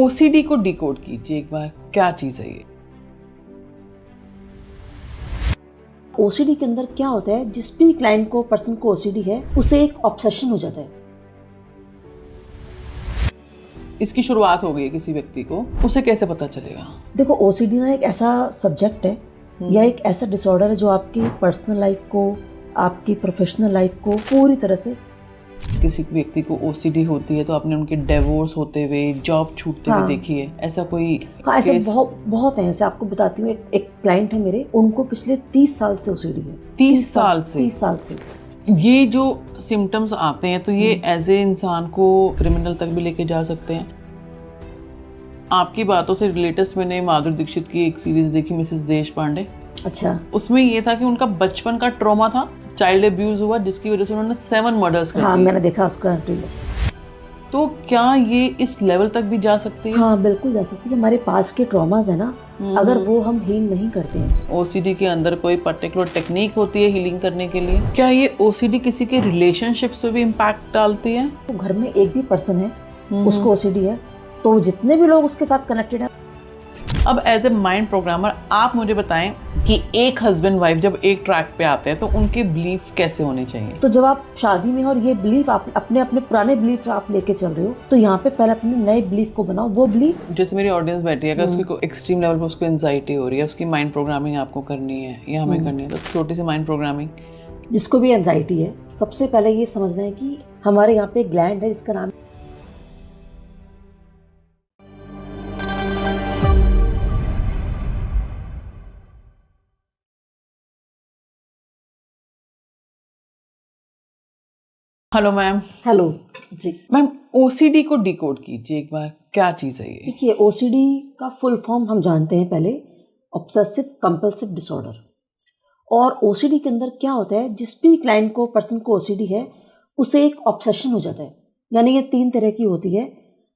OCD को decode कीजिए एक बार, क्या चीज़ है ये? ओसीडी के अंदर क्या होता है, जिस भी क्लाइंट को पर्सन को ओसीडी है उसे एक ऑब्सेशन हो जाता है। इसकी शुरुआत हो गई है किसी व्यक्ति को, उसे कैसे पता चलेगा? देखो, ओसीडी ना एक ऐसा सब्जेक्ट है या एक ऐसा डिसऑर्डर है जो आपकी पर्सनल लाइफ को, आपकी प्रोफेशनल लाइफ को पूरी तरह से। किसी व्यक्ति को ओसीडी होती है तो आपने उनके डिवोर्स होते हुए, जॉब छूटते हुए देखी है, ऐसा कोई? हाँ, ऐसे बहुत हैं। ऐसे आपको बताती हूँ, एक क्लाइंट है मेरे, उनको पिछले 30 साल से ओसीडी है। 30 साल से? 30 साल से। ये जो सिम्टम्स आते हैं तो ये एज ए इंसान को क्रिमिनल तक भी लेके जा सकते हैं। आपकी बातों से लेटेस्ट मैंने माधुरी दीक्षित की एक सीरीज देखी, मिसेस देश पांडे। अच्छा। उसमें ये था कि उनका बचपन का ट्रॉमा था, चाइल्ड अब्यूज हुआ, जिसकी वजह से उन्होंने 7 मर्डर्स कर दिए। हाँ, मैंने देखा उसका ट्रेलर। तो क्या ये इस लेवल तक भी जा सकती है? हाँ, बिल्कुल जा सकती है। हमारे पास के ट्रॉमास है ना, अगर वो हम हील नहीं करते हैं। ओसीडी के अंदर कोई पर्टिकुलर टेक्निक होती है हीलिंग करने के लिए? क्या ये ओसीडी किसी के रिलेशनशिप्स पे भी इम्पैक्ट डालती है? तो घर में एक भी पर्सन है उसको ओसीडी है तो जितने भी लोग उसके साथ कनेक्टेड है। अब एज ए माइंड प्रोग्रामर आप मुझे बताएं कि एक हस्बैंड वाइफ जब एक ट्रैक पे आते हैं तो उनके बिलीफ कैसे होने चाहिए? तो जब आप शादी में और ये बिलीफ आप अपने पुराने बिलीफ आप लेके चल रहे हो, तो यहाँ पे पहले अपने नए बिलीफ को बनाओ। वो बिलीफ, जैसे मेरी ऑडियंस बैठी है, अगर उसकी एक्सट्रीम लेवल पे उसको एंजाइटी हो रही है, उसकी माइंड प्रोग्रामिंग आपको करनी है या हमें करनी है, तो छोटी सी माइंड प्रोग्रामिंग। जिसको भी एंजाइटी है, सबसे पहले ये समझना है कि हमारे यहाँ पे एक ग्लैंड है जिसका नाम हेलो मैम। हेलो जी मैम, ओसीडी को डिकोड कीजिए एक बार, क्या चीज़ है ये? देखिए, ओसीडी का फुल फॉर्म हम जानते हैं पहले, ऑब्सेसिव कंपल्सिव डिसऑर्डर। और ओसीडी के अंदर क्या होता है, जिस भी क्लाइंट को पर्सन को ओसीडी है उसे एक ऑब्सेशन हो जाता है। यानी ये 3 तरह की होती है।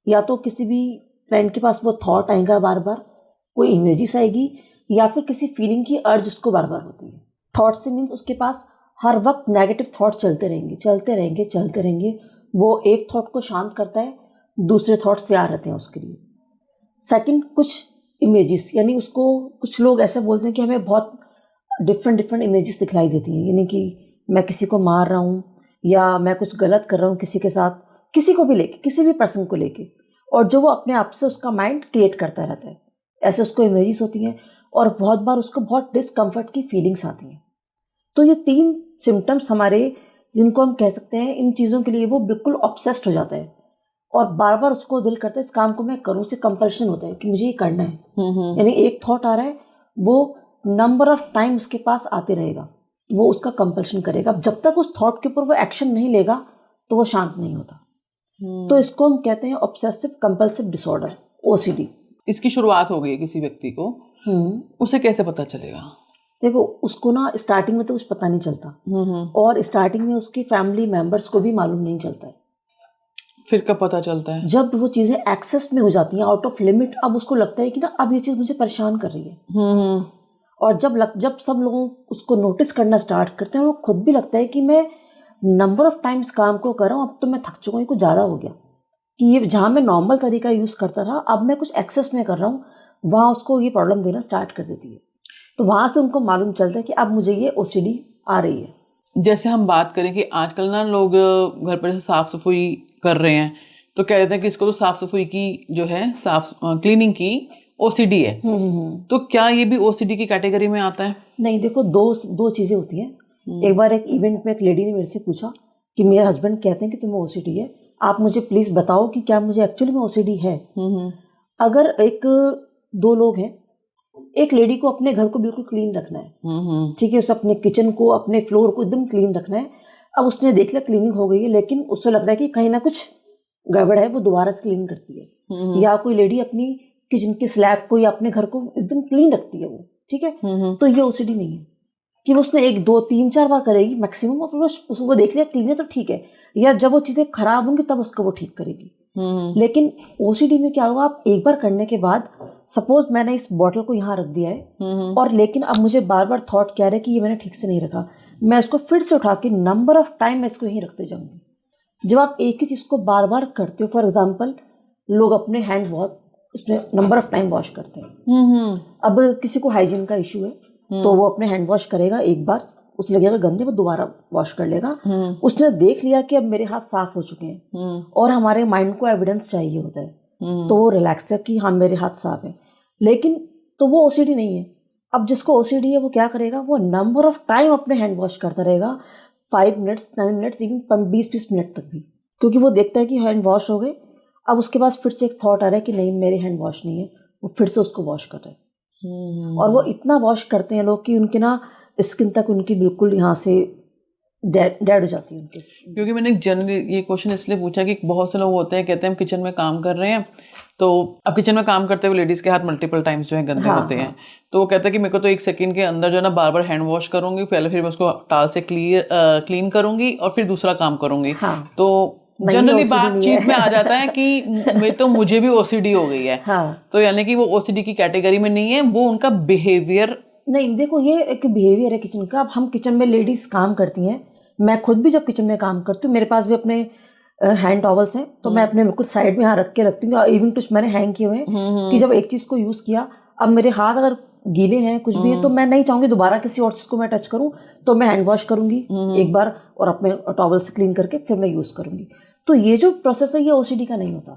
या तो किसी भी क्लाइंट के पास वो थॉट आएगा बार बार, कोई इमेजेस आएगी, या फिर किसी फीलिंग की अर्ज उसको बार बार होती है। थॉट से मीन्स उसके पास हर वक्त नेगेटिव थॉट चलते रहेंगे। वो एक थॉट को शांत करता है, दूसरे थॉट्स तैयार रहते हैं उसके लिए। सेकंड, कुछ इमेजेस, यानी उसको कुछ लोग ऐसे बोलते हैं कि हमें बहुत डिफरेंट इमेजेस दिखलाई देती हैं। यानी कि मैं किसी को मार रहा हूँ या मैं कुछ गलत कर रहा हूँ किसी के साथ, किसी को भी लेके, किसी भी पर्सन को लेके, और जो वो अपने आप से उसका माइंड क्रिएट करता रहता है। ऐसे उसको इमेजेस होती हैं और बहुत बार उसको बहुत डिस्कम्फर्ट की फीलिंग्स आती हैं। तो ये 3 सिम्टम्स हमारे, जिनको हम कह सकते हैं, इन चीज़ों के लिए वो बिल्कुल ऑब्सेस्ड हो जाता है और बार बार उसको दिल करता है इस काम को मैं करूँ, उसे कंपल्शन होता है कि मुझे ये करना है। यानी एक थॉट आ रहा है, वो नंबर ऑफ टाइम उसके पास आते रहेगा, वो उसका कंपल्शन करेगा। जब तक उस थॉट के ऊपर वो एक्शन नहीं लेगा तो वो शांत नहीं होता। तो इसको हम कहते हैं ऑब्सेसिव कंपल्सिव डिसऑर्डर, ओसीडी। इसकी शुरुआत हो गई है किसी व्यक्ति को, उसे कैसे पता चलेगा? देखो, उसको ना स्टार्टिंग में तो कुछ पता नहीं चलता, और स्टार्टिंग में उसकी फैमिली मेंबर्स को भी मालूम नहीं चलता है। फिर कब पता चलता है? जब वो चीज़ें एक्सेस में हो जाती हैं, आउट ऑफ लिमिट, अब उसको लगता है कि ना अब ये चीज़ मुझे परेशान कर रही है। और जब सब लोग उसको नोटिस करना स्टार्ट करते हैं, वो खुद भी लगता है कि मैं नंबर ऑफ टाइम्स काम को कर रहा हूँ, अब तो मैं थक चुका हूँ, कुछ ज़्यादा हो गया, कि ये जहाँ मैं नॉर्मल तरीका यूज़ करता था अब मैं कुछ एक्सेस में कर रहा हूँ, वहाँ उसको ये प्रॉब्लम देना स्टार्ट कर देती है। तो वहाँ से उनको मालूम चलता है कि अब मुझे ये ओसीडी आ रही है। जैसे हम बात करें कि आजकल ना लोग घर पर साफ सफाई कर रहे हैं तो कह देते हैं कि इसको तो साफ सफाई की जो है, साफ क्लीनिंग की ओसीडी है। तो क्या ये भी ओसीडी की कैटेगरी में आता है? नहीं, देखो, दो चीज़ें होती हैं। एक बार एक इवेंट में एक लेडी ने मेरे से पूछा कि मेरे हस्बैंड कहते हैं कि तुम्हें ओसीडी है, आप मुझे प्लीज़ बताओ कि क्या मुझे एक्चुअली में ओसीडी है। अगर 2 लोग हैं, एक लेडी को अपने घर को बिल्कुल क्लीन रखना है, ठीक है, उसे अपने किचन को, अपने फ्लोर को एकदम क्लीन रखना है। अब उसने देख लिया क्लीनिंग हो गई है, लेकिन उससे लग रहा है कि कहीं ना कुछ गड़बड़ है, वो दोबारा से क्लीन करती है। या कोई लेडी अपनी किचन के स्लैब को या अपने घर को एकदम क्लीन रखती है, वो ठीक है। तो ये ओसीडी नहीं है कि वो उसने 1 2 3 4 बार करेगी मैक्सिमम, और वो देख लिया क्लीन है तो ठीक है, या जब वो चीज़ें खराब होंगी तब उसको वो ठीक करेगी। लेकिन ओसीडी में क्या होगा, आप एक बार करने के बाद, सपोज मैंने इस बॉटल को यहाँ रख दिया है, और लेकिन अब मुझे बार बार थॉट क्या है कि ये मैंने ठीक से नहीं रखा, मैं इसको फिर से उठा के नंबर ऑफ टाइम मैं इसको यहीं रखते जाऊंगी। जब आप एक ही चीज़ को बार बार करते हो, फॉर एग्जाम्पल, लोग अपने हैंड बहुत उसमें नंबर ऑफ टाइम वॉश करते हैं। अब किसी को हाइजीन का इशू है तो वो अपने हैंड वॉश करेगा एक बार, उसे लगेगा गंदे, वो दोबारा वॉश कर लेगा। उसने देख लिया कि अब मेरे हाथ साफ हो चुके हैं, और हमारे माइंड को एविडेंस चाहिए होता है, तो वो रिलैक्स है कि हाँ मेरे हाथ साफ है। लेकिन तो वो ओसीडी नहीं है। अब जिसको ओसीडी है वो क्या करेगा, वो नंबर ऑफ टाइम अपने हैंड वॉश करता रहेगा, 5 मिनट्स, 9 मिनट्स, इवन 20-20 मिनट तक भी, क्योंकि वो देखता है कि हैंड वॉश हो गए। अब उसके पास फिर से एक थॉट आ रहा है कि नहीं मेरे हैंड वॉश नहीं है, वो फिर से उसको वॉश कर रहे हैं। और वो इतना वॉश करते हैं लोग कि उनके ना स्किन तक उनकी बिल्कुल यहाँ से डेड हो जाती है उनकी स्किन। क्योंकि मैंने जनरली ये क्वेश्चन इसलिए पूछा कि बहुत से लोग होते हैं, कहते हैं हम किचन में काम कर रहे हैं, तो अब किचन में काम करते हुए लेडीज़ के हाथ मल्टीपल टाइम्स जो है गंदे होते हैं, तो वो कहते हैं कि मेरे को तो 1 सेकंड के अंदर जो है ना बार बार हैंड वॉश करूंगी, पहले फिर मैं उसको टाल से क्लीन करूंगी और फिर दूसरा काम करूंगी। तो जनरली बातचीत में आ जाता है कि तो मुझे भी ओसीडी हो गई है। तो यानी कि वो ओसीडी की कैटेगरी में नहीं है, वो उनका बिहेवियर नहीं। देखो ये एक बिहेवियर है किचन का। अब हम किचन में लेडीज काम करती हैं, मैं खुद भी जब किचन में काम करती हूँ, मेरे पास भी अपने हैंड टॉवल्स हैं, तो मैं अपने बिल्कुल साइड में यहाँ रख के रखती हूँ। इवन कुछ मैंने हैंग किए हुए हैं कि जब एक चीज़ को यूज़ किया, अब मेरे हाथ अगर गीले हैं कुछ भी है, तो मैं नहीं चाहूँगी दोबारा किसी और चीज़ को मैं टच करूँ, तो मैं हैंड वॉश करूँगी एक बार और अपने टॉवल से क्लीन करके फिर मैं यूज़ करूँगी। तो ये जो प्रोसेस है ये ओसीडी का नहीं होता।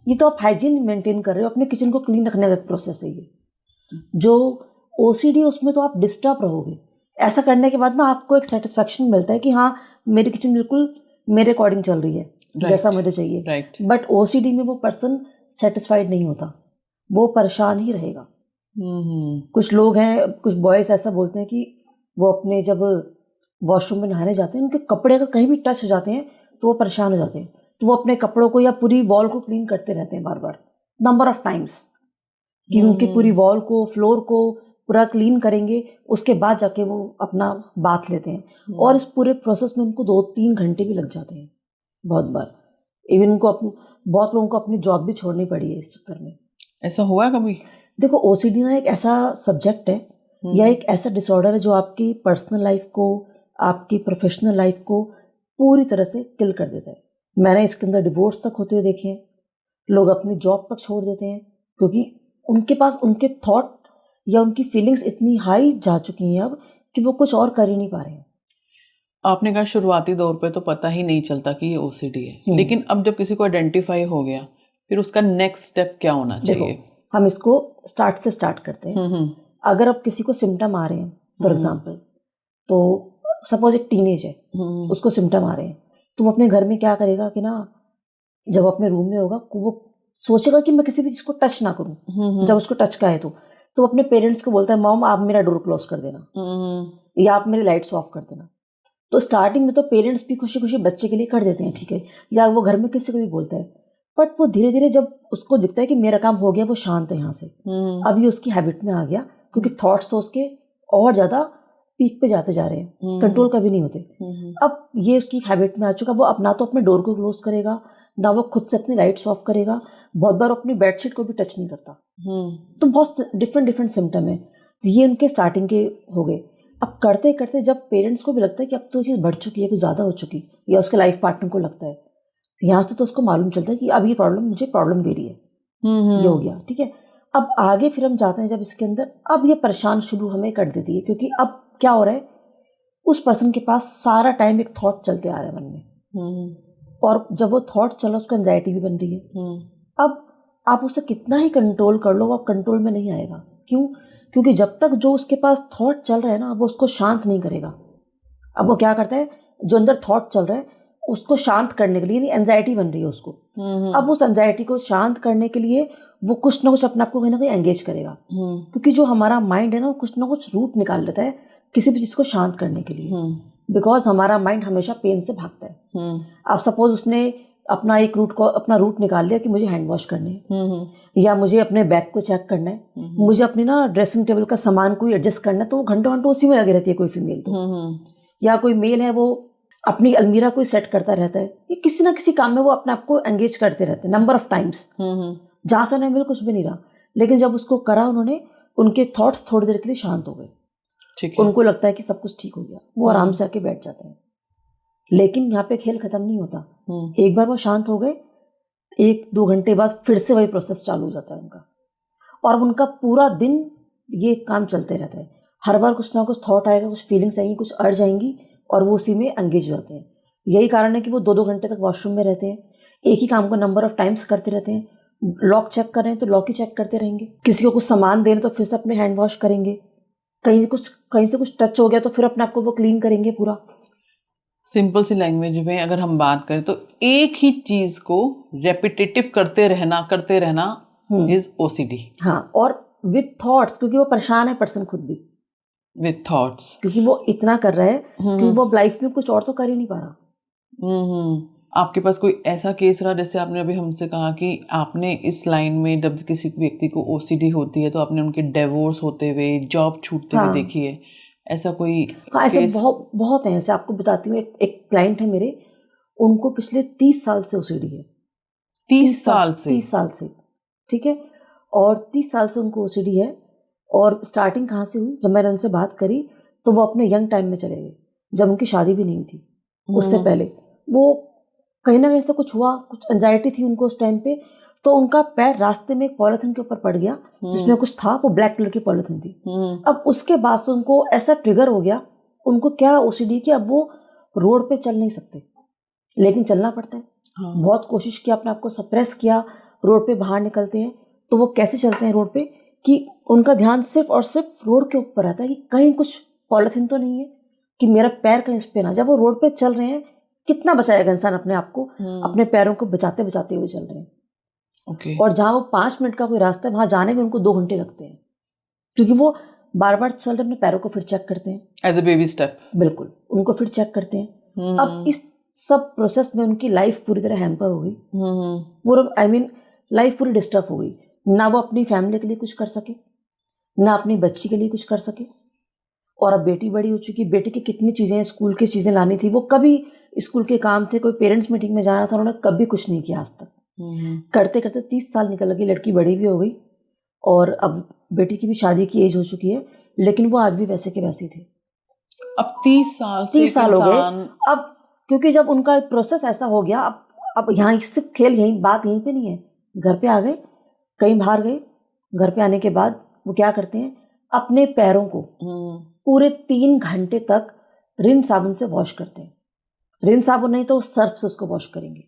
ये तो आप हाइजीन मेंटेन कर रहे हो, अपने किचन को क्लीन रखने का प्रोसेस है ये। जो ओसीडी उसमें तो आप डिस्टर्ब रहोगे। ऐसा करने के बाद ना आपको एक सेटिस्फेक्शन मिलता है कि हाँ मेरी किचन बिल्कुल मेरे अकॉर्डिंग चल रही है, जैसा मुझे चाहिए। बट ओसीडी में वो पर्सन सेटिस्फाइड नहीं होता, वो परेशान ही रहेगा। कुछ लोग हैं, कुछ बॉयज ऐसा बोलते हैं कि वो अपने जब वॉशरूम में नहाने जाते हैं, उनके कपड़े अगर कहीं भी टच हो जाते हैं तो वो परेशान हो जाते हैं, तो वो अपने कपड़ों को या पूरी वॉल को क्लीन करते रहते हैं बार बार, नंबर ऑफ टाइम्स, कि उनकी पूरी वॉल को, फ्लोर को पूरा क्लीन करेंगे, उसके बाद जाके वो अपना बाथ लेते हैं। और इस पूरे प्रोसेस में उनको 2-3 घंटे भी लग जाते हैं बहुत बार। इवन उनको बहुत लोगों को अपनी जॉब भी छोड़नी पड़ी है इस चक्कर में। ऐसा हुआ है कभी? देखो ओसीडी ना एक ऐसा सब्जेक्ट है या एक ऐसा डिसऑर्डर है जो आपकी पर्सनल लाइफ को, आपकी प्रोफेशनल लाइफ को पूरी तरह से किल कर देता है। मैंने इसके अंदर डिवोर्स तक होते हुए देखे हैं, लोग अपनी जॉब तक छोड़ देते हैं क्योंकि उनके पास उनके थॉट या उनकी फीलिंग्स इतनी हाई जा चुकी हैं अब कि वो कुछ और कर ही नहीं पा रहे हैं। आपने कहा शुरुआती दौर पे तो पता ही नहीं चलता कि ये ओसीडी है, लेकिन अब जब किसी को आइडेंटिफाई हो गया फिर उसका नेक्स्ट स्टेप क्या होना चाहिए? देखो हम इसको स्टार्ट से स्टार्ट करते हैं। अगर अब किसी को सिम्टम आ रहे हैं फॉर एग्जाम्पल, तो सपोज एक टीनेज है, उसको सिम्टम आ रहे हैं, तो वो अपने घर में क्या करेगा कि ना जब अपने रूम में होगा वो सोचेगा कि मैं किसी भी चीज को टच ना करूं। जब उसको टच का है तो अपने पेरेंट्स को बोलता है मॉम आप मेरा डोर क्लोज कर देना या आप मेरी लाइट्स ऑफ कर देना। तो स्टार्टिंग में तो पेरेंट्स भी खुशी खुशी बच्चे के लिए कर देते हैं, ठीक है, या वो घर में किसी को भी बोलता है। बट वो धीरे धीरे जब उसको दिखता है कि मेरा काम हो गया, वो शांत है यहाँ से, अब ये उसकी हैबिट में आ गया क्योंकि थॉट्स तो उसके और ज्यादा पीक पे जाते जा रहे हैं, कंट्रोल कभी नहीं होते। अब ये उसकी हैबिट में आ चुका, वो अपना तो अपने डोर को क्लोज करेगा ना, वो खुद से अपनी लाइट्स ऑफ करेगा, बहुत बार अपनी बेडशीट को भी टच नहीं करता। तो बहुत डिफरेंट सिम्टम है। तो ये उनके स्टार्टिंग के हो गए। अब करते करते जब पेरेंट्स को भी लगता है कि अब तो चीज़ बढ़ चुकी है, कुछ ज़्यादा हो चुकी, या उसके लाइफ पार्टनर को लगता है, तो यहाँ से तो उसको मालूम चलता है कि अब ये प्रॉब्लम मुझे प्रॉब्लम दे रही है, ये हो गया, ठीक है। अब आगे फिर हम जाते हैं जब इसके अंदर अब ये परेशान शुरू हमें कर देती है, क्योंकि अब क्या हो रहा है, उस पर्सन के पास सारा टाइम एक थॉट चलते आ रहा है मन में, और जब वो थॉट चल रहा है उसको एंजाइटी भी बन रही है। अब आप उसे कितना ही कंट्रोल कर लो, वो कंट्रोल में नहीं आएगा। क्यों? क्योंकि जब तक जो उसके पास थॉट चल रहा है ना, वो उसको शांत नहीं करेगा। अब वो क्या करता है, जो अंदर थॉट चल रहा है उसको शांत करने के लिए, यानी एंजाइटी बन रही है उसको, अब उस एंजाइटी को शांत करने के लिए वो कुछ ना कुछ अपने आप को कहीं ना कहीं एंगेज करेगा, क्योंकि जो हमारा माइंड है ना, वो कुछ ना कुछ रूट निकाल लेता है किसी भी चीज़ को शांत करने के लिए, बिकॉज हमारा माइंड हमेशा पेन से भागता है। अब सपोज उसने अपना एक अपना रूट निकाल लिया कि मुझे हैंड वॉश करने हैं, या मुझे अपने बैग को चेक करना है, मुझे अपनी ना ड्रेसिंग टेबल का सामान को एडजस्ट करना है, तो वो घंटों घंटों उसी में लगी रहती है कोई फीमेल तो, या कोई मेल है वो अपनी अलमीरा को सेट करता रहता है, ये किसी ना किसी काम में वो अपने आप को एंगेज करते रहते हैं नंबर ऑफ टाइम्स, जहाँ से उन्हें मिल कुछ भी नहीं रहा, लेकिन जब उसको करा उन्होंने, उनके थॉट्स थोड़ी देर के लिए शांत हो गए, उनको लगता है कि सब कुछ ठीक हो गया, वो आराम से आके बैठ जाते हैं। लेकिन यहाँ पे खेल खत्म नहीं होता, एक बार वो शांत हो गए, 1-2 घंटे बाद फिर से वही प्रोसेस चालू हो जाता है उनका, और अब उनका पूरा दिन ये काम चलते रहता है। हर बार कुछ ना कुछ थॉट आएगा, कुछ फीलिंग्स आएंगी, कुछ अर्ज आएंगी, और वो उसी में एंगेज हो जाते हैं। यही कारण है कि वो 2-2 घंटे तक वॉशरूम में रहते हैं, एक ही काम को नंबर ऑफ टाइम्स करते रहते हैं। लॉक चेक कर रहे हैं तो लॉक ही चेक करते रहेंगे, किसी को कुछ सामान देना तो फिर से अपने हैंड वॉश करेंगे, कहीं से कुछ टच हो गया तो फिर अपने आप को वो क्लीन करेंगे पूरा। सिंपल सी लैंग्वेज में अगर हम बात करें तो एक ही चीज को रेपिटेटिव करते रहना इज ओसीडी। हाँ, और विद थॉट्स, क्योंकि वो परेशान है पर्सन खुद भी, विद थॉट्स, क्योंकि वो इतना कर रहा है कि वो लाइफ में कुछ और तो कर ही नहीं पा रहा। आपके पास कोई ऐसा केस रहा, जैसे आपने अभी हमसे कहा कि आपने इस लाइन में जब किसी व्यक्ति को ओसीडी होती है तो आपने उनके डिवोर्स होते हुए, जॉब छूटते हुए देखी है, ऐसा कोई हाँ, ऐसे केस? बहुत हैं। ऐसे आपको बताती हूँ, एक क्लाइंट है मेरे, उनको पिछले 30 साल से ओसीडी है। 30 साल से? 30 साल से, ठीक है। और 30 साल से उनको ओसीडी है। और स्टार्टिंग कहाँ से हुई, जब मैंने उनसे बात करी तो वो अपने यंग टाइम में चले गए, जब उनकी शादी भी नहीं हुई थी। उससे पहले वो कहीं ना कहीं से कुछ हुआ, कुछ एंजाइटी थी उनको उस टाइम पे, तो उनका पैर रास्ते में एक पॉलिथीन के ऊपर पड़ गया जिसमें कुछ था, वो ब्लैक कलर की पॉलिथीन थी। अब उसके बाद से उनको ऐसा ट्रिगर हो गया, उनको क्या ओसीडी कि अब वो रोड पे चल नहीं सकते, लेकिन चलना पड़ता है। बहुत कोशिश किया, अपने आप को सप्रेस किया, रोड पे बाहर निकलते हैं तो वो कैसे चलते हैं रोड पे कि उनका ध्यान सिर्फ और सिर्फ रोड के ऊपर रहता है कि कहीं कुछ पॉलिथीन तो नहीं है, कि मेरा पैर कहीं उस पे ना। जब वो रोड पे चल रहे हैं, कितना बचाएगा इंसान अपने आप को, अपने पैरों को बचाते बचाते हुए चल रहे हैं। और जहाँ वो 5 मिनट का कोई रास्ता है, वहां जाने में उनको 2 घंटे लगते हैं, क्योंकि वो बार बार चल रहे अपने पैरों को फिर चेक करते हैं एज अ बेबी स्टेप। बिल्कुल, उनको फिर चेक करते हैं। अब इस सब प्रोसेस में उनकी लाइफ पूरी तरह हैम्पर हो गई, पूरा लाइफ पूरी डिस्टर्ब हो गई। ना वो अपनी फैमिली के लिए कुछ कर सके, ना अपनी बच्ची के लिए कुछ कर सके। और अब बेटी बड़ी हो चुकी, बेटी की कितनी चीज़ें, स्कूल की चीज़ें लानी थी, वो कभी स्कूल के काम थे, कोई पेरेंट्स मीटिंग में जाना था, उन्होंने कभी कुछ नहीं किया आज तक। करते करते 30 साल निकल गई, लड़की बड़ी भी हो गई और अब बेटी की भी शादी की एज हो चुकी है, लेकिन वो आज भी वैसे के वैसे थे। अब 30 साल हो गए। अब क्योंकि जब उनका प्रोसेस ऐसा हो गया, अब यहाँ सिर्फ खेल, यहीं बात यहीं पे नहीं है, घर पे आ गए, कहीं बाहर गए, घर पे आने के बाद वो क्या करते हैं, अपने पैरों को पूरे 3 घंटे तक रिन साबुन से वॉश करते हैं। रिन साबुन नहीं तो सर्फ से उसको वॉश करेंगे,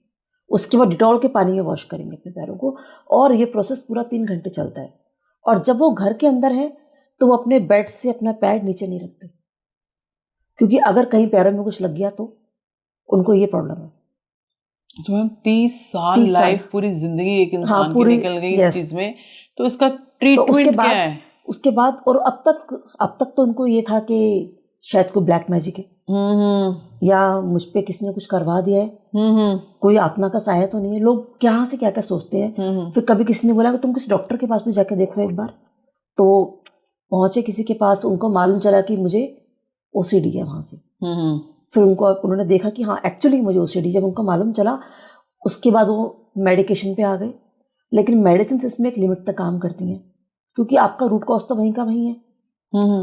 उसके बाद डिटॉल के पानी में वॉश करेंगे अपने पैरों को, और ये प्रोसेस पूरा 3 घंटे चलता है। और जब वो घर के अंदर है तो वो अपने बेड से अपना पैर नीचे नहीं रखते, क्योंकि अगर कहीं पैरों में कुछ लग गया तो उनको ये प्रॉब्लम है। तो मैम 30 साल लाइफ, पूरी जिंदगी एक इंसान की निकल गई इस चीज में, तो इसका ट्रीटमेंट क्या है? उसके बाद और अब तक तो उनको ये था कि शायद कोई ब्लैक मैजिक है, या मुझ पे किसी ने कुछ करवा दिया है, कोई आत्मा का साया तो नहीं है। लोग क्या से क्या क्या सोचते हैं। फिर कभी किसी ने बोला कि तुम किसी डॉक्टर के पास भी जाके देखो एक बार, तो पहुंचे किसी के पास, उनको मालूम चला कि मुझे ओसीडी है वहां से। फिर उन्होंने देखा कि हाँ एक्चुअली मुझे ओसीडी, जब उनको मालूम चला उसके बाद वो मेडिकेशन पे आ गए। लेकिन मेडिसिन इसमें एक लिमिट तक काम करती हैं, क्योंकि आपका रूट कॉज तो वहीं का वहीं है,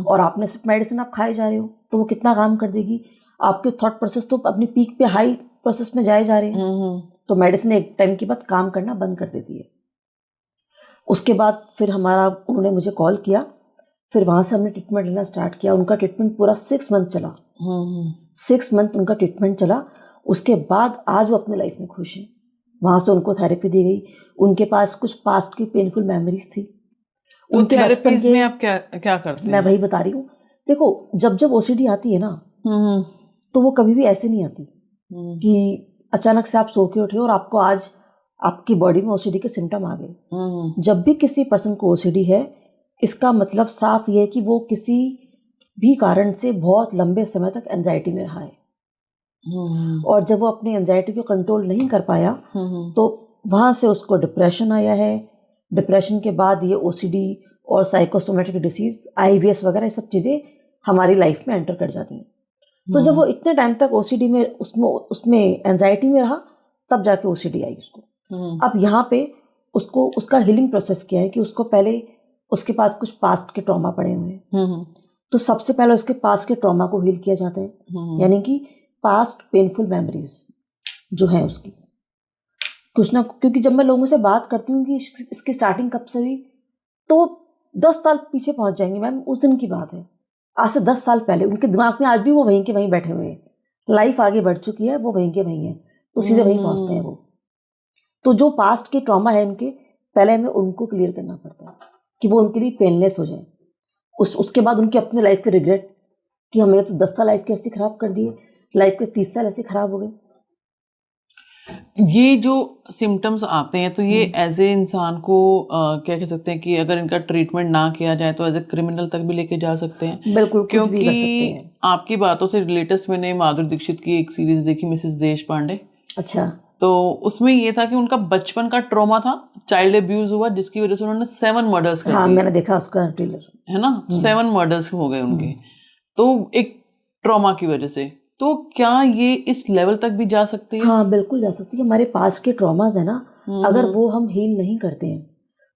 और आपने सिर्फ मेडिसिन आप खाए जा रहे हो, तो वो कितना काम कर देगी। आपके थॉट प्रोसेस तो अपनी पीक पे हाई प्रोसेस में जाए जा रहे हैं, तो मेडिसिन एक टाइम के बाद काम करना बंद कर देती है। उसके बाद फिर उन्होंने मुझे कॉल किया, फिर वहाँ से हमने ट्रीटमेंट लेना स्टार्ट किया। उनका ट्रीटमेंट पूरा 6 मंथ चला, 6 मंथ उनका ट्रीटमेंट चला। उसके बाद आज वो अपने लाइफ में खुश हैं। वहाँ से उनको थेरेपी दी गई, उनके पास कुछ पास्ट की पेनफुल मेमोरीज थी। तो उनके थेरेपीज में आप क्या करते हैं? मैं वही बता रही हूँ। देखो, जब ओसीडी आती है ना, तो वो कभी भी ऐसे नहीं आती कि अचानक से आप सो के उठे और आपको आज आपकी बॉडी में ओसीडी के सिम्टम आ गए। जब भी किसी पर्सन को ओसीडी है, इसका मतलब साफ ये है कि वो किसी भी कारण से बहुत लंबे समय तक एंजाइटी में रहा है, और जब वो अपनी एंजाइटी को कंट्रोल नहीं कर पाया तो वहाँ से उसको डिप्रेशन आया है। डिप्रेशन के बाद ये ओसीडी और साइकोसोमेटिक डिसीज, आईवीएस वगैरह, ये सब चीज़ें हमारी लाइफ में एंटर कर जाती हैं। तो जब वो इतने टाइम तक ओसीडी में उसमें एंजाइटी में रहा, तब जाके ओसीडी आई उसको। अब यहाँ पे उसका हीलिंग प्रोसेस क्या है कि उसको पहले उसके पास कुछ पास्ट के ट्रॉमा पड़े हुए हैं, तो सबसे पहले उसके पास्ट के ट्रॉमा को हील किया जाता है, यानी कि पास्ट पेनफुल मेमोरीज जो है उसकी। कुछ ना, क्योंकि जब मैं लोगों से बात करती हूँ कि इसकी स्टार्टिंग कब से हुई, तो 10 साल पीछे पहुंच जाएंगे मैम। उस दिन की बात है, आज से 10 साल पहले उनके दिमाग में आज भी वो वहीं के वहीं बैठे हुए हैं। लाइफ आगे बढ़ चुकी है, वो वहीं के वहीं है, तो सीधे वहीं पहुंचते हैं वो। तो जो पास्ट के ट्रॉमा है उनके, पहले हमें उनको क्लियर करना पड़ता है कि वो उनके लिए पेनलेस हो जाए। उसके बाद उनके अपने लाइफ के रिग्रेट कि हमने तो 10 साल लाइफ के ऐसे खराब कर दिए, लाइफ के 30 साल ऐसे खराब हो गए। ये जो सिम्टम्स आते हैं तो ये एज ए इंसान को क्या कह सकते हैं कि अगर इनका ट्रीटमेंट ना किया जाए तो एज ए क्रिमिनल तक भी लेके जा सकते हैं। बिल्कुल, कुछ भी कर सकते क्योंकि हैं। आपकी बातों से लेटेस्ट मैंने माधुरी दीक्षित की एक सीरीज देखी, मिसेस देश पांडे। अच्छा। तो उसमें ये था कि उनका बचपन का ट्रॉमा था, चाइल्ड अब्यूज हुआ, जिसकी वजह से उन्होंने 7 मर्डर्स कर हाँ, दिए, मैंने देखा उसका ट्रेलर, है ना। 7 मर्डर्स हो गए उनके, तो एक ट्रॉमा की वजह से। तो क्या ये इस लेवल तक भी जा सकती है? हाँ बिल्कुल जा सकती है। हमारे पास के ट्रॉमाज है ना, अगर वो हम हील नहीं करते हैं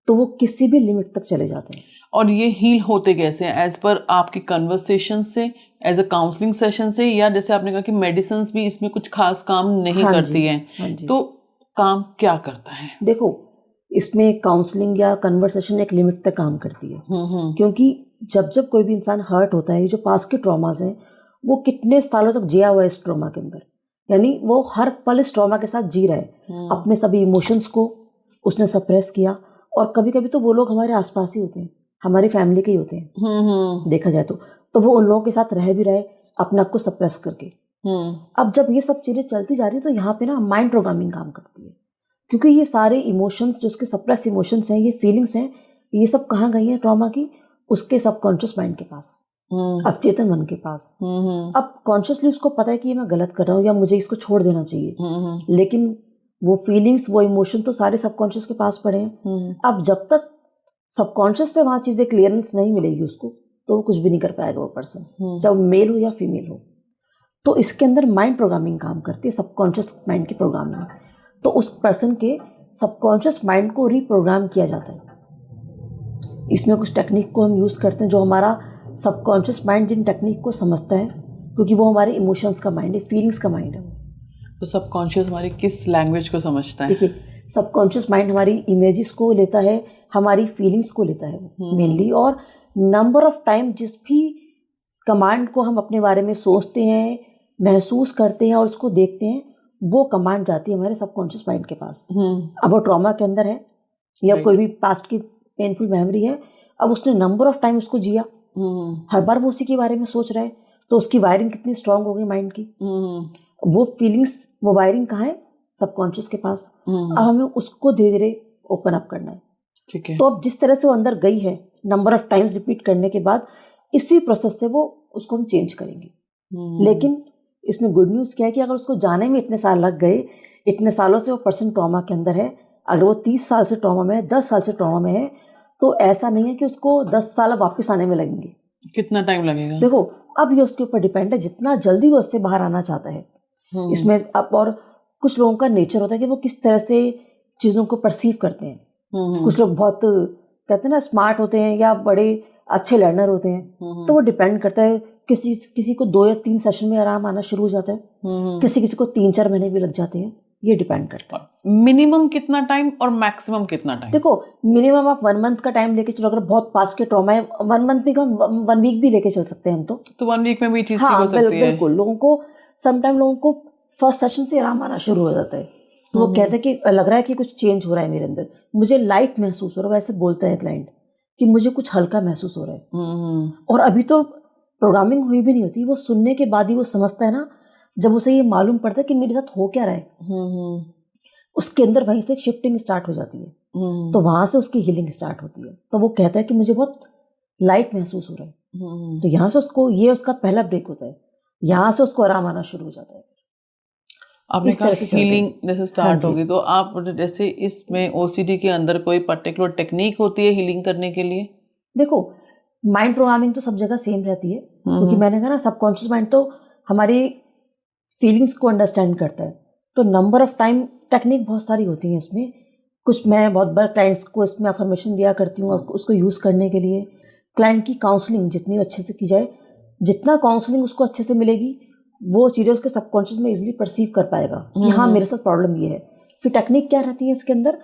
तो वो किसी भी लिमिट तक चले जाते हैं। और ये हील होते कैसे हैं? एज पर आपकी कन्वर्सेशन से, एज अ काउंसलिंग सेशन से, या जैसे आपने कहा कि मेडिसिन भी इसमें कुछ खास काम नहीं हाँ करती जी, हैं, हाँ जी। तो काम क्या करता है? देखो, इसमें काउंसलिंग या कन्वर्सेशन एक लिमिट तक काम करती है, क्योंकि जब जब कोई भी इंसान हर्ट होता है, जो पास के ट्रॉमाज हैं, वो कितने सालों तक जिया हुआ है इस ट्रॉमा के अंदर, यानी वो हर पल इस ट्रॉमा के साथ जी रहा है। अपने सभी इमोशंस को उसने सप्रेस किया, और कभी कभी तो वो लोग हमारे आसपास ही होते हैं, हमारी फैमिली के ही होते हैं देखा जाए तो वो उन लोगों के साथ रह भी रहे अपने आप को सप्रेस करके। अब जब ये सब चीज़ें चलती जा रही है तो यहाँ पे ना माइंड प्रोग्रामिंग काम करती है, क्योंकि ये सारे इमोशंस जो उसके सप्रेस इमोशंस हैं, ये फीलिंग्स हैं, ये सब कहाँ गई हैं ट्रॉमा की? उसके सबकॉन्शियस माइंड के पास, अवचेतन मन के पास। अब कॉन्शियसली उसको पता है कि ये मैं गलत कर रहा हूँ या मुझे इसको छोड़ देना चाहिए, लेकिन वो फीलिंग्स, वो इमोशन तो सारे सबकॉन्शियस के पास पड़े हैं। अब जब तक सबकॉन्शियस से वहाँ चीज़ें क्लियरेंस नहीं मिलेगी उसको, तो वो कुछ भी नहीं कर पाएगा वो पर्सन, चाहे मेल हो या फीमेल हो। तो इसके अंदर माइंड प्रोग्रामिंग काम करती है, सबकॉन्शियस माइंड की प्रोग्रामिंग। तो उस पर्सन के सबकॉन्शियस माइंड को रीप्रोग्राम किया जाता है। इसमें कुछ टेक्निक को हम यूज़ करते हैं, जो हमारा सबकॉन्शियस माइंड जिन टेक्निक को समझता है, क्योंकि वो हमारे इमोशंस का माइंड है, फीलिंग्स का माइंड है। तो सबकॉन्शियस हमारी किस लैंग्वेज को समझता है? देखिए, सबकॉन्शियस माइंड हमारी इमेजेस को लेता है, हमारी फीलिंग्स को लेता है मेनली, और नंबर ऑफ टाइम जिस भी कमांड को हम अपने बारे में सोचते हैं, महसूस करते हैं और उसको देखते हैं, वो कमांड जाती है हमारे सबकॉन्शियस माइंड के पास। अब वो ट्रॉमा के अंदर है या कोई भी पास्ट की पेनफुल मेमोरी है, अब उसने नंबर ऑफ टाइम उसको जिया, हर बार वो उसी के बारे में सोच रहा है, तो उसकी वायरिंग कितनी स्ट्रांग हो गई माइंड की। वो फीलिंग्स, वो वायरिंग कहाँ है? सबकॉन्शियस के पास। अब हमें उसको धीरे धीरे ओपन अप करना है। ठीक है। तो अब जिस तरह से वो अंदर गई है, नंबर ऑफ टाइम्स रिपीट करने के बाद, इसी प्रोसेस से वो उसको हम चेंज करेंगे। लेकिन इसमें गुड न्यूज़ क्या है कि अगर उसको जाने में इतने साल लग गए, इतने सालों से वो पर्सन ट्रॉमा के अंदर है, अगर वो 30 साल से ट्रॉमा में है, 10 साल से ट्रॉमा में है, तो ऐसा नहीं है कि उसको 10 साल वापस आने में लगेंगे। कितना टाइम लगेगा? देखो, अब ये उसके ऊपर डिपेंड है, जितना जल्दी वो उससे बाहर आना चाहता है। इसमें अब और कुछ लोगों का नेचर होता है कि वो किस तरह से चीज़ों को परसीव करते हैं। कुछ लोग बहुत कहते हैं ना स्मार्ट होते हैं या बड़े अच्छे लर्नर होते हैं, तो वो डिपेंड करता है। किसी को 2 या 3 सेशन में आराम आना शुरू हो जाता है, किसी को 3-4 महीने भी लग जाते हैं, ये डिपेंड करता है। मिनिमम कितना टाइम और मैक्सिमम कितना टाइम? देखो, मिनिमम आप 1 मंथ का टाइम लेके चलो, अगर बहुत पास के ट्रॉमा है 1 मंथ भी, 1 वीक भी लेके चल सकते हैं हम तो 1 वीक में भी चीज ठीक हाँ हो सकती है। बिल्कुल। लोगों को समटाइम लोगों को फर्स्ट सेशन से आराम आना शुरू हो जाता है, तो वो कहते हैं कि लग रहा है कि कुछ चेंज हो रहा है मेरे अंदर, मुझे लाइट महसूस हो रहा है। वैसे बोलता है क्लाइंट कि मुझे कुछ हल्का महसूस हो रहा है। और अभी तो प्रोग्रामिंग हुई भी नहीं होती, वो सुनने के बाद ही वो समझता है ना, जब उसे ये मालूम पड़ता है कि मेरे साथ हो क्या रहा है, उसके अंदर वहीं से शिफ्टिंग स्टार्ट हो जाती है। तो वहां से उसकी हीलिंग स्टार्ट होती है। तो वो कहता है कि मुझे बहुत लाइट महसूस हो रहा है। तो यहाँ से उसको, ये उसका पहला ब्रेक होता है, यहाँ से उसको आराम आना शुरू हो जाता है। आपने कहा हीलिंग जैसे स्टार्ट होगी, तो आप जैसे इसमें ओसीडी के अंदर कोई पर्टिकुलर टेक्निक होती है हीलिंग करने के लिए? देखो, माइंड प्रोग्रामिंग तो सब जगह सेम रहती है, क्योंकि मैंने कहा ना सबकॉन्शियस माइंड तो हमारी फीलिंग्स को अंडरस्टैंड करता है। तो नंबर ऑफ टाइम टेक्निक बहुत सारी होती हैं इसमें। कुछ मैं बहुत बार क्लाइंट्स को इसमें अफर्मेशन दिया करती हूँ उसको यूज़ करने के लिए। क्लाइंट की काउंसलिंग जितनी अच्छे से की जाए, जितना काउंसलिंग उसको अच्छे से मिलेगी, वो चीज़ें उसके सबकॉन्शियस में इजीली परसीव कर पाएगा कि हाँ मेरे साथ प्रॉब्लम ये है। फिर टेक्निक क्या रहती है इसके अंदर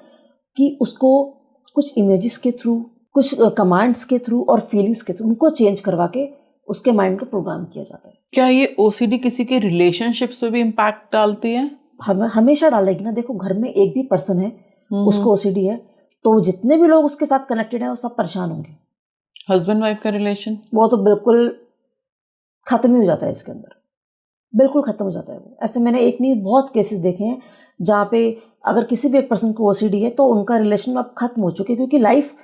कि उसको कुछ इमेजेस के थ्रू, कुछ कमांड्स के थ्रू और फीलिंग्स के थ्रू उनको चेंज करवा के उसके माइंड को प्रोग्राम किया जाता है। क्या ये ओसीडी किसी के रिलेशनशिप्स पे भी इम्पैक्ट डालती है? हमेशा डालेगी ना। देखो घर में एक भी पर्सन है उसको ओसीडी है तो जितने भी लोग उसके साथ कनेक्टेड है वो सब परेशान होंगे। हस्बैंड वाइफ का रिलेशन वो तो बिल्कुल खत्म ही हो जाता है इसके अंदर, बिल्कुल खत्म हो जाता है वो। ऐसे मैंने एक नहीं बहुत केसेस देखे हैं जहाँ पे अगर किसी भी एक पर्सन को ओसीडी है तो उनका रिलेशन अब खत्म हो चुके, क्योंकि लाइफ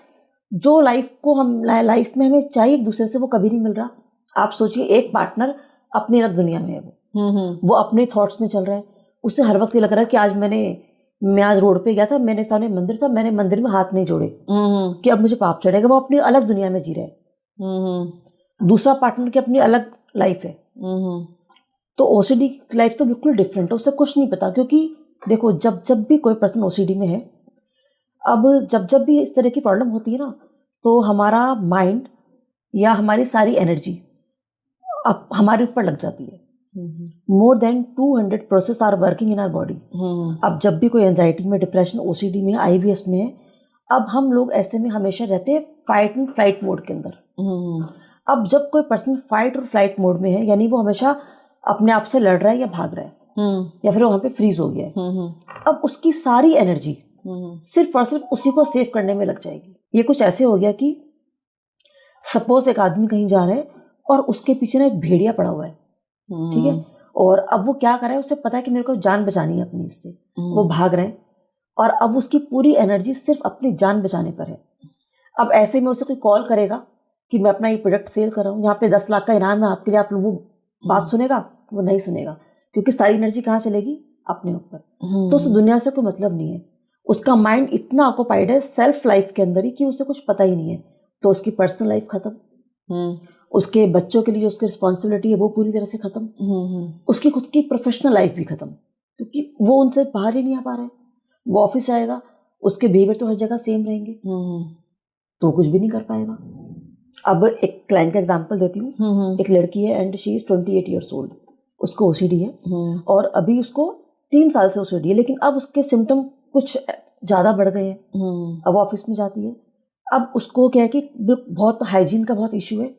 को हम लाइफ में हमें चाहिए एक दूसरे से, वो कभी नहीं मिल रहा। आप सोचिए एक पार्टनर अपनी अलग दुनिया में है, वो अपने थॉट्स में चल रहा है, उसे हर वक्त ये लग रहा है कि मैं आज रोड पे गया था, मेरे सामने मंदिर था, मैंने मंदिर में हाथ नहीं जोड़े कि अब मुझे पाप चढ़ेगा। वो अपनी अलग दुनिया में जी रहा है। दूसरा पार्टनर की अपनी अलग लाइफ है। तो ओसीडी की लाइफ तो बिल्कुल डिफरेंट है, उसे कुछ नहीं पता। क्योंकि देखो जब भी कोई पर्सन ओसीडी में है, अब जब भी इस तरह की प्रॉब्लम होती है ना, तो हमारा माइंड या हमारी सारी एनर्जी अब हमारे ऊपर लग जाती है। More than 200 process are working in our body. अब जब भी कोई एंजाइटी में, डिप्रेशन, ओसीडी में, आईबीएस में है, अब हम लोग ऐसे में हमेशा रहते हैं फाइट एंड फ्लाइट मोड के अंदर। अब जब कोई पर्सन फाइट और फ्लाइट मोड में है, यानी वो हमेशा अपने आप से लड़ रहा है या भाग रहा है, या फिर वहां पे फ्रीज हो गया है। अब उसकी सारी एनर्जी सिर्फ और सिर्फ उसी को सेव करने में लग जाएगी। ये कुछ ऐसे हो गया कि सपोज एक आदमी कहीं जा रहा है और उसके पीछे ना एक भेड़िया पड़ा हुआ है, ठीक है, और अब वो क्या कर रहा है, उसे पता है कि मेरे को जान बचानी है अपनी, इससे वो भाग रहे हैं और अब उसकी पूरी एनर्जी सिर्फ अपनी जान बचाने पर है। अब ऐसे में उसे कोई कॉल करेगा कि मैं अपना ये प्रोडक्ट सेल कर रहा हूँ, यहाँ पे 10 लाख का इनाम है आपके लिए, आप वो बात सुनेगा? वो नहीं सुनेगा, क्योंकि सारी एनर्जी कहाँ चलेगी? अपने ऊपर। तो उस दुनिया से कोई मतलब नहीं है, उसका माइंड इतना ऑक्युपाइड है सेल्फ लाइफ के अंदर ही कि उसे कुछ पता ही नहीं है। तो उसकी पर्सनल लाइफ खत्म, उसके बच्चों के लिए जो उसकी रिस्पॉन्सिबिलिटी है वो पूरी तरह से खत्म, उसकी खुद की प्रोफेशनल लाइफ भी खत्म, क्योंकि वो उनसे बाहर ही नहीं आ पा रहा है। वो ऑफिस जाएगा, उसके बिहेवियर तो हर जगह सेम रहेंगे, तो कुछ भी नहीं कर पाएगा। अब एक क्लाइंट का एग्जांपल देती हूँ। एक लड़की है and she is 28 years old, उसको ओसीडी है और अभी उसको 3 साल से ओसीडी है, लेकिन अब उसके सिम्टम कुछ ज़्यादा बढ़ गए हैं। अब ऑफिस में जाती है, अब उसको क्या है कि बहुत हाइजीन का बहुत इशू है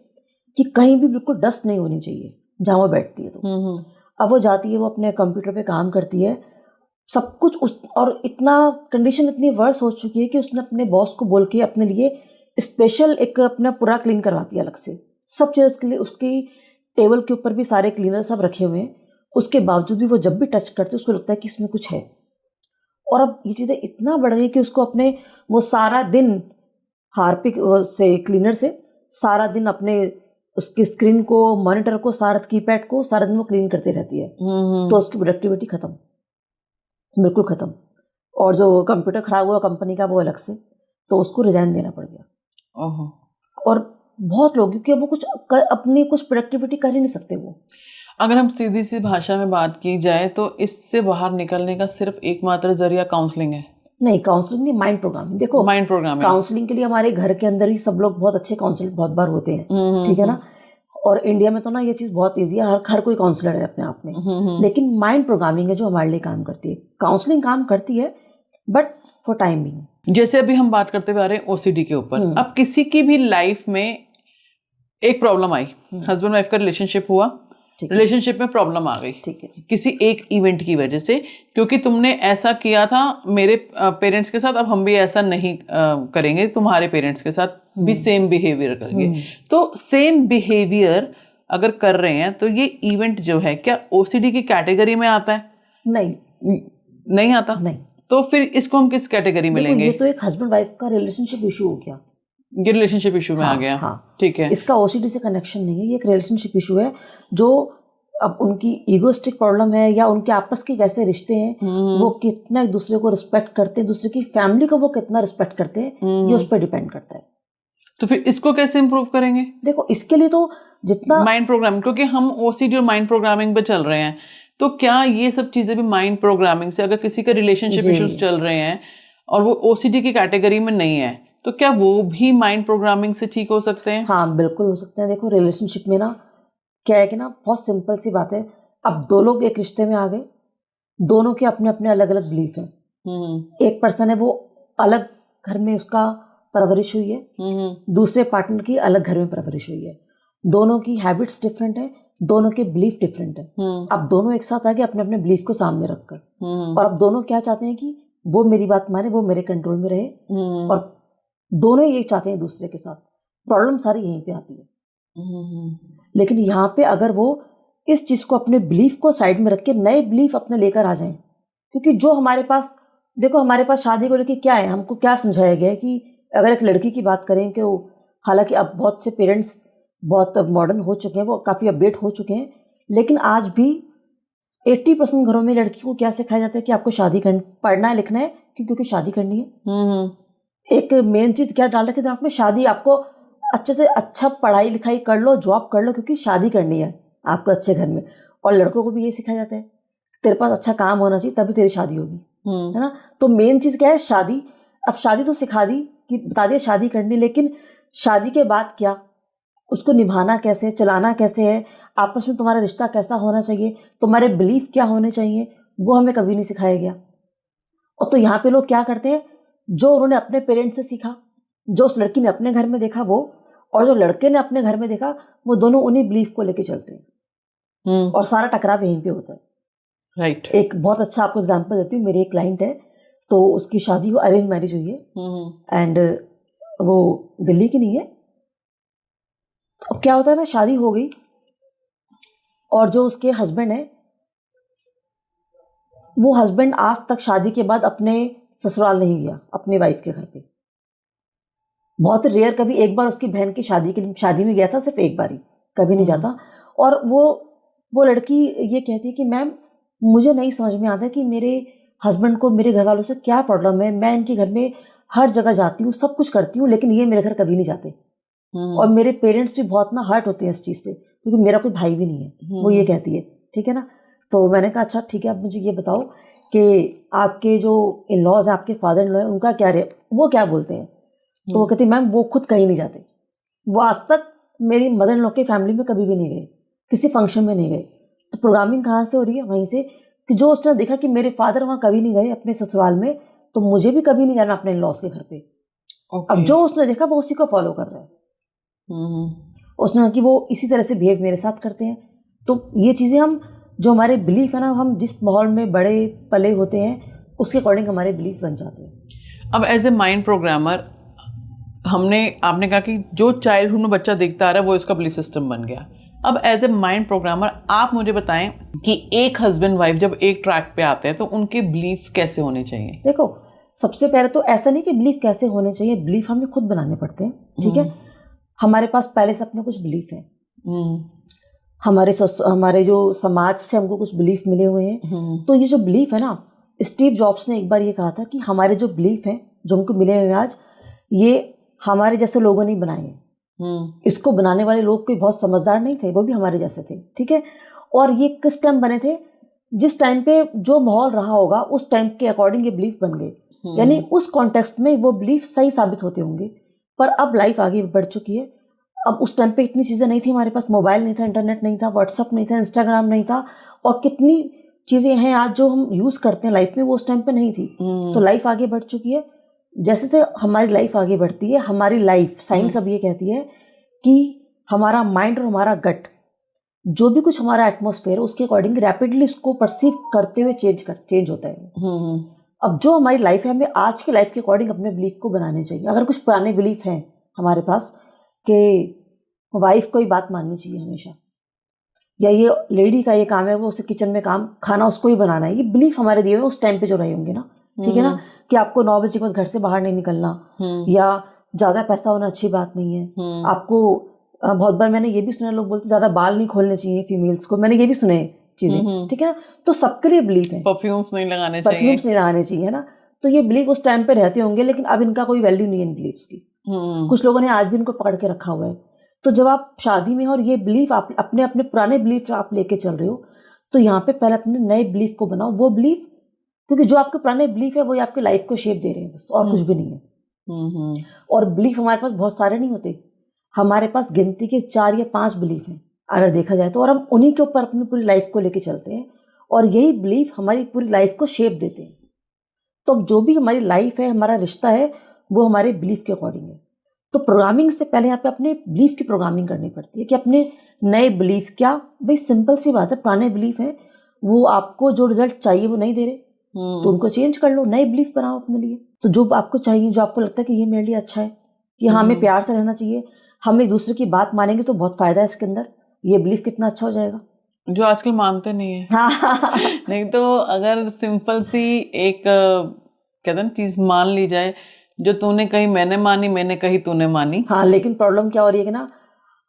कि कहीं भी बिल्कुल डस्ट नहीं होनी चाहिए जहाँ वो बैठती है। तो अब वो जाती है, वो अपने कंप्यूटर पे काम करती है, सब कुछ उस, और इतना कंडीशन इतनी वर्स हो चुकी है कि उसने अपने बॉस को बोल के अपने लिए स्पेशल एक अपना पूरा क्लीन करवाती है अलग से, सब चीज़ उसके लिए। उसकी टेबल के ऊपर भी सारे क्लीनर सब रखे हुए हैं, उसके बावजूद भी वो जब भी टच करते उसको लगता है कि इसमें कुछ है। और अब ये चीज़ें इतना बढ़ गई कि उसको अपने वो सारा दिन हार्पिक से क्लीनर से सारा दिन अपने उसकी स्क्रीन को, मॉनिटर को, सारा कीपैड को सारा दिन वो क्लीन करती रहती है। तो उसकी प्रोडक्टिविटी खत्म, बिल्कुल खत्म। और जो कंप्यूटर खराब हुआ कंपनी का वो अलग से, तो उसको रिजाइन देना पड़ गया। और बहुत लोग, क्योंकि वो कुछ अपनी कुछ प्रोडक्टिविटी कर ही नहीं सकते। वो अगर हम सीधी सी भाषा में बात की जाए तो इससे बाहर निकलने का सिर्फ एकमात्र जरिया काउंसलिंग है? नहीं, काउंसलिंग नहीं, माइंड प्रोग्रामिंग। देखो माइंड प्रोग्रामिंग, काउंसलिंग के लिए हमारे घर के अंदर ही सब लोग बहुत अच्छे काउंसलर बहुत बार होते हैं, ठीक है ना। और इंडिया में तो ना ये चीज़ बहुत ईजी है, हर कोई काउंसलर है अपने आप में। लेकिन माइंड प्रोग्रामिंग है जो हमारे लिए काम करती है। काउंसलिंग काम करती है बट फॉर टाइम बिंग। जैसे अभी हम बात करते हुए आ रहे हैं ओसीडी के ऊपर, अब किसी की भी लाइफ में एक प्रॉब्लम आई, हस्बैंड वाइफ का रिलेशनशिप हुआ, रिलेशनशिप में प्रॉब्लम आ गई, ठीक है, किसी एक इवेंट की वजह से, क्योंकि तुमने ऐसा किया था मेरे पेरेंट्स के साथ, अब हम भी ऐसा नहीं करेंगे, तुम्हारे पेरेंट्स के साथ भी सेम बिहेवियर करेंगे। तो सेम बिहेवियर अगर कर रहे हैं तो ये इवेंट जो है क्या ओसीडी की कैटेगरी में आता है? नहीं आता। नहीं। तो फिर इसको हम किस कैटेगरी में लेंगे? ये तो एक हस्बैंड वाइफ का रिलेशनशिप इशू हो गया, ये रिलेशनशिप इशू में आ गया। हाँ, ठीक है, इसका ओसीडी से कनेक्शन नहीं है, ये एक रिलेशनशिप इशू है। जो अब उनकी ईगोइस्टिक प्रॉब्लम है या उनके आपस के कैसे रिश्ते हैं, वो कितना एक दूसरे को रिस्पेक्ट करते हैं, दूसरे की फैमिली को वो कितना रिस्पेक्ट करते हैं, ये उस पर डिपेंड करता है। तो फिर इसको कैसे इम्प्रूव करेंगे? देखो इसके लिए तो जितना माइंड प्रोग्रामिंग, क्योंकि हम ओसीडी और माइंड प्रोग्रामिंग पे चल रहे हैं, तो क्या ये सब चीजें भी माइंड प्रोग्रामिंग से, अगर किसी का रिलेशनशिप इश्यूज चल रहे हैं और वो ओसीडी की कैटेगरी में नहीं है, तो क्या वो भी माइंड प्रोग्रामिंग से ठीक हो सकते हैं? हाँ, बिल्कुल हो सकते हैं। देखो रिलेशनशिप में ना क्या है कि ना, बहुत सिंपल सी बात है, अब दो लोग एक रिश्ते में आ गए, दोनों के अपने अपने अलग अलग बिलीफ हैं, एक पर्सन है वो अलग घर में उसका परवरिश हुई है, दूसरे पार्टनर की अलग घर में परवरिश हुई है, दोनों की हैबिट्स डिफरेंट है, दोनों के बिलीफ डिफरेंट है। अब दोनों एक साथ आके अपने अपने बिलीफ को सामने रखकर और अब दोनों क्या चाहते हैं कि वो मेरी बात माने, वो मेरे कंट्रोल में रहे और दोनों ये चाहते हैं दूसरे के साथ। प्रॉब्लम सारी यहीं पे आती है। लेकिन यहाँ पे अगर वो इस चीज को अपने बिलीफ को साइड में रख के नए बिलीफ अपने लेकर आ जाएं, क्योंकि जो हमारे पास देखो हमारे पास शादी को लेकर क्या है, हमको क्या समझाया गया है कि अगर एक लड़की की बात करें कि वो, हालांकि अब बहुत से पेरेंट्स बहुत मॉडर्न हो चुके हैं, वो काफ़ी अपडेट हो चुके हैं, लेकिन आज भी 80% घरों में लड़की को क्या सिखाया जाता है कि आपको शादी करनी, पढ़ना है लिखना है क्योंकि शादी करनी है। एक मेन चीज़ क्या डाल रखे दिमाग में, शादी आपको अच्छे से अच्छा पढ़ाई लिखाई कर लो, जॉब कर लो क्योंकि शादी करनी है आपको अच्छे घर में। और लड़कों को भी ये सिखाया जाता है तेरे पास अच्छा काम होना चाहिए तभी तेरी शादी होगी, है ना। तो मेन चीज़ क्या है, शादी। अब शादी तो सिखा दी कि बता दिया शादी करनी, लेकिन शादी के बाद क्या, उसको निभाना कैसे, चलाना कैसे है, आपस में तुम्हारा रिश्ता कैसा होना चाहिए, तुम्हारे बिलीफ क्या होने चाहिए, वो हमें कभी नहीं सिखाया गया। और तो यहाँ पे लोग क्या करते हैं, जो उन्होंने अपने पेरेंट्स से सीखा, जो उस लड़की ने अपने घर में देखा वो, और जो लड़के ने अपने घर में देखा, वो दोनों उन्हीं बिलीफ को लेके चलते हैं और सारा टकराव यहीं पे होता है। राइट। एक बहुत अच्छा आपको एग्जांपल देती हूँ। मेरी एक क्लाइंट है, तो उसकी शादी वो अरेंज मैरिज हुई है एंड वो दिल्ली की नहीं है। अब क्या होता है ना, शादी हो गई और जो उसके हस्बैंड है, वो हस्बैंड आज तक शादी के बाद अपने ससुराल नहीं गया, अपने वाइफ के घर पे। बहुत रेयर, कभी एक बार उसकी बहन की शादी में गया था, सिर्फ एक बार ही, कभी नहीं जाता। और वो लड़की ये कहती है कि मैम मुझे नहीं समझ में आता कि मेरे हस्बैंड को मेरे घर वालों से क्या प्रॉब्लम है, मैं इनके घर में हर जगह जाती हूँ, सब कुछ करती हूँ, लेकिन ये मेरे घर कभी नहीं जाते। और मेरे पेरेंट्स भी बहुत ना हर्ट होते हैं इस चीज़ से, क्योंकि मेरा कोई भाई भी नहीं है, वो ये कहती है। ठीक है ना। तो मैंने कहा अच्छा ठीक है, अब मुझे ये बताओ कि आपके जो इन लॉज हैं, आपके फादर इन लॉ है, उनका क्या वो क्या बोलते हैं। तो वो कहती मैम वो खुद कहीं नहीं जाते, वो आज तक मेरी मदर इन लॉ के फैमिली में कभी भी नहीं गए, किसी फंक्शन में नहीं गए। तो प्रोग्रामिंग कहाँ से हो रही है, वहीं से कि जो उसने देखा कि मेरे फादर वहाँ कभी नहीं गए अपने ससुराल में, तो मुझे भी कभी नहीं जाना अपने इन लॉज के घर पे। अब जो उसने देखा वो उसी को फॉलो कर रहा है। उसने कहा कि वो इसी तरह से बिहेव मेरे साथ करते हैं। तो ये चीज़ें हम, जो हमारे बिलीफ है ना, हम जिस माहौल में बड़े पले होते हैं उसके अकॉर्डिंग हमारे बिलीफ बन जाते हैं। अब एज ए माइंड प्रोग्रामर आपने कहा कि जो चाइल्डहुड में बच्चा देखता आ रहा है वो इसका बिलीफ सिस्टम बन गया। अब एज ए माइंड प्रोग्रामर आप मुझे बताएं कि एक हस्बैंड वाइफ जब एक ट्रैक पे आते हैं तो उनके बिलीफ कैसे होने चाहिए। देखो सबसे पहले तो ऐसा नहीं कि बिलीफ कैसे होने चाहिए, बिलीफ हमें खुद बनाने पड़ते हैं। ठीक है, हमारे पास पहले से अपने कुछ बिलीफ है, हमारे जो समाज से हमको कुछ बिलीफ मिले हुए हैं। तो ये जो बिलीफ है ना, स्टीव जॉब्स ने एक बार ये कहा था कि हमारे जो बिलीफ हैं जो हमको मिले हुए हैं आज, ये हमारे जैसे लोगों ने बनाए हैं। इसको बनाने वाले लोग कोई बहुत समझदार नहीं थे, वो भी हमारे जैसे थे। ठीक है, और ये किस टाइम बने थे, जिस टाइम पे जो माहौल रहा होगा उस टाइम के अकॉर्डिंग ये बिलीफ बन गए, यानी उस कॉन्टेक्स्ट में वो बिलीफ सही साबित होते होंगे। पर अब लाइफ आगे बढ़ चुकी है, अब उस टाइम पे इतनी चीज़ें नहीं थी, हमारे पास मोबाइल नहीं था, इंटरनेट नहीं था, व्हाट्सअप नहीं था, इंस्टाग्राम नहीं था, और कितनी चीज़ें हैं आज जो हम यूज़ करते हैं लाइफ में, वो उस टाइम पे नहीं थी। तो लाइफ आगे बढ़ चुकी है। जैसे से हमारी लाइफ आगे बढ़ती है, हमारी लाइफ, साइंस अब ये कहती है कि हमारा माइंड और हमारा गट, जो भी कुछ हमारा एटमॉस्फेयर है उसके अकॉर्डिंग रैपिडली उसको परसीव करते हुए चेंज होता है। अब जो हमारी लाइफ है, हमें आज की लाइफ के अकॉर्डिंग अपने बिलीफ को बनाने चाहिए। अगर कुछ पुराने बिलीफ हैं हमारे पास कि वाइफ को ही बात माननी चाहिए हमेशा, या ये लेडी का ये काम है, वो उसे किचन में काम खाना उसको ही बनाना है, ये बिलीफ हमारे दिए हुए उस टाइम पे जो रहे होंगे ना। ठीक है ना, कि आपको 9 बजे के बाद घर से बाहर नहीं निकलना, या ज़्यादा पैसा होना अच्छी बात नहीं है। आपको बहुत बार मैंने ये भी सुना, लोग बोलते ज़्यादा बाल नहीं खोलने चाहिए फीमेल्स को, मैंने ये भी सुने चीज़ें। ठीक है ना, तो सबके लिए बिलीफ है। परफ्यूम्स नहीं लगाने चाहिए, है ना। तो ये बिलीफ उस टाइम पे रहते होंगे, लेकिन अब इनका कोई वैल्यू नहीं है इन बिलीफ्स की। कुछ लोगों ने आज भी इनको पकड़ के रखा हुआ है। तो जब आप शादी में और ये बिलीफ आप अपने अपने पुराने बिलीफ आप लेके चल रहे हो, तो यहाँ पे पहले अपने नए बिलीफ को बनाओ। वो बिलीफ, क्योंकि जो आपके पुराने बिलीफ है वो आपके लाइफ को शेप दे रहे हैं बस, और कुछ भी नहीं है। और बिलीफ हमारे पास बहुत सारे नहीं होते, हमारे पास गिनती के 4 या 5 बिलीफ हैं अगर देखा जाए तो, और हम उन्हीं के ऊपर अपनी पूरी लाइफ को लेके चलते हैं, और यही बिलीफ हमारी पूरी लाइफ को शेप देते हैं। तो अब जो भी हमारी लाइफ है, हमारा रिश्ता है, वो हमारे बिलीफ के अकॉर्डिंग है। तो प्रोग्रामिंग से पहले यहाँ पे अपने बिलीफ की प्रोग्रामिंग करनी पड़ती है कि अपने नए बिलीफ, क्या भाई सिंपल सी बात है, पुराने बिलीफ हैं वो आपको जो रिजल्ट चाहिए वो नहीं दे रहे, तो उनको चेंज कर लो, नए बिलीफ बनाओ अपने लिए। तो जो आपको चाहिए, जो आपको लगता है कि ये मेरे लिए अच्छा है, कि हाँ हमें प्यार से रहना चाहिए, हम एक दूसरे की बात मानेंगे तो बहुत फायदा है इसके अंदर, ये बिलीफ कितना अच्छा हो जाएगा। जो आजकल मानते नहीं है। हाँ नहीं तो अगर सिंपल सी एक कहते हैं चीज मान ली जाए, जो तूने कही मैंने मानी, मैंने कही तूने मानी। हाँ, लेकिन प्रॉब्लम क्या हो रही है कि ना,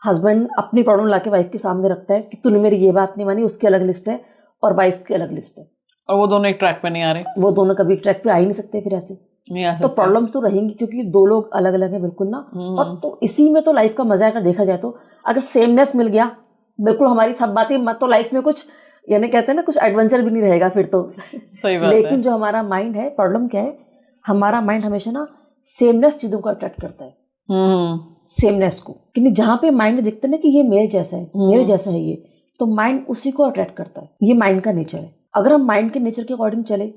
हस्बैंड अपनी प्रॉब्लम लाके वाइफ के सामने रखता है कि तूने मेरी ये बात नहीं मानी, उसकी अलग लिस्ट है और वाइफ की अलग लिस्ट है, और वो दोनों एक ट्रैक पे नहीं आ रहे, वो दोनों कभी ट्रैक पे आ ही नहीं सकते फिर ऐसे। नहीं आ तो सकता। प्रॉब्लम्स तो रहेंगी क्योंकि दो लोग अलग अलग हैं बिल्कुल ना। और तो इसी में तो लाइफ का मजा है, अगर देखा जाए तो अगर सेमनेस मिल गया बिल्कुल हमारी सब बातें मत, तो लाइफ में कुछ, यानी कहते हैं ना, कुछ एडवेंचर भी नहीं रहेगा फिर तो। सही बात लेकिन है। जो हमारा माइंड है, प्रॉब्लम क्या है, हमारा माइंड हमेशा ना सेमनेस चीजों को अट्रैक्ट करता है, सेमनेस को, कि जहाँ पे माइंड देखते हैं ना कि ये मेरे जैसा है, मेरे जैसा है ये, तो माइंड उसी को अट्रैक्ट करता है। ये माइंड का नेचर है। अगर हम माइंड के नेचर के अकॉर्डिंग चले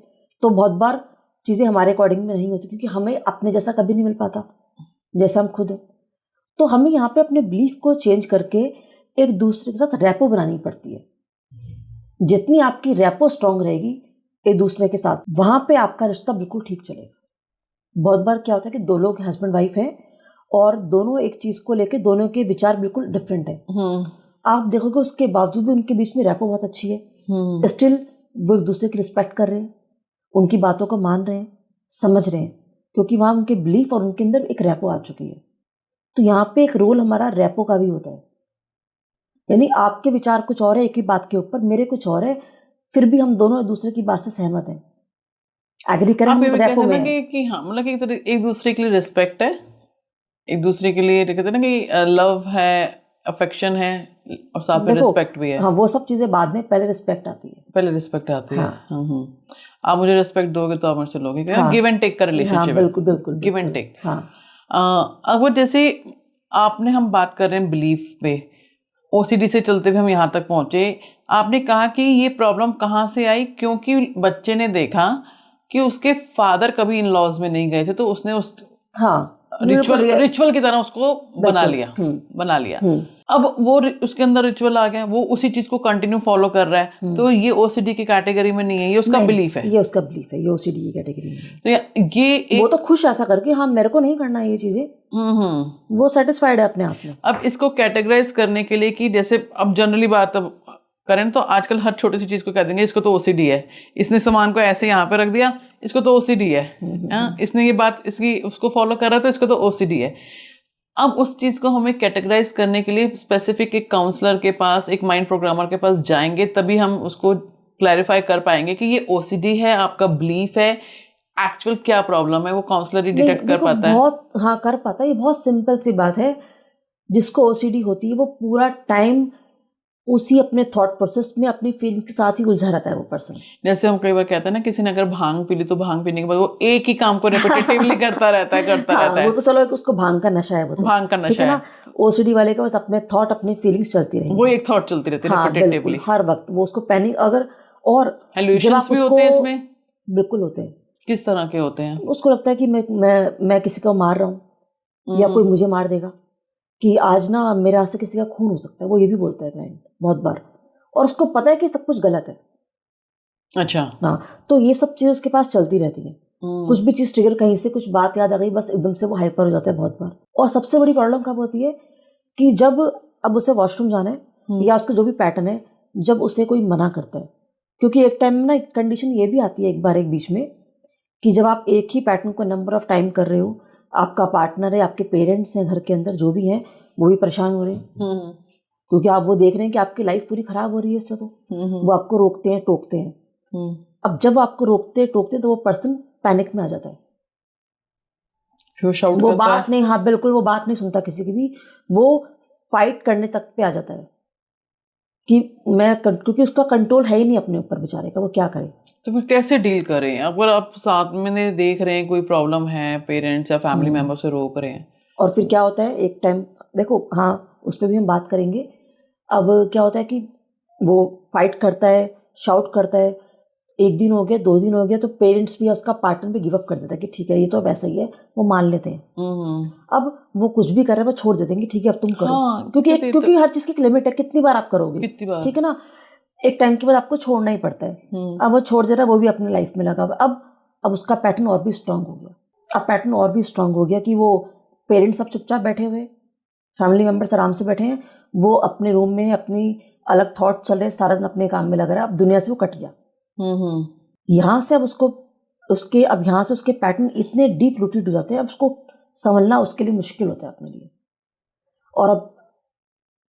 तो बहुत बार चीजें हमारे अकॉर्डिंग में नहीं होती, क्योंकि हमें अपने जैसा कभी नहीं मिल पाता जैसा हम खुद है। तो हमें यहाँ पे अपने बिलीफ को चेंज करके एक दूसरे के साथ रैपो बनानी पड़ती है। जितनी आपकी रैपो स्ट्रांग रहेगी एक दूसरे के साथ, वहां पे आपका रिश्ता बिल्कुल ठीक चलेगा। बहुत बार क्या होता है कि दो लोग हस्बैंड वाइफ हैं और दोनों एक चीज को लेके दोनों के विचार बिल्कुल डिफरेंट है, आप देखोगे उसके बावजूद भी उनके बीच में रैपो बहुत अच्छी है, स्टिल वो एक दूसरे की रिस्पेक्ट कर रहे हैं, उनकी बातों को मान रहे हैं, समझ रहे हैं, क्योंकि वहां उनके बिलीफ और उनके अंदर एक रैपो आ चुकी है। तो यहाँ पे एक रोल हमारा रैपो का भी होता है, यानी आपके विचार कुछ और है एक ही बात के ऊपर, मेरे कुछ और है, फिर भी हम दोनों एक दूसरे की बात से सहमत हैं, एग्री करें, आप हम ये भी रैपो कहते में हैं ना हैं। कि हाँ, मतलब कि एक दूसरे के लिए रिस्पेक्ट है, एक दूसरे के लिए कहते हैं ना कि लव है, अफेक्शन है, और साथ में देखो, रिस्पेक्ट भी है। हाँ वो सब चीजें बाद में, पहले रिस्पेक्ट आती है। पहले रिस्पेक्ट आती है। हाँ आप मुझे रिस्पेक्ट दोगे तो आप मुझसे लोगे, हाँ गिव एंड टेक का हाँ, रिलेशनशिप है, बिल्कुल बिल्कुल गिव एंड बिल्कुल, टेक। हाँ अगर जैसे आपने, हम बात कर रहे हैं बिलीफ पे, ओसीडी से चलते हुए हम यहाँ तक पहुंचे, आपने कहा कि ये प्रॉब्लम कहाँ से आई, क्योंकि बच्चे ने देखा कि उसके फादर कभी इन लॉज में नहीं गए थे, तो उसने उस हाँ रिचुअल की तरह उसको बना लिया, बना लिया। अब वो उसके अंदर रिचुअल आ गया, वो उसी चीज को कंटिन्यू फॉलो कर रहा है, तो ये ओसीडी की कैटेगरी में नहीं है, ये उसका बिलीफ है। ये उसका बिलीफ है, ये ओसीडी की कैटेगरी में है। तो ये एक, वो तो खुश ऐसा करके, हाँ मेरे को नहीं करना है ये चीजें, वो सेटिस्फाइड है अपने आप में। अब इसको कैटेगराइज करने के लिए कि जैसे अब जनरली बात अब करें तो आजकल हर छोटी सी चीज को कह देंगे इसको तो ओसीडी है, इसने सामान को ऐसे यहाँ पे रख दिया, इसको तो ओसीडी है, इसने ये बात इसकी उसको फॉलो कर रहा है तो इसको तो ओसीडी है। अब उस चीज को हमें कैटेगराइज करने के लिए स्पेसिफिक एक काउंसलर के पास, एक माइंड प्रोग्रामर के पास जाएंगे, तभी हम उसको क्लैरिफाई कर पाएंगे कि ये ओसीडी है, आपका बिलीफ है, एक्चुअल क्या प्रॉब्लम है, वो काउंसलर ही डिटेक्ट कर पाता है। बहुत, हाँ कर पाता है, ये बहुत सिंपल सी बात है। जिसको ओसीडी होती है वो पूरा टाइम उसी अपने थॉट प्रोसेस में, अपनी फीलिंग के साथ ही उलझा रहता है वो पर्सन। जैसे हम कई बार कहते हैं ना, किसी ने अगर भांग पी ली तो भांग पीने के बाद वो एक ही काम को रेपिटेटिवली करता रहता है, करता रहता है। वो तो चलो एक उसको भांग का नशा है, वो तो भांग का ठीक नशा है ना। ओसीडी वाले का बस अपने थॉट, अपनी फीलिंग्स चलती रहेंगी, वो एक थॉट चलती रहती है हाँ बिल्कुल, रेपिटेटिवली। हर वक्त वो उसको पैनिक, अगर और जब हेल्यूशंस आप भी उसको, होते हैं इसमें। बिल्कुल होते हैं। किस तरह के होते हैं? उसको लगता है कि मैं किसी को मार रहा हूँ या कोई मुझे मार देगा, कि आज ना मेरे हाथ से किसी का खून हो सकता है, वो ये भी बोलता है क्लाइंट बहुत बार, और उसको पता है कि सब कुछ गलत है। अच्छा। हाँ, तो ये सब चीज़ें उसके पास चलती रहती है। कुछ भी चीज़ ट्रिगर, कहीं से कुछ बात याद आ गई, बस एकदम से वो हाइपर हो जाता है बहुत बार। और सबसे बड़ी प्रॉब्लम कब होती है कि जब अब उसे वॉशरूम जाना है या उसका जो भी पैटर्न है, जब उसे कोई मना करता है, क्योंकि एक टाइम में ना एक कंडीशन ये भी आती है एक बार एक बीच में, कि जब आप एक ही पैटर्न को नंबर ऑफ टाइम कर रहे हो, आपका पार्टनर है, आपके पेरेंट्स हैं घर के अंदर जो भी हैं, वो भी परेशान हो रहे हैं, क्योंकि आप वो देख रहे हैं कि आपकी लाइफ पूरी खराब हो रही है इससे, तो वो आपको रोकते हैं, टोकते हैं। अब जब आपको रोकते टोकते तो वो पर्सन पैनिक में आ जाता है, वो बात नहीं, हाँ बिल्कुल, वो बात नहीं सुनता किसी की भी, वो फाइट करने तक पे आ जाता है कि क्योंकि उसका कंट्रोल है ही नहीं अपने ऊपर बेचारे का, वो क्या करे। तो फिर कैसे डील करें? अगर आप साथ में देख रहे हैं कोई प्रॉब्लम है, पेरेंट्स या फैमिली मेंबर से रोक रहे हैं, और फिर क्या होता है एक टाइम, देखो हाँ उस पर भी हम बात करेंगे। अब क्या होता है कि वो फाइट करता है, शाउट करता है, 1 दिन हो गया, 2 दिन हो गया, तो पेरेंट्स भी उसका पार्टनर भी गिव अप कर देता है कि ठीक है ये तो अब ऐसा ही है, वो मान लेते हैं। अब वो कुछ भी कर रहे हैं वो छोड़ देते हैं कि ठीक है अब तुम करो। हाँ, क्योंकि हर चीज की एक लिमिट है, कितनी बार आप करोगे, कितनी बार। ठीक है ना, एक टाइम के बाद आपको छोड़ना ही पड़ता है। अब वो छोड़ दे रहा है, वो भी अपनी लाइफ में लगा। अब उसका पैटर्न और भी स्ट्रांग हो गया। अब पैटर्न और भी स्ट्रांग हो गया कि वो पेरेंट्स सब चुपचाप बैठे हुए, फैमिली मेंबर्स आराम से बैठे हैं, वो अपने रूम में अपनी अलग थॉट चल रहे हैं, सारा दिन अपने काम में लगा रहा है। अब दुनिया से वो कट गया। यहाँ से अब यहाँ से उसके पैटर्न इतने डीप रूटेड हो जाते हैं, अब उसको समझना उसके लिए मुश्किल होता है अपने लिए। और अब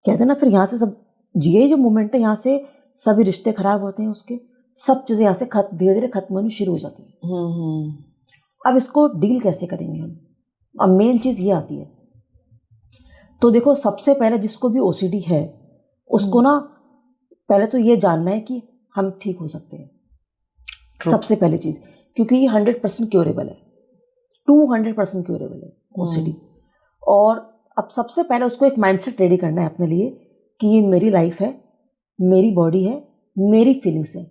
कहते हैं ना, फिर यहाँ से सब ये जो मोमेंट है, यहाँ से सभी रिश्ते खराब होते हैं, उसके सब चीजें यहाँ से धीरे धीरे खत्म होनी शुरू हो जाती है। अब इसको डील कैसे करेंगे हम? अब मेन चीज ये आती है। तो देखो, सबसे पहले जिसको भी ओसीडी है उसको ना पहले तो ये जानना है कि हम ठीक हो सकते हैं। सबसे पहली चीज, क्योंकि ये 100% क्योरेबल है, 200% क्योरेबल है ओसीडी। और अब सबसे पहले उसको एक माइंडसेट रेडी करना है अपने लिए कि ये मेरी लाइफ है, मेरी बॉडी है, मेरी फीलिंग्स है,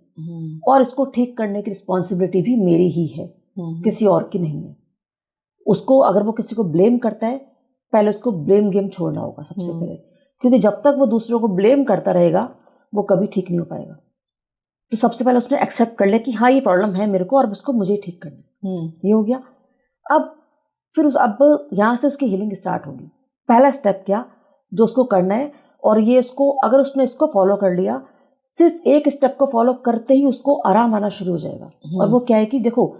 और इसको ठीक करने की रिस्पॉन्सिबिलिटी भी मेरी ही है, किसी और की नहीं है। उसको अगर वो किसी को ब्लेम करता है, पहले उसको ब्लेम गेम छोड़ना होगा सबसे पहले, क्योंकि जब तक वो दूसरों को ब्लेम करता रहेगा वो कभी ठीक नहीं हो पाएगा। तो सबसे पहले उसने एक्सेप्ट कर लिया कि हाँ ये प्रॉब्लम है मेरे को और उसको मुझे ठीक करना है, ये हो गया। अब यहाँ से उसकी हीलिंग स्टार्ट होगी। पहला स्टेप क्या जो उसको करना है, और ये उसको अगर उसने इसको फॉलो कर लिया, सिर्फ एक स्टेप को फॉलो करते ही उसको आराम आना शुरू हो जाएगा। और वो क्या है कि देखो,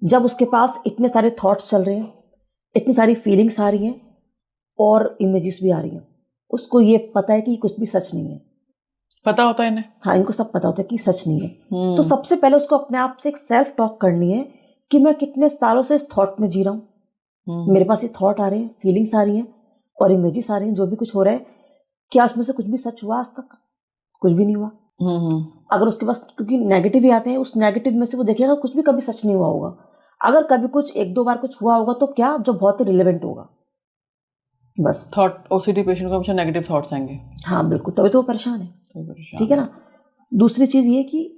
जब उसके पास इतने सारे थॉट्स चल रहे हैं, इतनी सारी फीलिंग्स आ रही हैं और इमेजेस भी आ रही हैं, उसको ये पता है कि कुछ भी सच नहीं है। पता होता है इन्हें? हाँ, इनको सब पता होता है कि सच नहीं है। तो सबसे पहले उसको अपने आप से एक सेल्फ टॉक करनी है कि मैं कितने सालों से इस थॉट में जी रहा हूँ, मेरे पास ये थॉट आ रहे हैं, फीलिंग्स आ रही हैं और इमेजेस आ रही हैं, जो भी कुछ हो रहा है, क्या उसमें से कुछ भी सच हुआ? आज तक कुछ भी नहीं हुआ। अगर उसके पास, क्योंकि नेगेटिव ही आते हैं, उस नेगेटिव में से वो देखेगा कुछ भी कभी सच नहीं हुआ होगा। अगर कभी कुछ 1-2 बार कुछ हुआ होगा तो क्या, जो बहुत ही रिलेवेंट होगा। बस थॉट, ओसीडी पेशेंट को हमेशा नेगेटिव थॉट्स आएंगे। हाँ बिल्कुल, तभी तो वो परेशान है, ठीक है ना। दूसरी चीज ये कि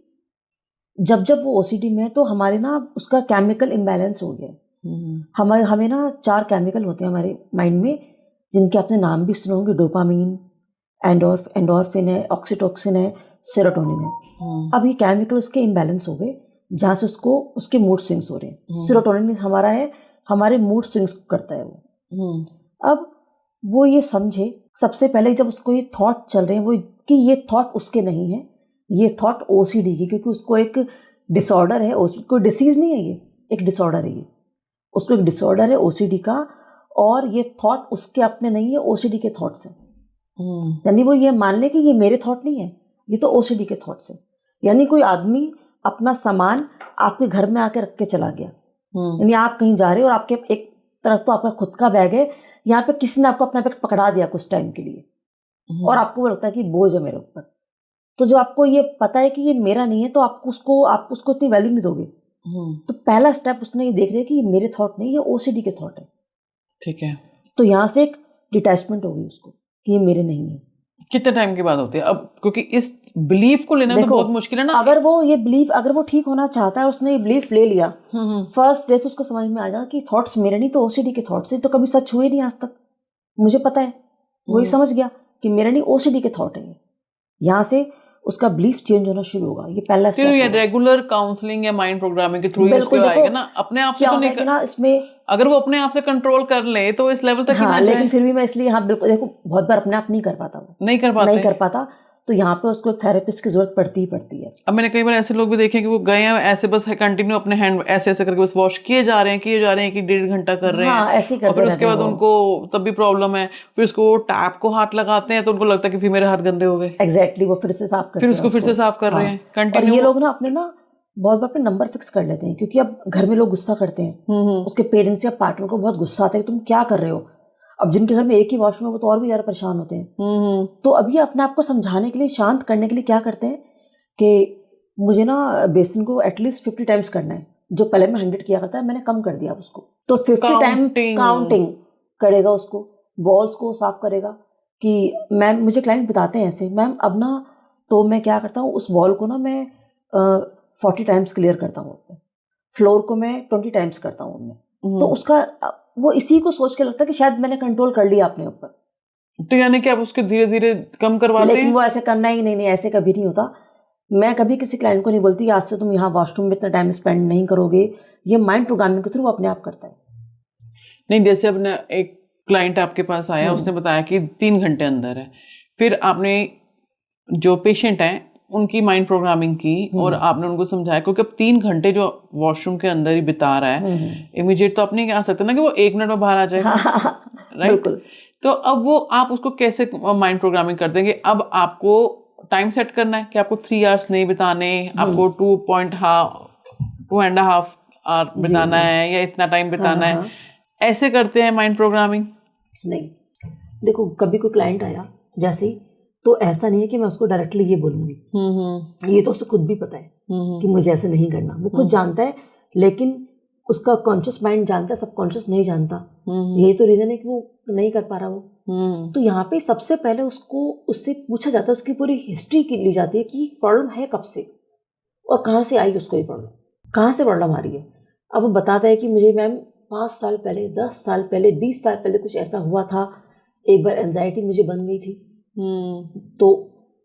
जब वो ओसीडी में है तो हमारे ना उसका केमिकल इम्बैलेंस हो गया है। हमें ना 4 केमिकल होते हैं हमारे माइंड में, जिनके आपने नाम भी सुने होंगे, डोपामीन, एंडोर्फिन है, ऑक्सीटोसिन है, सेरोटोनिन है। अब ये केमिकल उसके इम्बैलेंस हो गए, जहाँ से उसके मूड स्विंग्स हो रहे हैं। सेरोटोनिन हमारा है, हमारे मूड स्विंग्स करता है वो। अब वो ये समझे सबसे पहले, जब उसको ये थॉट चल रहे हैं वो कि ये थॉट उसके नहीं है, ये थॉट ओसीडी की, क्योंकि उसको एक डिसऑर्डर है, कोई डिसीज नहीं है, ये एक डिसऑर्डर है, ये उसको एक डिसऑर्डर है ओसीडी का, और ये थॉट उसके अपने नहीं है, ओसीडी के थॉट्स हैं। यानी वो ये मान ले कि ये मेरे थॉट नहीं है, ये तो ओसीडी के थॉट्स है। यानी कोई आदमी अपना सामान आपके घर में आके रख के चला गया, यानी आप कहीं जा रहे हो और आपके एक तरफ तो आपका खुद का बैग है, यहाँ पे किसी ने आपको अपना बैग पकड़ा दिया कुछ टाइम के लिए, और आपको वो लगता है कि बोझ है मेरे ऊपर। तो जब आपको ये पता है कि ये मेरा नहीं है, तो आप उसको इतनी वैल्यू नहीं दोगे। तो पहला स्टेप उसने ये देख लिया कि ये मेरे थॉट नहीं, ये ओसीडी के थॉट है, ठीक है। तो यहाँ से एक डिटैचमेंट हो गई उसको कि ये मेरे नहीं है। कितने टाइम के बाद होती है? अब क्योंकि इस बिलीफ को लेना तो बहुत मुश्किल है ना। अगर वो ठीक होना चाहता है, उसने ये बिलीफ ले लिया, फर्स्ट डे से उसको समझ में आ जाएगा कि थॉट्स मेरे नहीं, तो ओसीडी के थॉट्स है, तो कभी सच हुए नहीं आज तक, मुझे पता है। वही समझ गया कि मेरे नहीं, ओसीडी के थॉट है। यहाँ से उसका बिलीफ चेंज होना शुरू होगा। ये पहला स्टेप है। रेगुलर काउंसलिंग या माइंड प्रोग्रामिंग के थ्रू इसको आएगा ना, अपने आप से तो नहीं ना इसमें। अगर वो अपने आप से कंट्रोल कर ले तो इस लेवल तक ही ना जाए। लेकिन फिर भी मैं इसलिए, हाँ बिल्कुल, देखो बहुत बार अपने आप नहीं कर पाता, वो नहीं कर पाता, तो यहाँ पे उसको एक थेरेपिस्ट की जरूरत पड़ती है। अब मैंने कई बार ऐसे लोग भी देखे कि वो गए हैं ऐसे, बस कंटिन्यू अपने हैंड ऐसे करके बस वॉश किए जा रहे हैं कि 1.5 घंटा कर रहे हैं, ऐसे ही करते और फिर उसके बाद उनको तब भी प्रॉब्लम है, फिर उसको टैप को हाथ लगाते हैं तो उनको लगता है कि फिर मेरे हाथ गंदे हो गए। एग्जैक्टली, वो फिर से साफ कर रहे हैं कंटिन्यू। ये लोग ना अपने ना बहुत बार अपने नंबर फिक्स कर लेते हैं, क्योंकि अब घर में लोग गुस्सा करते हैं, उसके पेरेंट्स या पार्टनर को बहुत गुस्सा आता है कि तुम क्या कर रहे हो। अब जिनके घर में एक ही वॉशरूम है वो तो और भी ज्यादा परेशान होते हैं। तो अब ये अपने आप को समझाने के लिए, शांत करने के लिए क्या करते हैं कि मुझे ना बेसिन को एटलीस्ट 50 टाइम्स करना है, जो पहले मैं 100 किया करता है, मैंने कम कर दिया उसको, तो 50 टाइम काउंटिंग करेगा, उसको वॉल्स को साफ करेगा। कि मुझे क्लाइंट बताते हैं ऐसे, मैम अब ना, तो मैं क्या करता हूँ, उस वॉल को ना मैं 40 टाइम्स क्लियर करता हूँ अपने फ्लोर को, मैं 20 टाइम्स करता हूँ उनमें। तो उसका वो इसी को सोच के लगता है कि शायद मैंने कंट्रोल कर लिया अपने ऊपर। तो यानी कि आप उसके धीरे धीरे कम करवाते हैं? लेकिन वो ऐसे करना ही नहीं, ऐसे कभी नहीं होता। मैं कभी किसी क्लाइंट को नहीं बोलती आज से तुम यहाँ वॉशरूम में इतना टाइम स्पेंड नहीं करोगे, ये माइंड प्रोग्रामिंग के थ्रू अपने आप करता है। नहीं, जैसे अपने एक क्लाइंट आपके पास आया, उसने बताया कि 3 घंटे अंदर है, फिर आपने जो पेशेंट है उनकी माइंड प्रोग्रामिंग की और आपने उनको समझाया, क्योंकि अब 3 घंटे जो वॉशरूम के अंदर ही बिता रहा है, इमीडिएट तो आप नहीं कह सकते ना कि वो 1 मिनट में बाहर आ जाएगा, राइट? बिल्कुल। तो अब वो आप उसको कैसे माइंड प्रोग्रामिंग कर देंगे? अब आपको टाइम सेट करना है कि आपको 3 आवर्स नहीं बिताने, आपको 2.5 आवर बिताना है या इतना टाइम बिताना है, ऐसे करते हैं माइंड प्रोग्रामिंग? नहीं, देखो कभी कोई क्लाइंट आया जैसे ही, तो ऐसा नहीं है कि मैं उसको डायरेक्टली ये बोलूंगी, ये तो उसको खुद भी पता है कि मुझे ऐसे नहीं करना, वो खुद जानता है, लेकिन उसका कॉन्शियस माइंड जानता है, सबकॉन्शियस नहीं जानता। यही तो रीजन है कि वो नहीं कर पा रहा वो। तो यहाँ पे सबसे पहले उससे पूछा जाता है, उसकी पूरी हिस्ट्री ली जाती है कि प्रॉब्लम है कब से और कहाँ से आई उसको ये प्रॉब्लम, कहाँ से प्रॉब्लम आ रही है। अब वो बताता है कि मुझे मैम 5 साल पहले, 10 साल पहले, 20 साल पहले कुछ ऐसा हुआ था, एक बार एंजाइटी मुझे बन गई थी। तो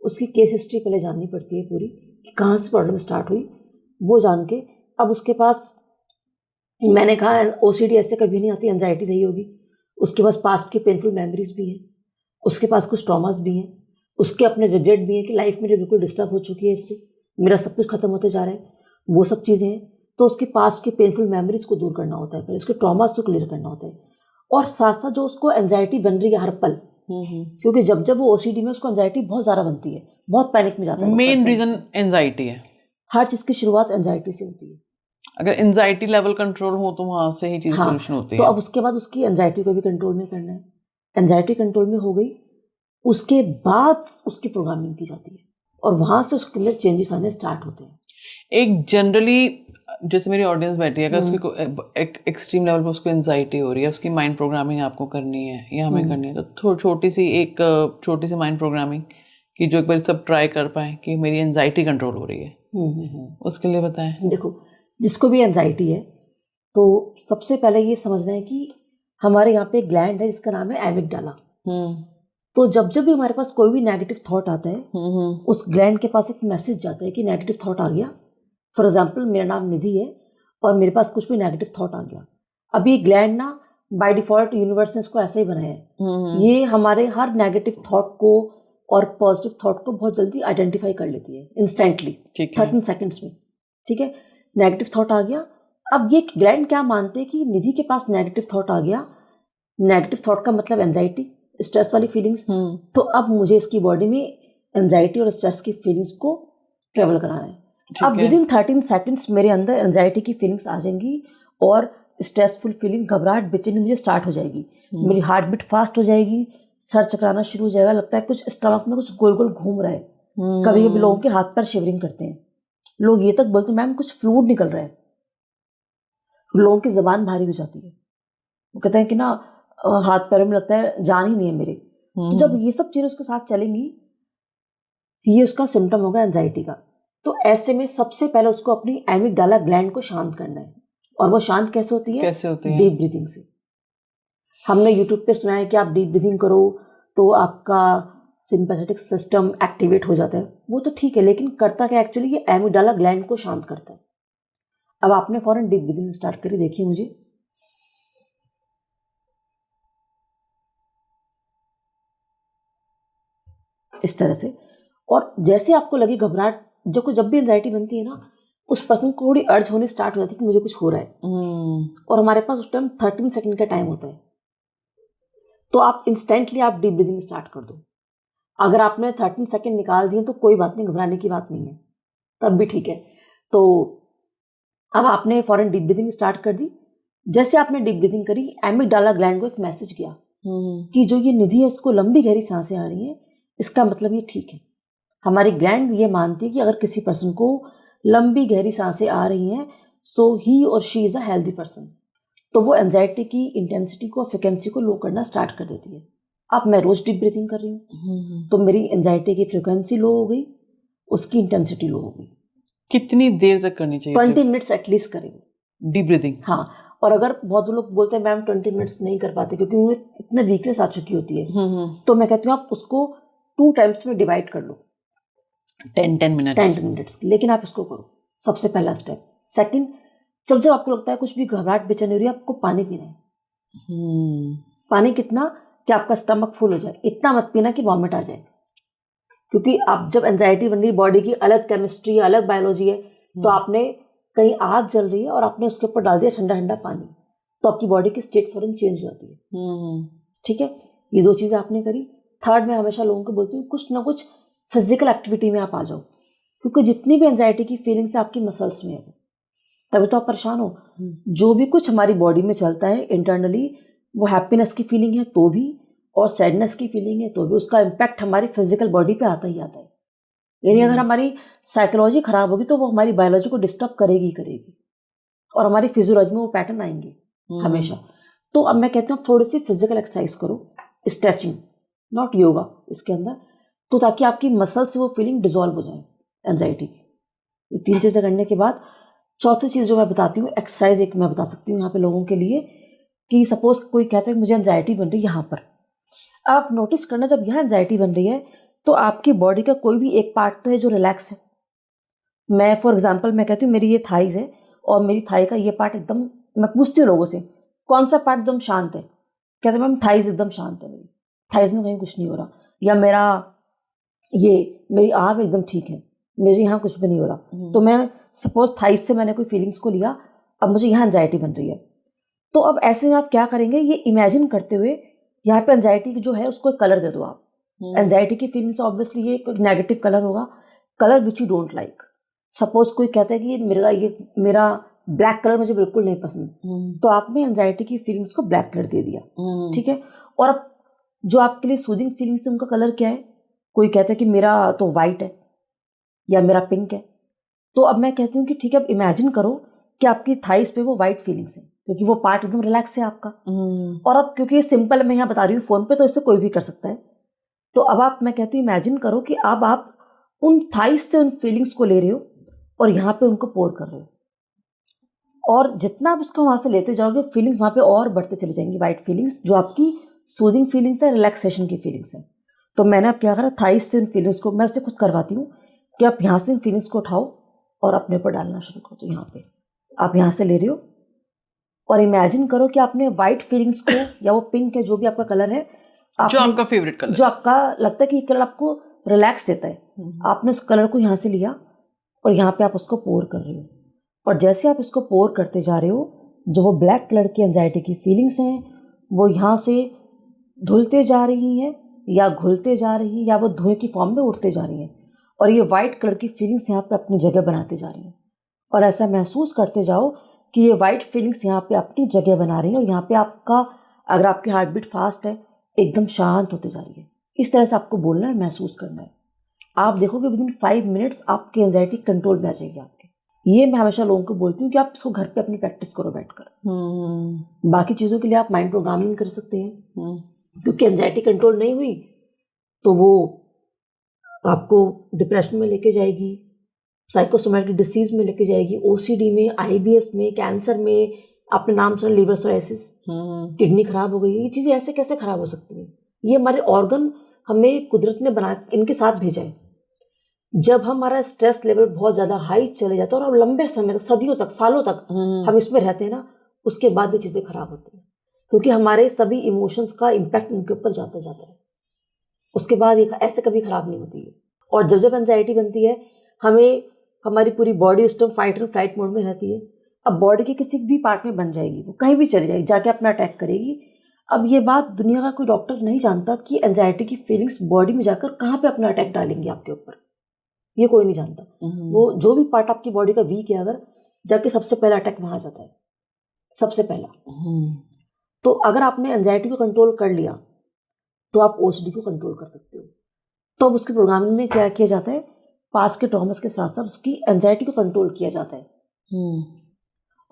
उसकी केस हिस्ट्री पहले जाननी पड़ती है पूरी कि कहाँ से प्रॉब्लम स्टार्ट हुई, वो जान के अब उसके पास, मैंने कहा ओसीडी ऐसे कभी नहीं आती, एंजाइटी रही होगी, उसके पास पास्ट की पेनफुल मेमोरीज भी हैं, उसके पास कुछ ट्रॉमास भी हैं, उसके अपने रिग्रेट भी हैं कि लाइफ मेरी बिल्कुल डिस्टर्ब हो चुकी है, इससे मेरा सब कुछ खत्म होते जा रहा है, वो सब चीज़ें हैं। तो उसके पास्ट की पेनफुल मेमोरीज को दूर करना होता है, पहले उसके ट्रॉमास को क्लियर करना होता है, और साथ साथ जो उसको एंजाइटी बन रही है हर पल, क्योंकि जब जब वो ओसीडी में उसको एंजाइटी बहुत ज़्यादा बनती है, बहुत पैनिक में जाता है। मेन रीज़न एंजाइटी है, हर चीज़ की शुरुआत एंजाइटी से होती है। अगर एंजाइटी लेवल कंट्रोल हो तो वहां से ही चीज़ सोल्यूशन होती है। तो अब उसके बाद उसकी एंजाइटी को भी कंट्रोल में करना है, एंजाइटी कंट्रोल में हो गई, उसके बाद उसकी प्रोग्रामिंग की जाती है और वहां से उसके अंदर चेंजेस आने स्टार्ट होते हैं। एक जनरली जैसे मेरी ऑडियंस बैठी है, अगर उसकी एक एक्सट्रीम लेवल पे उसको एंजाइटी हो रही है, उसकी माइंड प्रोग्रामिंग आपको करनी है या हमें करनी है, तो छोटी सी माइंड प्रोग्रामिंग कि जो एक बार सब ट्राई कर पाए कि मेरी एंजाइटी कंट्रोल हो रही है, उसके लिए बताएं। देखो, जिसको भी एंजाइटी है तो सबसे पहले ये समझना है कि हमारे यहाँ पे एक ग्लैंड है जिसका नाम है एमिगडाला। तो जब जब भी हमारे पास कोई भी नेगेटिव थॉट आता है, उस ग्लैंड के पास एक मैसेज जाता है कि नेगेटिव थॉट आ गया। फॉर एग्जाम्पल मेरा नाम निधि है और मेरे पास कुछ भी नेगेटिव थॉट आ गया, अब ये ग्लैंड ना बाय डिफॉल्ट यूनिवर्स ने इसको ऐसे ही बनाया है, ये हमारे हर नेगेटिव थॉट को और पॉजिटिव थॉट को बहुत जल्दी आइडेंटिफाई कर लेती है इंस्टेंटली, 13 सेकेंड्स में। ठीक है, नेगेटिव थॉट आ गया, अब ये ग्लैंड क्या मानते हैं कि निधि के पास नेगेटिव थॉट आ गया, नेगेटिव थॉट का मतलब एंजाइटी, स्ट्रेस वाली फीलिंग्स, तो अब मुझे इसकी बॉडी में एंजाइटी और स्ट्रेस की फीलिंग्स को ट्रेवल कराना है। अब विद इन 13 सेकेंड्स मेरे अंदर एंजाइटी की फीलिंग्स आ जाएंगी और स्ट्रेसफुल फीलिंग, घबराहट, बेचैनी मुझे स्टार्ट हो जाएगी, मेरी हार्ट बीट फास्ट हो जाएगी, सर चकराना शुरू हो जाएगा, लगता है कुछ स्टमक में कुछ गोल गोल घूम रहा है। कभी कभी लोगों के हाथ पैर शिवरिंग करते हैं, लोग ये तक बोलते हैं मैम कुछ फ्लूइड निकल रहा है, लोगों की जबान भारी हो जाती है, वो कहते हैं कि ना हाथ पैरों में लगता है जान ही नहीं है मेरे। तो जब ये सब चीजें उसके साथ चलेंगी, ये उसका सिम्टम होगा एंजाइटी का। तो ऐसे में सबसे पहले उसको अपनी एमिगडाला ग्लैंड को शांत करना है, और वो शांत कैसे होती है? डीप ब्रीदिंग से। हमने यूट्यूब पे सुना है कि आप डीप ब्रीदिंग करो तो आपका सिंपैथेटिक सिस्टम एक्टिवेट हो जाता है, वो तो ठीक है, लेकिन करता क्या एक्चुअली? ये एमिगडाला ग्लैंड को शांत करता है। अब आपने फौरन डीप ब्रीदिंग स्टार्ट करी, देखिए मुझे, इस तरह से। और जैसे आपको लगे घबराहट, जब भी एंजाइटी बनती है ना, उस पर्सन को थोड़ी अर्ज होनी स्टार्ट हो जाती है कि मुझे कुछ हो रहा है, और हमारे पास उस टाइम 13 सेकंड का टाइम होता है, तो आप इंस्टेंटली आप डीप ब्रीदिंग स्टार्ट कर दो। अगर आपने 13 सेकंड निकाल दिए तो कोई बात नहीं, घबराने की बात नहीं है, तब भी ठीक है। तो अब आपने फौरन डीप ब्रीदिंग स्टार्ट कर दी। जैसे आपने डीप ब्रीदिंग करी, एमिगडाला ग्लैंड को एक मैसेज गया कि जो ये निधि है इसको लंबी गहरी सांसें आ रही हैं, इसका मतलब ये ठीक है। हमारी ग्लैंड ये मानती है कि अगर किसी पर्सन को लंबी गहरी सांसें आ रही हैं, सो ही और she is a healthy person, तो वो एंजाइटी की इंटेंसिटी को, फ्रिक्वेंसी को लो करना स्टार्ट कर देती है। अब मैं रोज डीप ब्रीथिंग कर रही हूँ तो मेरी एंजाइटी की फ्रिक्वेंसी लो हो गई, उसकी इंटेंसिटी लो हो गई। कितनी देर तक करनी चाहिए 20 मिनट्स एटलीस्ट करेंगे डीप ब्रीदिंग? हाँ। और अगर बहुत लोग बोलते हैं मैम 20 मिनट्स नहीं कर पाते क्योंकि उन्हें इतने वीकनेस आ चुकी होती है, तो मैं कहती हूँ आप उसको 2 टाइम्स में डिवाइड कर लो, 10 मिनट्स। लेकिन आप इसको करो, सबसे पहला स्टेप। सेकंड, जब आपको लगता है कुछ भी घबराहट बेचैनी हो रही है, आपको पानी पीना है। पानी कितना कि आपका स्टमक फुल हो जाए, इतना मत पीना कि वॉमिट आ जाए, क्योंकि आप जब एंजाइटी बन रही है, बॉडी की अलग केमिस्ट्री अलग बायोलॉजी है, तो आपने कहीं आग जल रही है और आपने उसके ऊपर डाल दिया ठंडा ठंडा पानी, तो आपकी बॉडी की स्टेट फौरन चेंज हो जाती है। ठीक है, ये 2 चीज़ें आपने करी। थर्ड, मैं हमेशा लोगों को बोलती हूँ कुछ ना कुछ फिजिकल एक्टिविटी में आप आ जाओ, क्योंकि जितनी भी एंजाइटी की फीलिंग्स आपकी मसल्स में है, तभी तो आप परेशान हो। जो भी कुछ हमारी बॉडी में चलता है इंटरनली, वो हैप्पीनेस की फीलिंग है तो भी, और सैडनेस की फीलिंग है तो भी, उसका इम्पैक्ट हमारी फिजिकल बॉडी पे आता ही आता है। यानी अगर हमारी साइकोलॉजी खराब होगी तो वो हमारी बायोलॉजी को डिस्टर्ब करेगी, और हमारी फिजियोलॉजी में वो पैटर्न आएंगे हमेशा। तो अब मैं कहती हूँ थोड़ी सी फिजिकल एक्सरसाइज करो, स्ट्रेचिंग, नॉट योगा इसके अंदर, तो ताकि आपकी मसल से वो फीलिंग डिजॉल्व हो जाए एंजाइटी की। ये 3 चीज़ें करने के बाद चौथी चीज़ जो मैं बताती हूँ, एक्सरसाइज एक मैं बता सकती हूँ यहाँ पे लोगों के लिए, कि सपोज कोई कहता है मुझे एंजाइटी बन रही है यहाँ पर, आप नोटिस करना जब यहाँ एंजाइटी बन रही है तो आपकी बॉडी का कोई भी एक पार्ट तो है जो रिलैक्स है। मैं फॉर एग्जांपल मैं कहती हूँ मेरी ये थाइज है और मेरी थाई का ये पार्ट एकदम, मैं पूछती हूँ लोगों से कौन सा पार्ट एकदम शांत है, कहते हैं मैम थाइज एकदम शांत है, मेरी थाइज में कहीं कुछ नहीं हो रहा, या मेरी आर्म एकदम ठीक है, मेरे यहाँ कुछ भी नहीं हो रहा। तो मैं सपोज थाइज से मैंने कोई फीलिंग्स को लिया, अब मुझे यहाँ एंजाइटी बन रही है, तो अब ऐसे में आप क्या करेंगे, ये इमेजिन करते हुए यहाँ पे एंजाइटी जो है उसको एक कलर दे दो आप। एंजाइटी की फीलिंग्स ऑब्वियसली ये कोई नेगेटिव कलर होगा, colour which you don't like. Suppose कोई कहता है कि ये मेरा ब्लैक कलर मुझे बिल्कुल नहीं पसंद, तो आपने एंजाइटी की फीलिंग्स को ब्लैक कलर दे दिया। ठीक है, और अब जो आपके लिए सूदिंग फीलिंग्स है उनका कलर क्या है, कोई कहता है कि मेरा तो वाइट है या मेरा पिंक है, तो अब मैं कहती हूँ कि ठीक है, अब इमेजिन करो कि आपकी थाइस पे वो वाइट फीलिंग्स है, क्योंकि वो पार्ट एकदम रिलैक्स है आपका। और अब क्योंकि ये सिंपल मैं यहाँ बता रही हूँ फोन पे, तो इससे कोई भी कर सकता है। तो अब आप, मैं कहती हूँ इमेजिन करो कि अब आप उन थाइस से उन फीलिंग्स को ले रहे हो और यहाँ पे उनको पोर कर रहे हो, और जितना आप उसको वहाँ से लेते जाओगे फीलिंग्स वहाँ पे और बढ़ते चले जाएंगी, वाइट फीलिंग्स जो आपकी सूदिंग फीलिंग्स है, रिलैक्सेशन की फीलिंग्स है। तो मैंने अब क्या करा, थाइस से उन फीलिंग्स को मैं उससे खुद करवाती हूँ कि आप यहाँ से इन फीलिंग्स को उठाओ और अपने ऊपर डालना शुरू करो। तो यहाँ पे आप यहाँ से ले रहे हो और इमेजिन करो कि आपने वाइट फीलिंग्स को, या वो पिंक है जो भी आपका कलर है, जो आपका फेवरेट कलर, जो आपका लगता है कि ये कलर आपको रिलैक्स देता है, आपने उस कलर को यहाँ से लिया और यहाँ पे आप उसको पोर कर रहे हो। और जैसे आप इसको पोर करते जा रहे हो, जो वो ब्लैक कलर की एंजाइटी की फीलिंग्स हैं वो यहाँ से धुलते जा रही हैं या घुलते जा रही हैं, या वो धुएं की फॉर्म में उठते जा रही हैं, और ये वाइट कलर की फीलिंग्स यहाँ पे अपनी जगह बनाते जा रही हैं। और ऐसा महसूस करते जाओ कि ये वाइट फीलिंग्स यहाँ पे अपनी जगह बना रही हैं, और यहाँ पे आपका, अगर आपकी हार्ट बीट फास्ट है, एकदम शांत होते जा रही है। इस तरह से आपको बोलना है, महसूस करना है। आप देखोगे विदिन 5 मिनट्स आपकी एंजाइटी कंट्रोल में आ जाएगी आपके। ये मैं हमेशा लोगों को बोलती हूँ कि आप इसको घर पे अपनी प्रैक्टिस करो बैठकर। बाकी चीज़ों के लिए आप माइंड प्रोग्रामिंग कर सकते हैं, क्योंकि एंजाइटी कंट्रोल नहीं हुई तो वो आपको डिप्रेशन में लेके जाएगी, साइकोसोमैटिक डिसीज में लेके जाएगी, ओसीडी में, आईबीएस में, कैंसर में, आपने नाम सुना लिवर सोराइसिस, किडनी खराब हो गई। ये चीज़ें ऐसे कैसे खराब हो सकती हैं? ये हमारे ऑर्गन हमें कुदरत ने बना इनके साथ भेजा है। जब हमारा स्ट्रेस लेवल बहुत ज़्यादा हाई चले जाता है और लंबे समय तक, सदियों तक, सालों तक हम इसमें रहते हैं ना, उसके बाद ये चीज़ें खराब होती हैं, क्योंकि हमारे सभी इमोशंस का इम्पैक्ट उनके ऊपर जाता जाता है। उसके बाद ये ऐसे कभी खराब नहीं होती है। और जब जब एंजाइटी बनती है, हमें हमारी पूरी बॉडी उस time fight and flight mode में रहती है। अब बॉडी के किसी भी पार्ट में बन जाएगी, वो कहीं भी चली जाएगी, जाके अपना अटैक करेगी। अब ये बात दुनिया का कोई डॉक्टर नहीं जानता कि एंजाइटी की फीलिंग्स बॉडी में जाकर कहाँ पे अपना अटैक डालेंगे आपके ऊपर, ये कोई नहीं जानता। वो जो भी पार्ट आपकी बॉडी का वीक है, अगर जाके सबसे पहला अटैक वहां जाता है, सबसे पहला। तो अगर आपने एंजाइटी को कंट्रोल कर लिया तो आप ओसीडी को कंट्रोल कर सकते हो। तो अब उसकी प्रोग्रामिंग में क्या किया जाता है, पास के ट्रॉमास के साथ साथ उसकी एंजाइटी को कंट्रोल किया जाता है।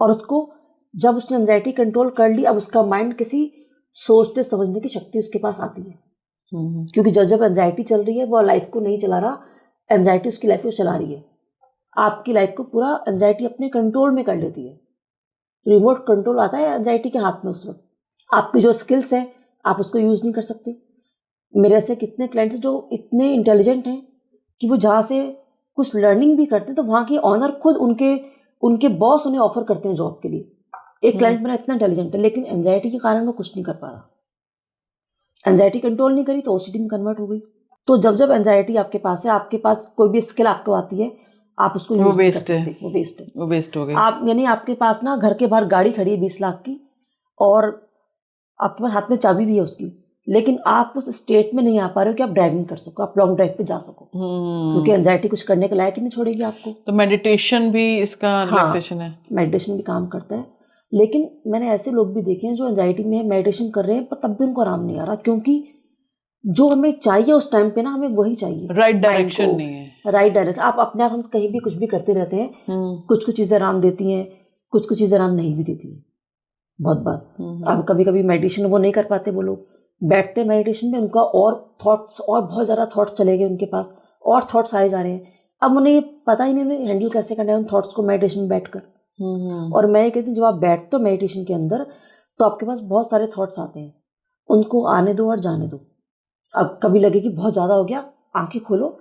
और उसको, जब उसने एंजाइटी कंट्रोल कर ली, अब उसका माइंड किसी सोचने समझने की शक्ति उसके पास आती है। क्योंकि जब जब एंजाइटी चल रही है, वो लाइफ को नहीं चला रहा, एंजाइटी उसकी लाइफ को चला रही है। आपकी लाइफ को पूरा एंजाइटी अपने कंट्रोल में कर लेती है। रिमोट कंट्रोल आता है एंजाइटी के हाथ में उस वक्त। आपकी जो स्किल्स है आप उसको यूज़ नहीं कर सकते। मेरे ऐसे कितने क्लाइंट्स हैं जो इतने इंटेलिजेंट हैं कि वो जहाँ से कुछ लर्निंग भी करते हैं तो वहाँ के ऑनर खुद उनके बॉस उन्हें ऑफर करते हैं जॉब के लिए। एक क्लाइंट मेरा इतना इंटेलिजेंट है लेकिन एंजाइटी के कारण वो कुछ नहीं कर पा रहा। एंजाइटी कंट्रोल नहीं करी तो ओसीडी में कन्वर्ट हो गई। तो जब एंजाइटी आपके पास है, आपके पास कोई भी स्किल आपको आती है, आप उसको यूज नहीं कर सकते, वो वेस्ट है। वो वेस्ट हो गई। आप यानी आपके पास ना घर के बाहर गाड़ी खड़ी है 20 लाख की और आपके पास हाथ में चाबी भी है उसकी, लेकिन आप उस स्टेट में नहीं आ पा रहे हो कि आप ड्राइविंग कर सको, आप लॉन्ग ड्राइव पे जा सको, क्योंकि एंजाइटी कुछ करने के लायक ही नहीं छोड़ेगी आपको। तो मेडिटेशन भी इसका रिलैक्सेशन है। मेडिटेशन भी काम करता है, लेकिन मैंने ऐसे लोग भी देखे हैं जो एंजाइटी में मेडिटेशन कर रहे हैं पर तब भी उनको आराम नहीं आ रहा, क्योंकि जो हमें चाहिए उस टाइम पे ना हमें वही चाहिए, राइट डायरेक्शन नहीं है। Right direction. आप अपने आप हम कहीं भी कुछ भी करते रहते हैं, कुछ कुछ चीज़ें आराम देती हैं, कुछ कुछ चीज़ें आराम नहीं भी देती है बहुत बार। अब कभी कभी मेडिटेशन वो नहीं कर पाते, वो लोग बैठते मेडिटेशन में, उनका और थॉट्स और बहुत ज़्यादा थॉट्स चले गए उनके पास, और थॉट्स आए जा रहे हैं। अब उन्हें ये पता ही नहीं उन्हें हैंडल कैसे करना है उन थॉट्स को मेडिटेशन में बैठकर। और मैं ये कहती हूँ जब आप बैठते हो मेडिटेशन के अंदर तो आपके पास बहुत सारे थॉट्स आते हैं, उनको आने दो और जाने दो। अब कभी लगे कि बहुत ज़्यादा हो गया, आंखें खोलो,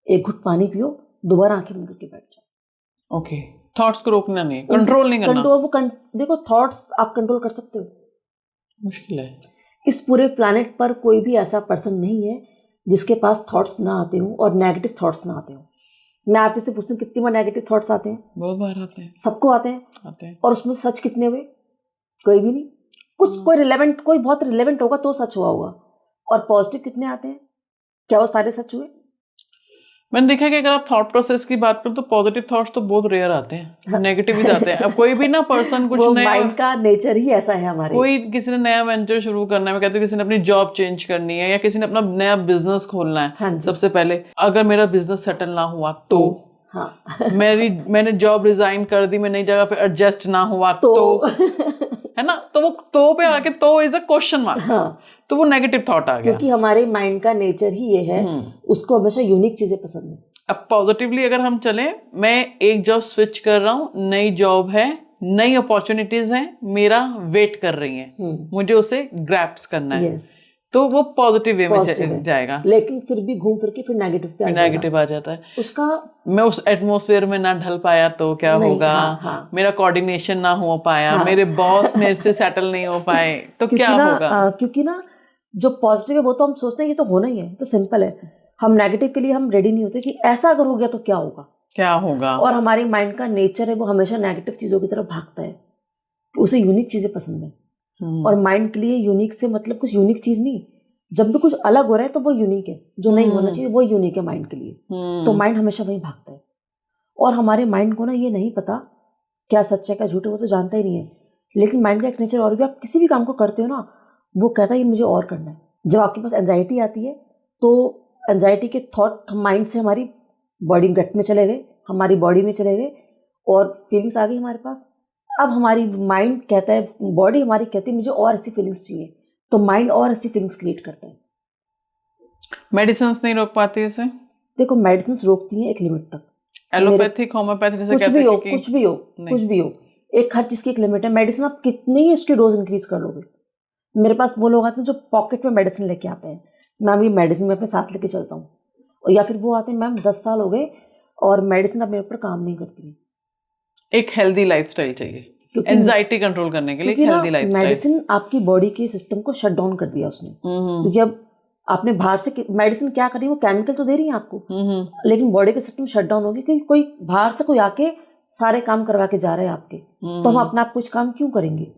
एक घुट पानी पियो, दोबारा आंखें बंद करके बैठ जाओ। ओके, थॉट्स को रोकना नहीं, कंट्रोल नहीं करना। देखो थॉट्स आप कंट्रोल कर सकते हो, मुश्किल है। इस पूरे प्लैनेट पर कोई भी ऐसा पर्सन नहीं है जिसके पास थॉट्स ना आते हो और नेगेटिव थॉट्स ना आते हो। मैं आप इससे पूछती हूँ कितनी बार नेगेटिव थॉट्स आते हैं? बहुत बार आते हैं। सबको आते हैं। और उसमें सच कितने हुए? कोई भी नहीं। कोई बहुत रिलेवेंट होगा तो सच हुआ होगा। और पॉजिटिव कितने आते हैं? क्या वो सारे सच हुए? मैंने देखा कि अगर आप थॉट प्रोसेस की बात करो तो पॉजिटिव थॉट्स तो बहुत रेयर आते हैं, नेगेटिव ही आते हैं। अब कोई भी ना पर्सन कुछ नया, माइंड का नेचर ही ऐसा है हमारे। कोई किसी ने नया वेंचर शुरू करना है, मैं कहती हूँ किसी ने अपनी जॉब चेंज करनी है या किसी ने अपना नया बिजनेस खोलना है। हाँ, सबसे पहले अगर मेरा बिजनेस सेटल ना हुआ तो, हाँ। मैंने जॉब रिजाइन कर दी, मैं नई जगह पे एडजस्ट ना हुआ तो है ना, तो वो तो पे आके तो इज अ क्वेश्चन मार्क। हाँ, तो वो नेगेटिव थॉट आ गया, क्योंकि हमारे माइंड का नेचर ही ये है, उसको हमेशा यूनिक चीजें पसंद है। अब पॉजिटिवली अगर हम चले, मैं एक जॉब स्विच कर रहा हूँ, नई जॉब है, नई अपॉर्चुनिटीज हैं, मेरा वेट कर रही हैं, मुझे उसे ग्रैप्स करना है। तो वो पॉजिटिव वे में जाएगा, लेकिन फिर भी घूम फिर के फिर नेगेटिव आ जाता है उसका। मैं उस एटमॉस्फेयर में ना ढल पाया तो क्या होगा, मेरा कोऑर्डिनेशन ना हो पाया, मेरे बॉस मेरे से सेटल नहीं हो पाए तो क्या होगा। क्योंकि ना जो पॉजिटिव है वो तो हम सोचते हैं ये तो होना ही है, तो सिंपल है। हम नेगेटिव के लिए हम रेडी नहीं होते कि ऐसा अगर हो गया तो क्या होगा। और हमारे माइंड का नेचर है वो हमेशा नेगेटिव चीजों की तरफ भागता है, उसे यूनिक चीजें पसंद है। और माइंड के लिए यूनिक से मतलब कुछ यूनिक चीज नहीं, जब भी कुछ अलग हो रहा है तो वो यूनिक है, जो नहीं होना चाहिए वो यूनिक है माइंड के लिए। तो माइंड हमेशा वहीं भागता है। और हमारे माइंड को ना ये नहीं पता क्या सच है क्या झूठ है, वो तो जानता ही नहीं है। लेकिन माइंड का एक नेचर और भी, आप किसी भी काम को करते हो ना वो कहता है ये मुझे और करना है। जब आपके पास एंजाइटी आती है तो एंजाइटी के थॉट माइंड से हमारी बॉडी गट में चले गए, हमारी बॉडी में चले गए और फीलिंग्स आ गई हमारे पास। अब हमारी माइंड कहता है, बॉडी हमारी कहती है मुझे और ऐसी फीलिंग्स चाहिए, तो माइंड और ऐसी फीलिंग्स क्रिएट करता है। मेडिसिन नहीं रोक पाती इसे? देखो मेडिसिन रोकती हैं एक लिमिट तक, एलोपैथिक होम्योपैथिक जैसे कहते हैं, कुछ भी हो एक हर चीज की एक लिमिट है। मेडिसिन आप कितनी ही उसकी डोज इंक्रीज कर लोगे। मेरे पास वो लोग आते हैं जो पॉकेट में मेडिसिन लेके आते हैं, मैम ये मेडिसिन मैं अपने साथ लेके चलता हूँ, या फिर वो आते हैं मैम 10 साल हो गए और मेडिसिन अब मेरे ऊपर काम नहीं करती है। एक हेल्दी लाइफस्टाइल चाहिए एंजाइटी कंट्रोल करने के लिए, हेल्दी लाइफस्टाइल। मेडिसिन आपकी बॉडी के सिस्टम को शट डाउन कर दिया उसने, क्योंकि अब आपने बाहर से मेडिसिन क्या कर रही है, वो केमिकल तो दे रही है आपको, लेकिन बॉडी का सिस्टम शट डाउन होगी क्योंकि कोई बाहर से कोई आके सारे काम करवा के जा रहे हैं आपके, तो हम अपना आप कुछ काम क्यों करेंगे?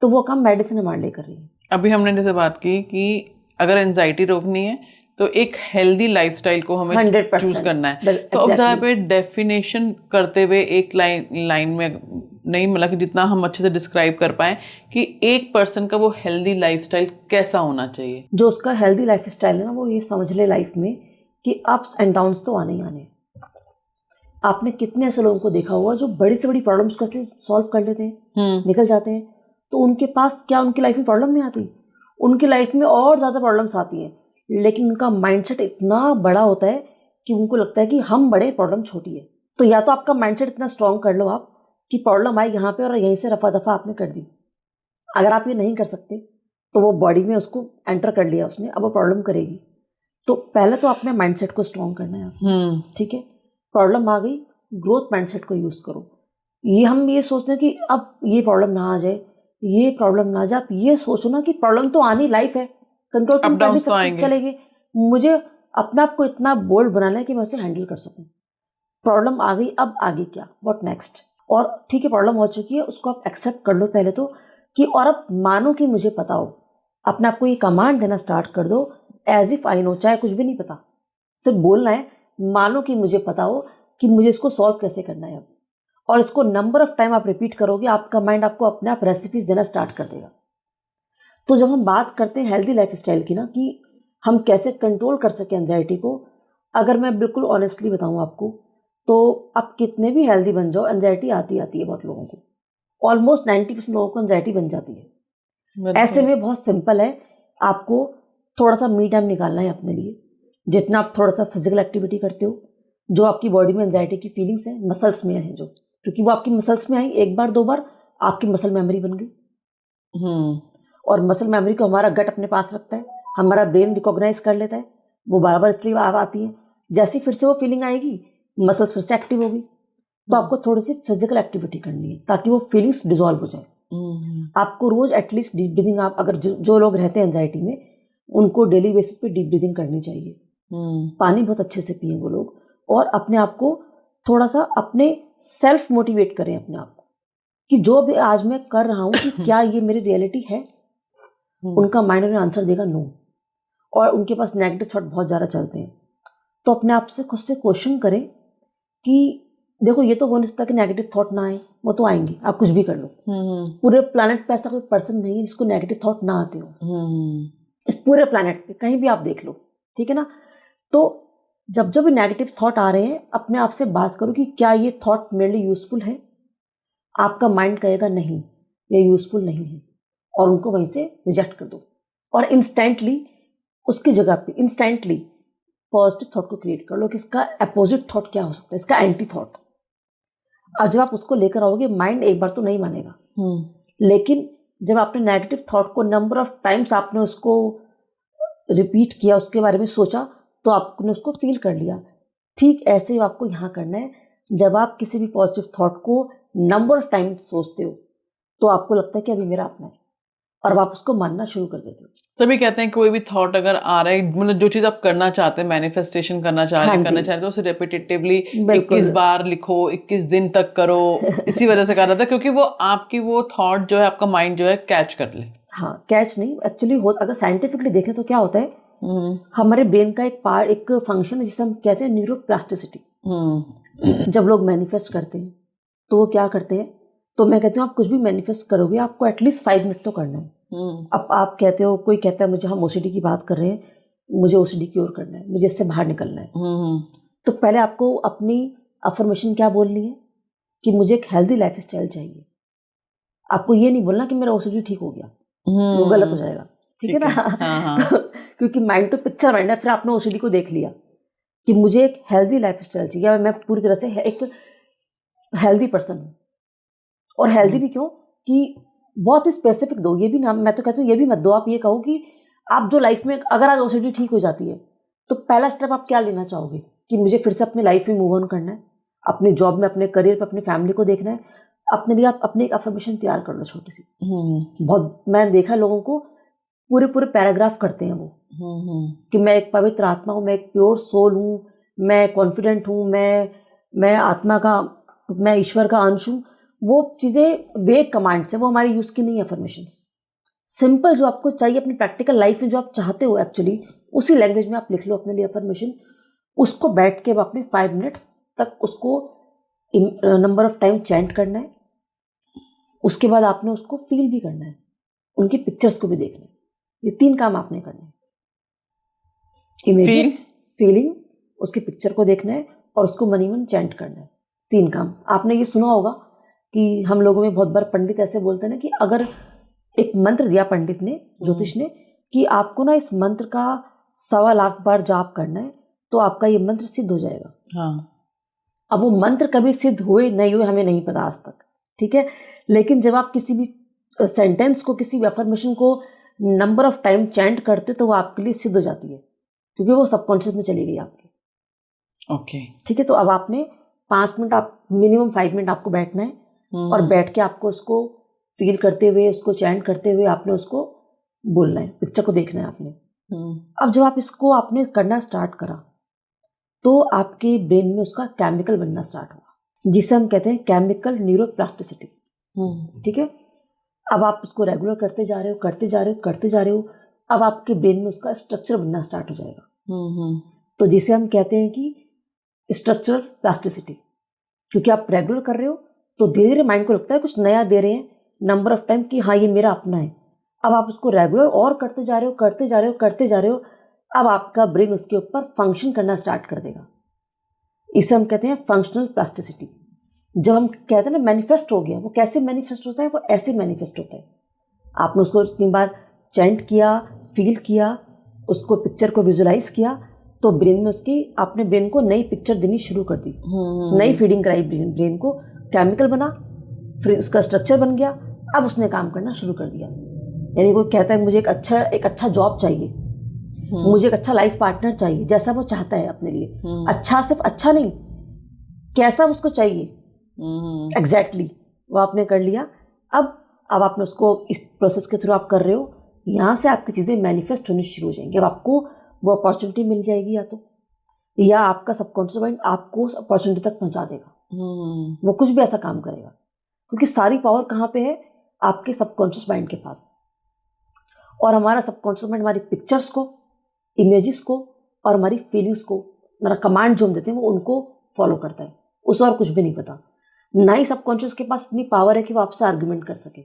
तो वो काम मेडिसिन हमारे लिए कर रही है। अभी हमने जैसे बात की कि अगर एंजाइटी रोकनी है तो एक हेल्दी लाइफस्टाइल को हमें 100% चूज करना है। तो अब जरा पे डेफिनेशन करते हुए एक लाइन में नहीं, मतलब कि जितना हम अच्छे से डिस्क्राइब कर पाए कि एक पर्सन का वो हेल्दी लाइफस्टाइल कैसा होना चाहिए। जो उसका हेल्दी लाइफस्टाइल है ना, वो ये समझ ले लाइफ में कि अप्स एंड डाउन्स तो आने ही आने। आपने कितने ऐसे लोगों को देखा होगा जो बड़ी से बड़ी प्रॉब्लम्स को ऐसे सॉल्व कर लेते हैं, निकल जाते हैं, तो उनके पास क्या उनकी लाइफ में प्रॉब्लम नहीं आती? उनकी लाइफ में और ज़्यादा प्रॉब्लम्स आती हैं, लेकिन उनका माइंडसेट इतना बड़ा होता है कि उनको लगता है कि हम बड़े, प्रॉब्लम छोटी है। तो या तो आपका माइंडसेट इतना स्ट्रांग कर लो आप कि प्रॉब्लम आई यहाँ पे और यहीं से रफा दफा आपने कर दी। अगर आप ये नहीं कर सकते तो वो बॉडी में उसको एंटर कर लिया उसने, अब वो प्रॉब्लम करेगी। तो पहले तो अपने माइंडसेट को स्ट्रांग करना है आपको, ठीक है। प्रॉब्लम आ गई, ग्रोथ माइंडसेट को यूज़ करो। ये हम ये सोचते हैं कि अब ये प्रॉब्लम ना आ जाए, ये प्रॉब्लम ना आ जाए। आप ये सोचो ना कि प्रॉब्लम तो आनी, लाइफ है, कंट्रोल तुम कर नहीं सकते, चलेंगे। मुझे अपने आप को इतना बोल्ड बनाना है कि मैं उसे हैंडल कर सकूं। प्रॉब्लम आ गई, अब आगे क्या, व्हाट नेक्स्ट। और ठीक है, प्रॉब्लम हो चुकी है, उसको आप एक्सेप्ट कर लो पहले तो, कि और अब मानो कि मुझे पता हो। अपने आप को ये कमांड देना स्टार्ट कर दो, एज इफ आई नो, चाहे कुछ भी नहीं पता, सिर्फ बोलना है, मानो कि मुझे पता हो कि मुझे इसको सॉल्व कैसे करना है अब। और इसको नंबर ऑफ टाइम आप रिपीट करोगे, आपका माइंड आपको अपने आप रेसिपीज देना स्टार्ट कर देगा। तो जब हम बात करते हैं हेल्दी लाइफ स्टाइल की ना, कि हम कैसे कंट्रोल कर सकें एंजाइटी को, अगर मैं बिल्कुल ऑनेस्टली बताऊं आपको, तो आप कितने भी हेल्दी बन जाओ, एंजाइटी आती है बहुत लोगों को। ऑलमोस्ट 90% लोगों को एंजाइटी बन जाती है। ऐसे में बहुत सिंपल है, आपको थोड़ा सा मी टाइम निकालना है अपने लिए। जितना आप थोड़ा सा फिजिकल एक्टिविटी करते हो, जो आपकी बॉडी में एंजाइटी की फीलिंग्स हैं, मसल्स में हैं जो, क्योंकि वो आपकी मसल्स में आई, एक बार दो बार आपकी मसल मेमोरी बन गई। और मसल मेमोरी को हमारा गट अपने पास रखता है, हमारा ब्रेन रिकॉग्नाइज कर लेता है, वो बार बार इसलिए आती है। जैसी फिर से वो फीलिंग आएगी, मसल्स फिर से एक्टिव होगी। तो आपको थोड़ी सी फिजिकल एक्टिविटी करनी है ताकि वो फीलिंग्स डिसॉल्व हो जाए। आपको रोज एटलीस्ट डीप ब्रीदिंग, आप अगर जो लोग रहते हैं एंजाइटी में, उनको डेली बेसिस पे डीप ब्रीदिंग करनी चाहिए। पानी बहुत अच्छे से पिए वो लोग, और अपने आप को थोड़ा सा अपने सेल्फ मोटिवेट करें अपने आप को, कि जो भी आज मैं कर रहा हूँ कि क्या ये मेरी रियलिटी है। उनका माइंड उन्हें आंसर देगा नो, और उनके पास नेगेटिव थॉट बहुत ज़्यादा चलते हैं। तो अपने आप से खुद से क्वेश्चन करें कि देखो, ये तो हो नहीं सकता कि नेगेटिव थॉट ना आए, वो तो आएंगे, आप कुछ भी कर लो। पूरे प्लैनेट पे ऐसा कोई पर्सन नहीं है जिसको नेगेटिव थॉट ना आते हो। इस पूरे प्लैनेट पे कहीं भी आप देख लो, ठीक है ना। तो जब जब नेगेटिव थॉट आ रहे हैं, अपने आप से बात करो कि क्या ये थॉट मेरे लिए यूजफुल है। आपका माइंड कहेगा नहीं, ये यूजफुल नहीं है, और उनको वहीं से रिजेक्ट कर दो। और इंस्टेंटली उसकी जगह पे इंस्टेंटली पॉजिटिव थॉट को क्रिएट कर लो कि इसका अपोजिट थॉट क्या हो सकता है, इसका एंटी थॉट। अब जब आप उसको लेकर आओगे, माइंड एक बार तो नहीं मानेगा, लेकिन जब आपने नेगेटिव थॉट को नंबर ऑफ टाइम्स आपने उसको रिपीट किया, उसके बारे में सोचा, तो आपने उसको फील कर लिया। ठीक ऐसे ही आपको यहाँ करना है। जब आप किसी भी पॉजिटिव थॉट को नंबर ऑफ टाइम सोचते हो, तो आपको लगता है कि अभी मेरा अपना है, और आप उसको मानना शुरू कर देते हो। तभी कहते हैं कोई भी थॉट अगर आ रहा है, मतलब जो चीज आप करना चाहते हैं, मैनिफेस्टेशन करना चाह रहे हैं, तो उसे रेपिटेटिवली 21 बार लिखो, 21 दिन तक करो। इसी वजह से कहा जाता है, क्योंकि वो आपकी वो थॉट जो है, आपका माइंड जो है कैच कर ले। हाँ, कैच नहीं एक्चुअली अगर साइंटिफिकली देखें तो क्या होता है, हमारे ब्रेन का एक पार्ट, एक फंक्शन है जिसे हम कहते हैं न्यूरोप्लास्टिसिटी। जब लोग मैनिफेस्ट करते हैं तो वो क्या करते हैं, तो मैं कहती हूँ आप कुछ भी मैनिफेस्ट करोगे, आपको एटलीस्ट 5 मिनट तो करना है। अब आप कहते हो, कोई कहता है मुझे, हम ओसीडी की बात कर रहे हैं, मुझे ओसीडी क्योर करना है, मुझे इससे बाहर निकलना है। तो पहले आपको अपनी अफर्मेशन क्या बोलनी है कि मुझे एक हेल्दी लाइफ स्टाइल चाहिए। आपको ये नहीं बोलना कि मेरा ओसीडी ठीक हो गया, वो गलत हो जाएगा, ठीक है ना। हाँ। क्योंकि माइंड तो पिक्चर माइंड है। फिर आपने ओसीडी को देख लिया कि मुझे एक हेल्दी लाइफ स्टाइल चाहिए, मैं पूरी तरह से एक हेल्दी पर्सन हूँ। और हेल्दी भी क्यों, कि बहुत ही स्पेसिफिक दो, ये भी ना, मैं तो कहती हूँ ये भी मत दो। आप ये कहो कि आप जो लाइफ में, अगर आज ओसीडी ठीक हो जाती है, तो पहला स्टेप आप क्या लेना चाहोगे, कि मुझे फिर से अपनी लाइफ में मूव ऑन करना है, अपनी जॉब में, अपने करियर पे, अपनी फैमिली को देखना है। अपने लिए आप अपनी एक अफर्मेशन तैयार कर लो छोटी सी। बहुत मैं देखा लोगों को पूरे पैराग्राफ करते हैं वो, कि मैं एक पवित्र आत्मा हूँ, मैं एक प्योर सोल हूँ, मैं कॉन्फिडेंट हूँ, मैं आत्मा का, मैं ईश्वर का अंश हूँ। वो चीज़ें वेग कमांड से, वो हमारी यूज़ की नहीं है अफर्मेशंस। सिंपल जो आपको चाहिए अपनी प्रैक्टिकल लाइफ में, जो आप चाहते हो एक्चुअली, उसी लैंग्वेज में आप लिख लो अपने लिए अफर्मेशन। उसको बैठ के अपने 5 मिनट्स तक उसको नंबर ऑफ टाइम चैंट करना है। उसके बाद आपने उसको फील भी करना है, उनकी पिक्चर्स को भी देखना है। ये 3 काम आपने करने हैं, इमेजेस, फीलिंग, उसकी पिक्चर को देखना है, और उसको मन ही मन चैंट करना है। 3 काम। आपने ये सुना होगा कि हम लोगों में बहुत बार पंडित ऐसे बोलते हैं ना, कि अगर एक मंत्र दिया पंडित ने, ज्योतिष ने, कि आपको ना इस मंत्र का 1.25 लाख बार जाप करना है, तो आपका ये मंत्र सिद्ध हो जाएगा। अब वो मंत्र कभी सिद्ध हुए नहीं हुए हमें नहीं पता आज तक, ठीक है, लेकिन जब आप किसी भी सेंटेंस को, किसी भी अफर्मेशन को नंबर ऑफ टाइम चैंट करते हो तो वो आपके लिए सिद्ध हो जाती है, क्योंकि वो सबकॉन्शियस में चली गई आपके। ओके। ठीक है, तो अब आपने 5 मिनट, आप मिनिमम 5 मिनट आपको बैठना है और बैठ के आपको उसको फील करते हुए, उसको चैंट करते हुए आपने उसको बोलना है, पिक्चर को देखना है आपने। अब जब आप इसको आपने करना स्टार्ट करा तो आपके ब्रेन में उसका केमिकल बनना स्टार्ट हुआ, जिसे हम कहते हैं केमिकल न्यूरोप्लास्टिसिटी। ठीक है, अब आप उसको रेगुलर करते जा रहे हो, करते जा रहे हो, करते जा रहे हो, अब आपके ब्रेन में उसका स्ट्रक्चर बनना स्टार्ट हो जाएगा। तो जिसे हम कहते हैं कि स्ट्रक्चरल प्लास्टिसिटी, क्योंकि आप रेगुलर कर रहे हो तो धीरे धीरे माइंड को लगता है कुछ नया दे रहे हैं नंबर ऑफ टाइम कि हाँ ये मेरा अपना है। अब आप उसको रेगुलर और करते जा रहे हो, करते जा रहे हो, करते जा रहे हो, अब आपका ब्रेन उसके ऊपर फंक्शन करना स्टार्ट कर देगा। इसे हम कहते हैं फंक्शनल प्लास्टिसिटी। जब हम कहते हैं ना मैनिफेस्ट हो गया, वो कैसे मैनिफेस्ट होता है? वो ऐसे मैनिफेस्ट होता है, आपने उसको इतनी बार चैंट किया, फील किया, उसको पिक्चर को विजुलाइज किया, तो ब्रेन में उसकी, आपने ब्रेन को नई पिक्चर देनी शुरू कर दी, नई फीडिंग कराई ब्रेन को, केमिकल बना, फिर उसका स्ट्रक्चर बन गया, अब उसने काम करना शुरू कर दिया। यानी कोई कहता है मुझे एक अच्छा जॉब चाहिए, मुझे एक अच्छा लाइफ पार्टनर चाहिए, जैसा वो चाहता है अपने लिए, अच्छा सिर्फ अच्छा नहीं, कैसा उसको चाहिए एग्जैक्टली वो आपने कर लिया। अब आपने उसको इस प्रोसेस के थ्रू आप कर रहे हो, यहाँ से आपकी चीज़ें मैनिफेस्ट होनी शुरू हो जाएंगी। अब आपको वो अपॉर्चुनिटी मिल जाएगी, या आपका सबकॉन्शियस माइंड आपको उस अपॉर्चुनिटी तक पहुँचा देगा। वो कुछ भी ऐसा काम करेगा, क्योंकि सारी पावर कहाँ पे है? आपके सबकॉन्शियस माइंड के पास। और हमारा सबकॉन्शियस माइंड हमारी पिक्चर्स को, इमेजेस को और हमारी फीलिंग्स को, हमारा कमांड जो हम देते हैं वो उनको फॉलो करता है, उसे और कुछ भी नहीं पता। ना ही सबकॉन्शियस के पास इतनी पावर है कि वो आपसे आर्गुमेंट कर सके,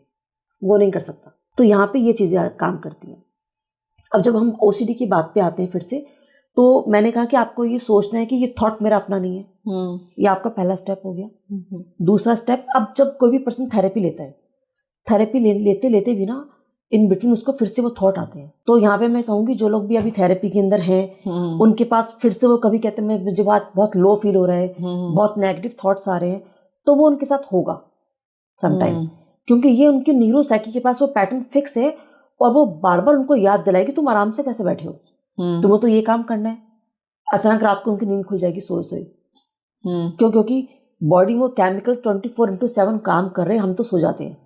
वो नहीं कर सकता। तो यहाँ पे ये चीज़ें काम करती हैं। अब जब हम ओसीडी की बात पे आते हैं फिर से, तो मैंने कहा कि आपको ये सोचना है कि ये थॉट मेरा अपना नहीं है, ये आपका पहला स्टेप हो गया। दूसरा स्टेप, अब जब कोई भी पर्सन थेरेपी लेता है, थेरेपी लेते लेते भी ना इन बिटवीन उसको फिर से वो थॉट आते हैं। तो यहाँ पे मैं कहूँगी जो लोग भी अभी थेरेपी के अंदर हैं, उनके पास फिर से वो कभी कहते हैं मुझे बहुत लो फील हो रहा है, बहुत नेगेटिव थॉट्स आ रहे हैं, तो वो उनके साथ होगा समटाइम, क्योंकि ये उनके न्यूरोसाइकी के पास वो पैटर्न फिक्स है और वो बार बार उनको याद दिलाएगी तुम आराम से कैसे बैठे हो, तुम्हें तो ये काम करना है। अचानक रात को उनकी नींद खुल जाएगी सोए। क्यों? क्योंकि बॉडी में केमिकल 24/7 काम कर रहे हैं, हम तो सो जाते हैं,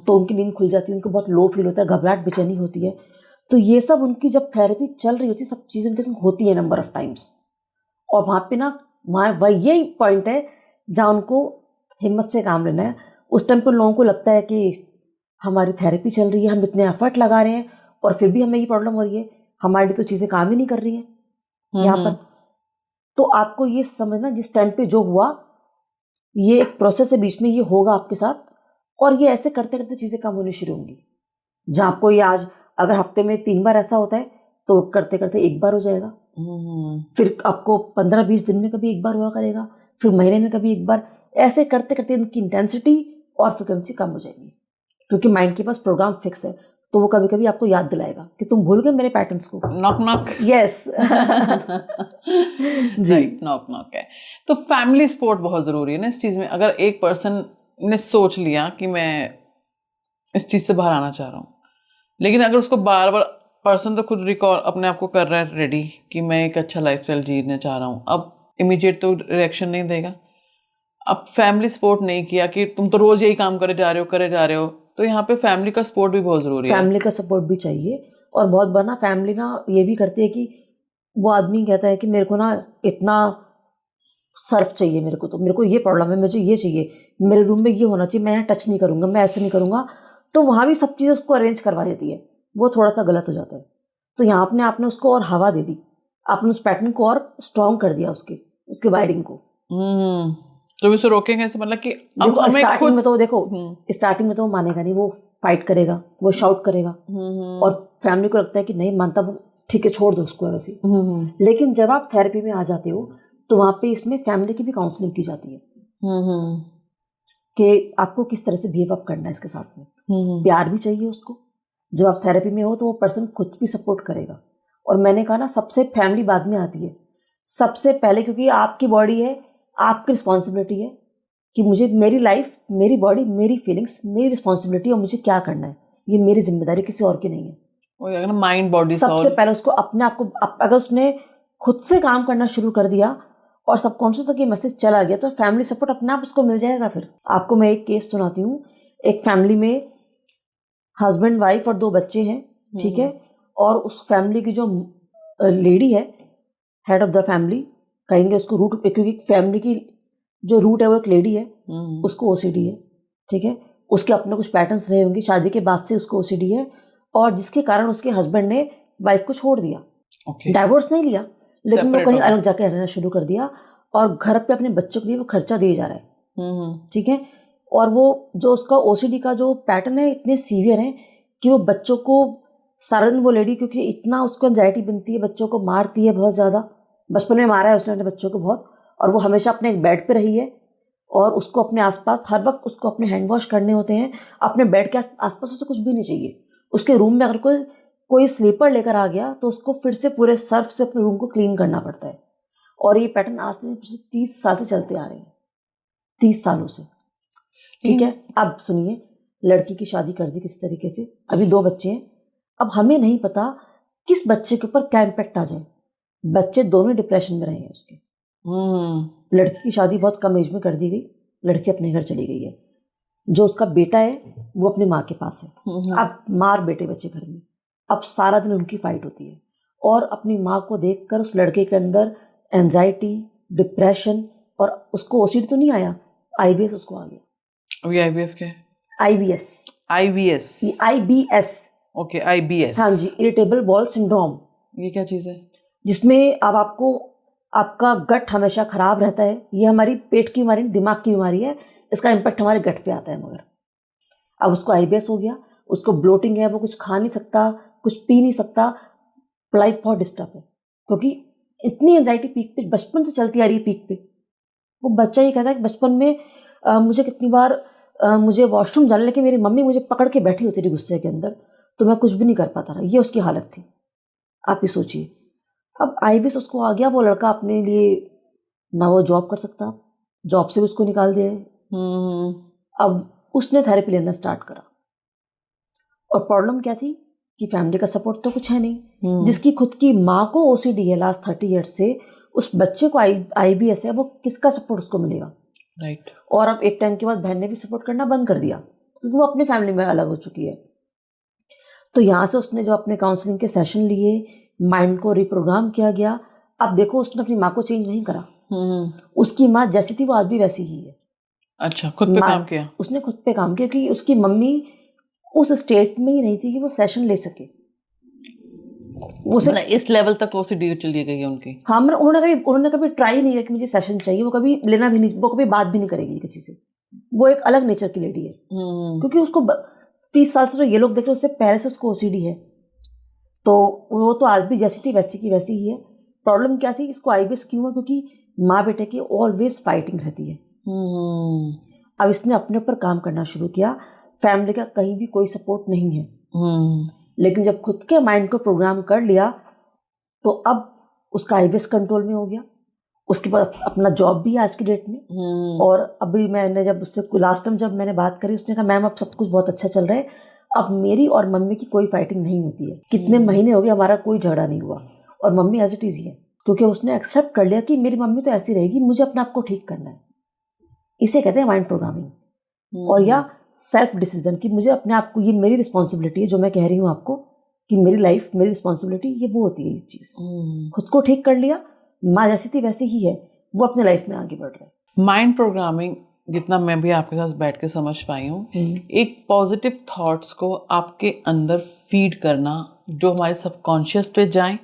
तो उनकी नींद खुल जाती है, उनको बहुत लो फील होता है, घबराहट बेचैनी होती है। तो ये सब उनकी जब थेरेपी चल रही होती है, सब चीज़ें उनके संग होती है नंबर ऑफ टाइम्स। और वहाँ पे ना वह यही पॉइंट है जहाँ उनको हिम्मत से काम लेना है। उस टाइम पर लोगों को लगता है कि हमारी थेरेपी चल रही है, हम इतने एफर्ट लगा रहे हैं और फिर भी हमें ये प्रॉब्लम हो रही है, हमारी लिए तो चीज़ें काम ही नहीं कर रही हैं यहाँ पर। तो आपको ये समझना, जिस टाइम पे जो हुआ ये एक प्रोसेस है, बीच में ये होगा आपके साथ, और ये ऐसे करते करते चीज़ें कम होनी शुरू होंगी। जहाँ आपको ये आज अगर हफ्ते में 3 बार ऐसा होता है तो करते करते 1 बार हो जाएगा, फिर आपको 15-20 दिन में कभी 1 बार हुआ करेगा, फिर महीने में कभी 1 बार, ऐसे करते करते इनकी इंटेंसिटी और फ्रिक्वेंसी कम हो जाएगी, क्योंकि माइंड के पास प्रोग्राम फिक्स है। तो वो कभी कभी आपको याद दिलाएगा कि तुम भूल गए मेरे पैटर्न्स को। Knock knock. यस जी, नॉक नॉक है। तो फैमिली सपोर्ट बहुत ज़रूरी है ना इस चीज़ में। अगर एक पर्सन ने सोच लिया कि मैं इस चीज़ से बाहर आना चाह रहा हूँ, लेकिन अगर उसको बार बार पर्सन तो खुद रिकॉल अपने आप को कर रहा है रेडी कि मैं एक अच्छा लाइफस्टाइल जीना चाह रहा हूँ, अब इमीडिएट तो रिएक्शन नहीं देगा। अब फैमिली सपोर्ट नहीं किया कि तुम तो रोज़ यही काम करे जा रहे हो, तो यहाँ पे फैमिली का सपोर्ट भी बहुत ज़रूरी है। फैमिली का सपोर्ट भी चाहिए। और बहुत बार ना फैमिली ना ये भी करती है कि वो आदमी कहता है कि मेरे को ना इतना सर्फ चाहिए, मेरे को ये प्रॉब्लम है, मुझे ये चाहिए, मेरे रूम में ये होना चाहिए, मैं यहाँ टच नहीं करूँगा, मैं ऐसे नहीं करूँगा। तो वहाँ भी सब चीज़ें उसको अरेंज करवा देती है, वो थोड़ा सा गलत हो जाता है। तो यहाँ आपने उसको और हवा दे दी, आपने उस पैटर्न को और स्ट्रॉन्ग कर दिया, उसके वायरिंग को। तो इसे रोकेंगे ऐसे, मतलब कि देखो स्टार्टिंग में तो स्टार्टिंग में तो वो मानेगा नहीं, वो फाइट करेगा, वो शाउट करेगा, और फैमिली को लगता है कि नहीं मानता वो, ठीक है छोड़ दो उसको वैसे। लेकिन जब आप थेरेपी में आ जाते हो तो वहाँ पे इसमें फैमिली की भी काउंसलिंग की जाती है कि आपको किस तरह से बिहेव अप करना है इसके साथ में। प्यार भी चाहिए उसको। जब आप थेरेपी में हो तो वो पर्सन खुद भी सपोर्ट करेगा। और मैंने कहा ना, सबसे फैमिली बाद में आती है, सबसे पहले, क्योंकि आपकी बॉडी है, आपकी रिस्पॉन्सिबिलिटी है कि मुझे मेरी लाइफ, मेरी बॉडी, मेरी फीलिंग्स, मेरी रिस्पॉन्सिबिलिटी और मुझे क्या करना है, ये मेरी जिम्मेदारी, किसी और की नहीं है। वही अगर माइंड बॉडी सबसे पहले उसको अपने आप को, अगर उसने खुद से काम करना शुरू कर दिया और सबकॉन्शियस तक ये मैसेज चला गया, तो फैमिली सपोर्ट अपने आप उसको मिल जाएगा। फिर आपको मैं एक केस सुनाती हूँ। एक फैमिली में हस्बैंड, वाइफ और 2 बच्चे हैं, ठीक है। और उस फैमिली की जो लेडी है, हेड ऑफ द फैमिली कहेंगे उसको, रूट, क्योंकि फैमिली की जो रूट है वो एक लेडी है, उसको ओसीडी है, ठीक है। उसके अपने कुछ पैटर्न्स रहे होंगे, शादी के बाद से उसको ओसीडी है, और जिसके कारण उसके हस्बैंड ने वाइफ को छोड़ दिया। डाइवोर्स नहीं लिया, लेकिन वो कहीं अलग जाके रहना शुरू कर दिया, और घर पे अपने बच्चों के लिए वो खर्चा दिए जा रहा है, ठीक है। और वो जो उसका ओसीडी का जो पैटर्न है इतने सीवियर है कि वो बच्चों को सारा दिन, वो लेडी क्योंकि इतना उसको एंजाइटी बनती है, बच्चों को मारती है बहुत ज़्यादा, बचपन में मारा है उसने अपने बच्चों को बहुत, और वो हमेशा अपने एक बेड पे रही है, और उसको अपने आसपास हर वक्त उसको अपने हैंड वॉश करने होते हैं, अपने बेड के आसपास उसे कुछ भी नहीं चाहिए। उसके रूम में अगर कोई स्लीपर लेकर आ गया तो उसको फिर से पूरे सर्फ से अपने रूम को क्लीन करना पड़ता है। और ये पैटर्न आज से पिछले 30 साल से चलते आ रहे हैं, 30 सालों से, ठीक है। अब सुनिए, लड़की की शादी कर दी किसी तरीके से, अभी 2 बच्चे हैं। अब हमें नहीं पता किस बच्चे के ऊपर क्या इम्पैक्ट आ जाए। बच्चे दोनों डिप्रेशन में रहे हैं उसके। लड़की की शादी बहुत कम एज में कर दी गई, लड़की अपने घर चली गई है। जो उसका बेटा है वो अपनी माँ के पास है। अब माँ और बेटे बच्चे घर में, अब सारा दिन उनकी फाइट होती है, और अपनी माँ को देखकर उस लड़के के अंदर एंजाइटी, डिप्रेशन, और उसको ओसीडी तो नहीं आया, आईबीएस उसको आ गया। अभी आईबीएफ क्या है? आईबीएस, आईबीएस, ओके, आईबीएस, हाँ जी, इरिटेबल बॉल सिंड्रोम। ये क्या चीज़ है? जिसमें अब आपको, आपका गट हमेशा खराब रहता है। ये हमारी पेट की बीमारी, दिमाग की बीमारी है, इसका इम्पैक्ट हमारे गट पे आता है। मगर अब उसको आईबीएस हो गया, उसको ब्लोटिंग है, वो कुछ खा नहीं सकता, कुछ पी नहीं सकता, लाइफ बहुत डिस्टर्ब है, क्योंकि इतनी एंजाइटी पीक पे बचपन से चलती आ रही है, पीक पे। वो बच्चा ये कहता है कि बचपन में मुझे कितनी बार मुझे वॉशरूम जाने, लेकिन मेरी मम्मी मुझे पकड़ के बैठी होती थी गुस्से के अंदर, तो मैं कुछ भी नहीं कर पाता था। ये उसकी हालत थी। आप ही सोचिए, अब आईबीएस उसको आ गया, वो लड़का अपने लिए ना वो जॉब कर सकता, जॉब से भी उसको निकाल दिया है। अब उसने थेरेपी लेना स्टार्ट करा, और प्रॉब्लम क्या थी कि फैमिली का सपोर्ट तो कुछ है नहीं। जिसकी खुद की माँ को ओसीडी है लास्ट 30 ईयर्स से, उस बच्चे को आईबीएस है, वो किसका सपोर्ट उसको मिलेगा? राइट। और अब एक टाइम के बाद बहन ने भी सपोर्ट करना बंद कर दिया, क्योंकि वो अपनी फैमिली में अलग हो चुकी है। तो यहाँ से उसने जब अपने काउंसलिंग के सेशन लिए, माइंड को रिप्रोग्राम किया गया। अब देखो, उसने अपनी माँ को चेंज नहीं करा, उसकी माँ जैसी थी वो आज भी वैसी ही है। अच्छा, खुद पे काम किया उसने, खुद पे काम किया, क्योंकि उसकी मम्मी उस स्टेट में ही नहीं थी कि वो सेशन ले सके। मतलब इस लेवल तक ओसीडी चली गई है उनकी। हाँ, उन्होंने कभी ट्राई नहीं किया कि मुझे सेशन चाहिए, वो कभी लेना भी नहीं, वो कभी बात भी नहीं करेगी किसी से। वो एक अलग नेचर की लेडी है, क्योंकि उसको 30 साल से जो ये लोग देख रहे हैं, उससे पहले से उसको ओसीडी है। तो वो तो आज भी जैसी थी वैसी की वैसी ही है। प्रॉब्लम क्या थी, इसको आईबीएस क्यों है? क्योंकि माँ बेटे की ऑलवेज फाइटिंग रहती है। अब इसने अपने ऊपर काम करना शुरू किया, फैमिली का कहीं भी कोई सपोर्ट नहीं है। लेकिन जब खुद के माइंड को प्रोग्राम कर लिया, तो अब उसका आईबीएस कंट्रोल में हो गया। उसके बाद अपना जॉब भी है आज की डेट में। और अभी मैंने जब उससे लास्ट टाइम जब मैंने बात करी, उसने कहा मैम अब सब कुछ बहुत अच्छा चल रहा है, अब मेरी और मम्मी की कोई फाइटिंग नहीं होती है। कितने महीने हो गए हमारा कोई झगड़ा नहीं हुआ, और मम्मी एज इट इज है, क्योंकि उसने एक्सेप्ट कर लिया कि मेरी मम्मी तो ऐसी रहेगी, मुझे अपने आप को ठीक करना है। इसे कहते हैं माइंड प्रोग्रामिंग, और या सेल्फ डिसीजन, कि मुझे अपने आप को, ये मेरी रिस्पॉन्सिबिलिटी है, जो मैं कह रही हूँ आपको कि मेरी लाइफ मेरी रिस्पॉन्सिबिलिटी, ये वो होती है। ये चीज़ खुद को ठीक कर लिया, माँ जैसी थी वैसी ही है, वो अपने लाइफ में आगे बढ़ रहा है। माइंड प्रोग्रामिंग, जितना मैं भी आपके साथ बैठ के समझ पाई हूँ, एक पॉजिटिव थॉट्स को आपके अंदर फीड करना, जो हमारे सबकॉन्शियस पे जाएं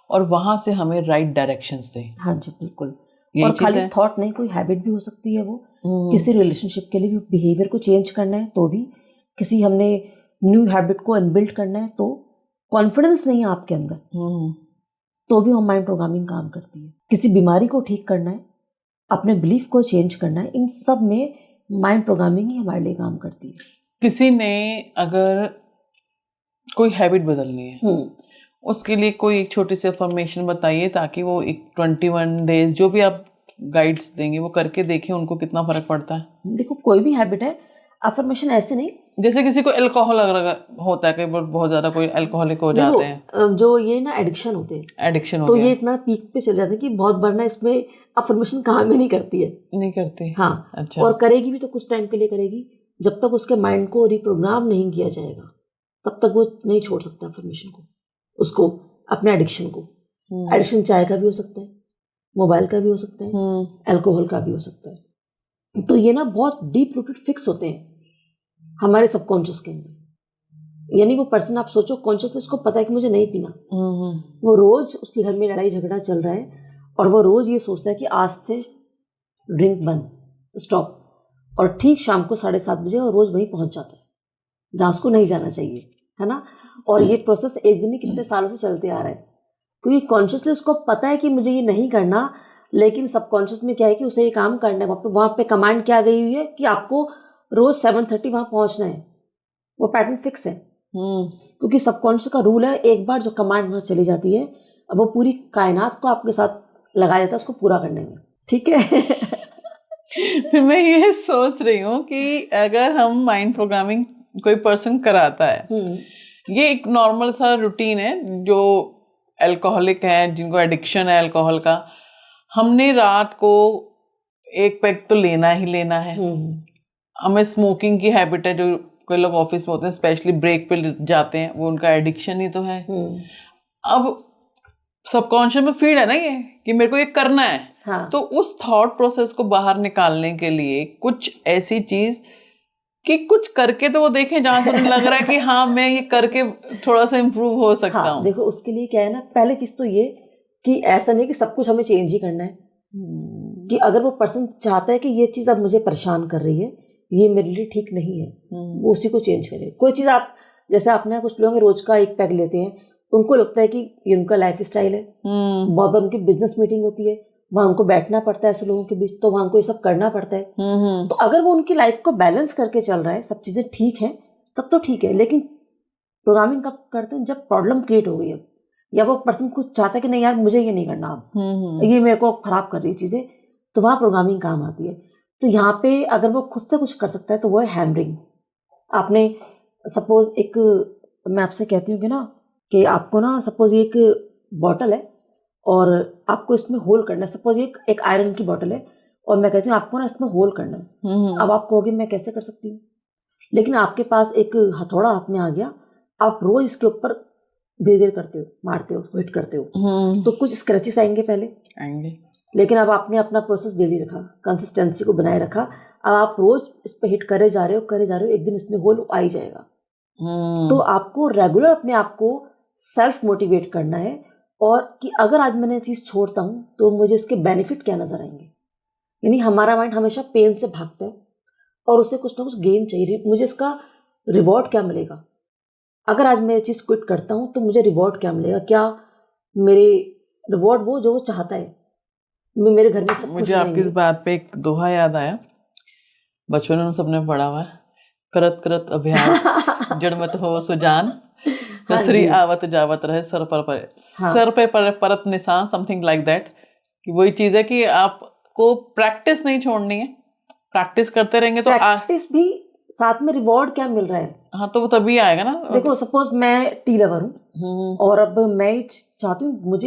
और वहां से हमें राइट डायरेक्शंस दें। हाँ जी, बिल्कुल। और खाली थॉट नहीं, कोई हैबिट भी हो सकती है। वो किसी रिलेशनशिप के लिए भी बिहेवियर को चेंज करना है तो भी, किसी हमने न्यू हैबिट को इनबिल्ड करना है तो, कॉन्फिडेंस नहीं है आपके अंदर तो भी हम माइंड प्रोग्रामिंग काम करती है। किसी बीमारी को ठीक करना है, अपने बिलीफ को चेंज करना है, इन सब में माइंड प्रोग्रामिंग ही हमारे लिए काम करती है। किसी ने अगर कोई हैबिट बदलनी है, उसके लिए कोई एक छोटी सी अफर्मेशन बताइए, ताकि वो एक 21 डेज जो भी आप गाइड्स देंगे, वो करके देखें उनको कितना फर्क पड़ता है? देखो कोई भी हैबिट है, अफर्मेशन ऐसे नहीं, जैसे किसी को अल्कोहल होता है, कई बार बहुत ज्यादा कोई अल्कोहलिक हो जाते हैं, जो ये ना एडिक्शन होते हैं, एडिक्शन हो तो गया, ये इतना पीक पे चले जाते हैं कि बहुत बार ना इसमें अफर्मेशन काम ही नहीं करती है। नहीं करते? हाँ। अच्छा। और करेगी भी तो कुछ टाइम के लिए करेगी, जब तक उसके माइंड को रिप्रोग्राम नहीं किया जाएगा तब तक वो नहीं छोड़ सकता अफर्मेशन को, उसको, अपने एडिक्शन को। एडिक्शन चाय का भी हो सकता है, मोबाइल का भी हो सकता है, अल्कोहल का भी हो सकता है। तो ये ना बहुत डीप रूटेड फिक्स होते हैं हमारे सबकॉन्शियस के अंदर। यानी वो पर्सन, आप सोचो, कॉन्शियसली उसको पता है कि मुझे नहीं पीना, वो रोज उसके घर में लड़ाई झगड़ा चल रहा है और वो रोज ये सोचता है कि आज से ड्रिंक बंद, स्टॉप, और ठीक शाम को 7:30 बजे और रोज वहीं पहुंच जाता है जहाँ उसको नहीं जाना चाहिए, है ना। और ये प्रोसेस एक दिन नहीं, कितने सालों से चलते आ रहा है, क्योंकि कॉन्शियसली उसको पता है कि मुझे ये नहीं करना, लेकिन सबकॉन्शियस में क्या है कि उसे ये काम करना है। वहाँ पे कमांड क्या गई हुई है कि आपको रोज 7:30 वहां पहुंचना है। वो पैटर्न फिक्स है, क्योंकि सबकॉन्शियस का रूल है, एक बार जो कमांड वहां चली जाती है, अब वो पूरी कायनात को आपके साथ लगाया जाता है उसको पूरा करने में, ठीक है। फिर मैं ये सोच रही हूँ कि अगर हम माइंड प्रोग्रामिंग कोई पर्सन कराता है, ये एक नॉर्मल सा रूटीन है, जो अल्कोहलिक है, जिनको एडिक्शन है अल्कोहल का, हमने रात को एक पैक तो लेना ही लेना है। हमें स्मोकिंग की हैबिट है, जो कोई लोग ऑफिस में होते हैं, स्पेशली ब्रेक पे जाते हैं, वो उनका एडिक्शन ही तो है। अब सबकॉन्शियस में फीड है ना ये कि मेरे को ये करना है। हाँ। तो उस थॉट प्रोसेस को बाहर निकालने के लिए कुछ ऐसी चीज कि कुछ करके तो वो देखें जहां से उन्हें लग रहा है कि हाँ मैं ये करके थोड़ा सा इम्प्रूव हो सकता हूँ। हाँ, देखो उसके लिए क्या है ना, पहली चीज तो ये कि ऐसा नहीं कि सब कुछ हमें चेंज ही करना है, कि अगर वो पर्सन चाहता है कि ये चीज अब मुझे परेशान कर रही है, ये मेरे लिए ठीक नहीं है, वो उसी को चेंज करे। कोई चीज आप, जैसे आपने, कुछ लोग रोज का एक पैक लेते हैं, उनको लगता है कि ये उनका लाइफ स्टाइल है, बहुत बार उनकी बिजनेस मीटिंग होती है, वहां उनको बैठना पड़ता है ऐसे लोगों के बीच, तो वहां उनको ये सब करना पड़ता है। तो अगर वो उनकी लाइफ को बैलेंस करके चल रहा है, सब चीजें ठीक है, तब तो ठीक है। लेकिन प्रोग्रामिंग कब करते हैं, जब प्रॉब्लम क्रिएट हो गई है, या वो पर्सन कुछ चाहता है कि नहीं यार मुझे ये नहीं करना, अब ये मेरे को खराब कर रही चीजें, तो वहां प्रोग्रामिंग काम आती है। तो यहाँ पे अगर वो खुद से कुछ कर सकता है तो वो है हैमरिंग। आपने सपोज एक, मैं आपसे कहती हूँ कि ना, कि आपको ना सपोज ये एक बॉटल है और आपको इसमें होल करना है। सपोज एक आयरन की बॉटल है और मैं कहती हूँ आपको ना इसमें होल करना है। अब आप कहोगे मैं कैसे कर सकती हूँ, लेकिन आपके पास एक हथौड़ा हाथ में आ गया, आप रोज इसके ऊपर धीरे धीरे करते हो, मारते हो, हिट करते हो, तो कुछ स्क्रैचेस आएंगे पहले, लेकिन अब आपने अपना प्रोसेस डेली रखा, कंसिस्टेंसी को बनाए रखा, अब आप रोज इस पे हिट करे जा रहे हो, एक दिन इसमें होल आ ही जाएगा। तो आपको रेगुलर अपने आप को सेल्फ मोटिवेट करना है, और कि अगर आज मैंने चीज छोड़ता हूं तो मुझे इसके बेनिफिट क्या नजर आएंगे। यानी हमारा माइंड हमेशा पेन से भागता है और उसे कुछ ना कुछ गेन चाहिए, मुझे इसका रिवॉर्ड क्या मिलेगा। अगर आज मैं ये चीज क्विट करता हूं तो मुझे रिवॉर्ड क्या मिलेगा, क्या मेरे रिवॉर्ड वो जो वो चाहता है, मेरे घर में सब कुछ। मुझे आपकी इस बात पे एक दोहा याद आया, बचपन में सबने पढ़ा हुआ है, करत करत अभ्यास जड़मत हो सुजान, कसरी आवत जावत रहे सर पे परत निशान, समथिंग लाइक दैट। कि वही चीज है कि आपको प्रैक्टिस नहीं छोड़नी है, प्रैक्टिस करते रहेंगे तो प्रैक्टिस भी साथ में रिवॉर्ड क्या मिल रहा है। हाँ, तो वो तभी आएगा ना। देखो सपोज मैं टी लवर हूँ और अब मैं चाहती हूँ,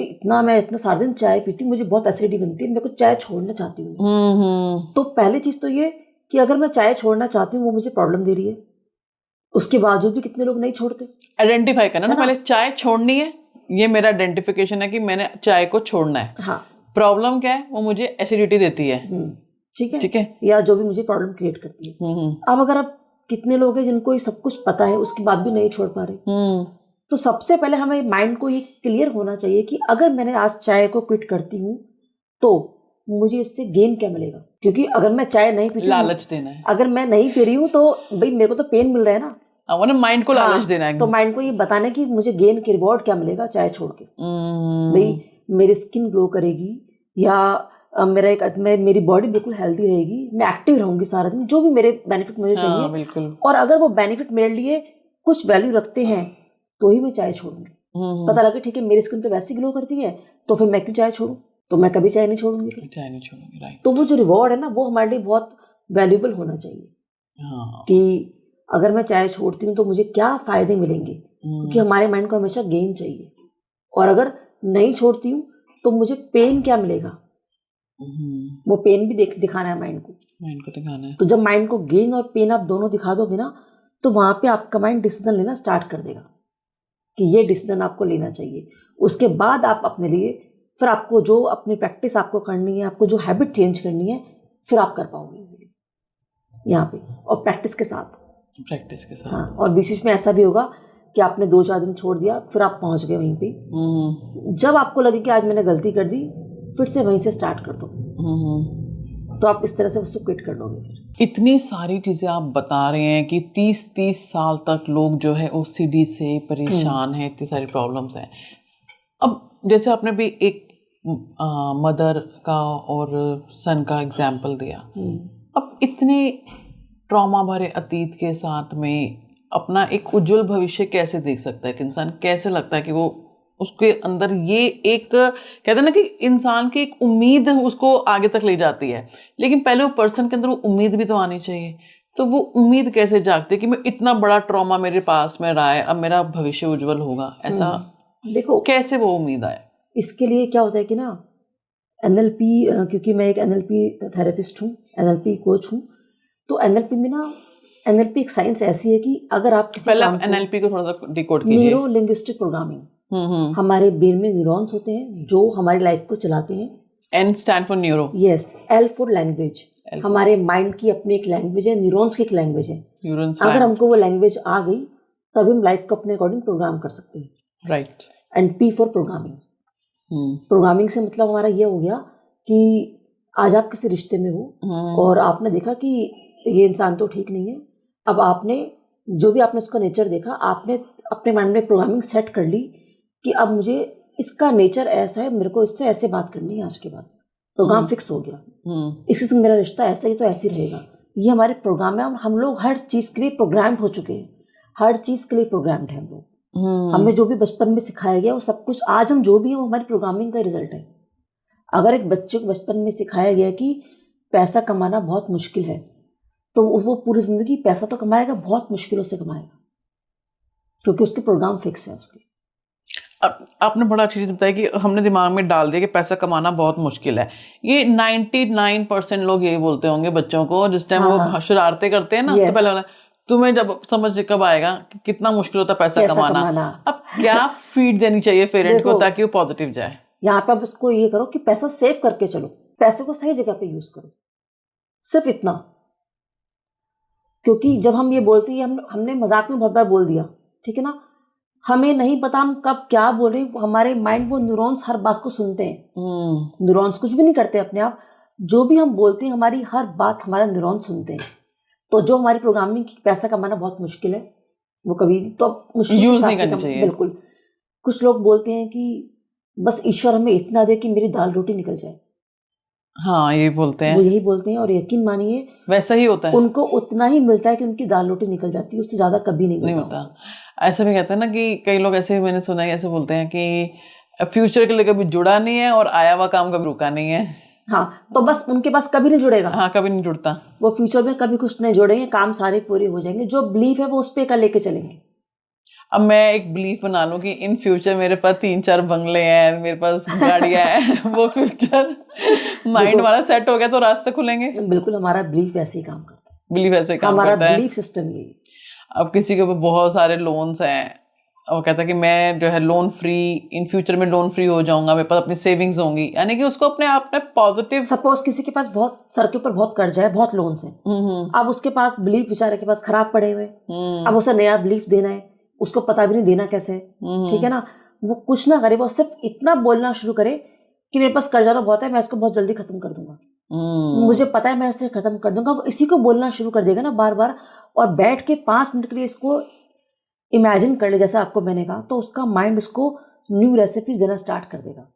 मैं इतना सारा दिन चाय पीती हूँ, मुझे बहुत एसिडिटी बनती है, मेरे को चाय छोड़ना चाहती हूँ। तो पहली चीज तो ये कि अगर मैं चाय छोड़ना चाहती हूँ, वो मुझे प्रॉब्लम दे रही है, उसके बावजूद भी कितने लोग नहीं छोड़ते। आइडेंटिफाई करना ना, पहले चाय छोड़नी है, ये मेरा आइडेंटिफिकेशन है कि मैंने चाय को छोड़ना है। हाँ, प्रॉब्लम क्या है, वो मुझे एसिडिटी देती है, ठीक है, या जो भी मुझे प्रॉब्लम क्रिएट करती है। अब अगर आप, कितने लोग हैं जिनको ये सब कुछ पता है, उसके बाद भी नहीं छोड़ पा रहे। तो सबसे पहले हमें माइंड को ये क्लियर होना चाहिए कि अगर मैंने आज चाय को क्विट करती हूँ तो मुझे इससे गेन क्या मिलेगा। क्योंकि अगर मैं चाय नहीं पीती, लालच देना है, अगर मैं नहीं पी रही हूँ तो भाई मेरे को तो पेन मिल रहा है ना, माइंड को लालच देना है। तो माइंड को ये बताना कि मुझे गेन के रिवॉर्ड क्या मिलेगा चाय छोड़ के। भाई मेरी स्किन ग्लो करेगी, या मेरी बॉडी बिल्कुल हेल्दी रहेगी, मैं एक्टिव रहूंगी सारा दिन, जो भी मेरे बेनिफिट मुझे चाहिए। बिल्कुल। और अगर वो बेनिफिट मेरे लिए कुछ वैल्यू रखते हैं तो ही मैं चाय छोड़ूंगी। पता लगे ठीक है मेरी स्किन तो वैसे ग्लो करती है, तो फिर मैं क्यों चाय छोड़ूं। तो मैं कभी चाय नहीं छोड़ूंगी फिर। चाय नहीं छोड़ूंगी, राइट। तो वो जो रिवॉर्ड है ना, वो हमारे लिए बहुत वैल्यूएबल होना चाहिए। हाँ। कि अगर मैं चाय छोड़ती हूँ तो मुझे क्या फायदे मिलेंगे, क्योंकि हमारे माइंड को हमेशा गेन चाहिए। और अगर नहीं छोड़ती हूँ तो मुझे पेन क्या मिलेगा, वो पेन भी दिखाना है माइंड को दिखाना है। तो जब माइंड को गेन और पेन आप दोनों दिखा दोगे ना, तो वहां पे आपका माइंड डिसीजन लेना स्टार्ट कर देगा कि ये डिसीजन आपको लेना चाहिए। उसके बाद आप अपने लिए फिर आपको जो अपनी प्रैक्टिस आपको करनी है, आपको जो हैबिट चेंज करनी है, फिर आप कर पाओगे इजीली यहाँ पे। और प्रैक्टिस के साथ हाँ। और बीच बीच में ऐसा भी होगा कि आपने 2-4 दिन छोड़ दिया, फिर आप पहुंच गए वहीं पे। जब आपको लगे कि आज मैंने गलती कर दी, फिर से वहीं से स्टार्ट कर दो, तो आप इस तरह से उससे क्विट कर लोगे। फिर इतनी सारी चीजें आप बता रहे हैं कि 30-30 साल तक लोग जो है OCD से परेशान हैं, इतनी सारी प्रॉब्लम्स हैं। अब जैसे आपने भी एक मदर का और सन का एग्जाम्पल दिया, अब इतने ट्रॉमा भरे अतीत के साथ में अपना एक उज्जवल भविष्य कैसे देख सकता है कि इंसान, कैसे लगता है कि वो उसके अंदर ये एक कहते हैं ना कि इंसान की एक उम्मीद उसको आगे तक ले जाती है, लेकिन पहले वो पर्सन के अंदर वो उम्मीद भी तो आनी चाहिए। तो वो उम्मीद कैसे जागती है कि मैं इतना बड़ा ट्रॉमा मेरे पास में रहा है, अब मेरा भविष्य उज्जवल होगा, ऐसा देखो कैसे वो उम्मीद आए? इसके लिए क्या होता है कि ना NLP, क्योंकि मैं एक NLP थेरेपिस्ट हूँ, NLP कोच हूँ, तो NLP में ना NLP एक साइंस ऐसी है कि अगर आप किसी पहले NLP को थोड़ा सा डिकोड कीजिए। Neuro linguistic programming. हमारे ब्रेन में न्यूरॉन्स होते हैं जो हमारी लाइफ को चलाते हैं। N stand for neuro. Yes. L for language. हमारे माइंड की अपनी एक लैंग्वेज है, न्यूरॉन्स की एक लैंग्वेज है। अगर हमको वो लैंग्वेज आ गई तभी हम लाइफ को अपने अकॉर्डिंग प्रोग्राम कर सकते हैं, right. And P for programming. Programming से मतलब हमारा ये हो गया कि आज आप किसी रिश्ते में हो और आपने देखा कि ये इंसान तो ठीक नहीं है। अब आपने जो भी आपने उसका नेचर देखा, आपने अपने माइंड में प्रोग्रामिंग सेट कर ली कि अब मुझे इसका नेचर ऐसा है, मेरे को इससे ऐसे बात करनी है आज के बाद। प्रोग्राम फिक्स हो गया, इसके साथ मेरा रिश्ता ऐसा ही तो ऐसे ही रहेगा। ये हमारे प्रोग्राम है। हम लोग हर चीज़ के लिए प्रोग्राम्ड हो चुके हैं, हर चीज़ के लिए प्रोग्राम्ड है हम लोग। हमें जो भी बचपन में सिखाया गया वो सब कुछ आज हम जो भी है वो हमारी प्रोग्रामिंग का रिजल्ट है। अगर एक बच्चे को बचपन में सिखाया गया कि पैसा कमाना बहुत मुश्किल है, तो वो पूरी जिंदगी पैसा तो कमाएगा, बहुत मुश्किलों से कमाएगा, क्योंकि उसके प्रोग्राम फिक्स है उसके। आपने बड़ा अच्छी चीज़ बताई कि हमने दिमाग में डाल दिया कि पैसा कमाना बहुत मुश्किल है। ये 99% लोग यही बोलते होंगे बच्चों को जिस टाइम वो शरारतें करते हैं ना, तो पहले तुम्हें जब समझ कब आएगा कि कितना मुश्किल होता है पैसा कमाना। अब क्या फीड देनी चाहिए पेरेंट को ताकि वो पॉजिटिव जाए? यहाँ पे आप उसको ये करो कि पैसा सेव करके चलो, पैसे को सही जगह पे यूज करो, सिर्फ इतना। क्योंकि जब हम ये बोलते हैं, हमने मजाक में बहुत बार बोल दिया, ठीक है ना, हमें नहीं पता हम कब क्या बोले। हमारे माइंड वो न्यूरॉन्स हर बात को सुनते हैं। न्यूरॉन्स कुछ भी नहीं करते अपने आप, जो भी हम बोलते हैं हमारी हर बात हमारा न्यूरॉन्स सुनते हैं। तो जो हमारी प्रोग्रामिंग की पैसा कमाना बहुत मुश्किल है, वो कभी तो मुश्किल यूज नहीं करनी चाहिए। बिल्कुल। कुछ लोग बोलते हैं कि बस ईश्वर हमें इतना दे कि मेरी दाल रोटी निकल जाए। हाँ, ये बोलते हैं, वो यही बोलते हैं, और यकीन मानिए वैसा ही होता है। उनको उतना ही मिलता है कि उनकी दाल रोटी निकल जाती है, उससे ज्यादा कभी नहीं मिलता। ऐसा भी कहते हैं ना कि कई लोग ऐसे, मैंने सुना है, ऐसे बोलते हैं कि फ्यूचर के लिए कभी जुड़ा नहीं है और आया हुआ काम कभी रुका नहीं है। हाँ, तो बस उनके पास कभी नहीं जुड़ेगा। हाँ, कभी नहीं जुड़ता। वो फ्यूचर में कभी कुछ नहीं जोड़ेंगे, काम सारे पूरे हो जाएंगे। जो बिलीफ है वो उस पे का लेके चलेंगे। अब मैं एक बिलीफ बना लूं कि इन फ्यूचर मेरे पास 3-4 बंगले हैं, मेरे पास गाड़ियां हैं, वो फ्यूचर माइंड हमारा सेट हो गया तो रास्ते खुलेंगे। बिल्कुल, हमारा बिलीफ ऐसे ही काम करता है। बिलीफ ऐसे काम हमारा करता है। बिलीफ सिस्टम यही। अब किसी के ऊपर बहुत सारे लोन्स हैं और कहता है कि मैं जो है लोन फ्री, इन फ्यूचर में लोन फ्री हो जाऊंगा, मेरे पास अपनी सेविंग्स होंगी, यानी कि उसको अपने आप में पॉजिटिव। सपोज किसी के पास बहुत सर के ऊपर बहुत कर्जा है, बहुत लोन्स हैं, अब उसके पास बिलीफ बेचारे के पास खराब पड़े हुए, अब उसे नया बिलीफ देना है, उसको पता भी नहीं देना कैसे है, ठीक है ना। वो कुछ ना करे, वो सिर्फ इतना बोलना शुरू करे कि मेरे पास कर्जा तो बहुत है, मैं इसको बहुत जल्दी खत्म कर दूंगा, मुझे पता है मैं इसे खत्म कर दूंगा। वो इसी को बोलना शुरू कर देगा ना बार बार, और बैठ के 5 मिनट के लिए इसको इमेजिन कर ले जैसा आपको मैंने कहा, तो उसका माइंड उसको न्यू रेसिपीज देना स्टार्ट कर देगा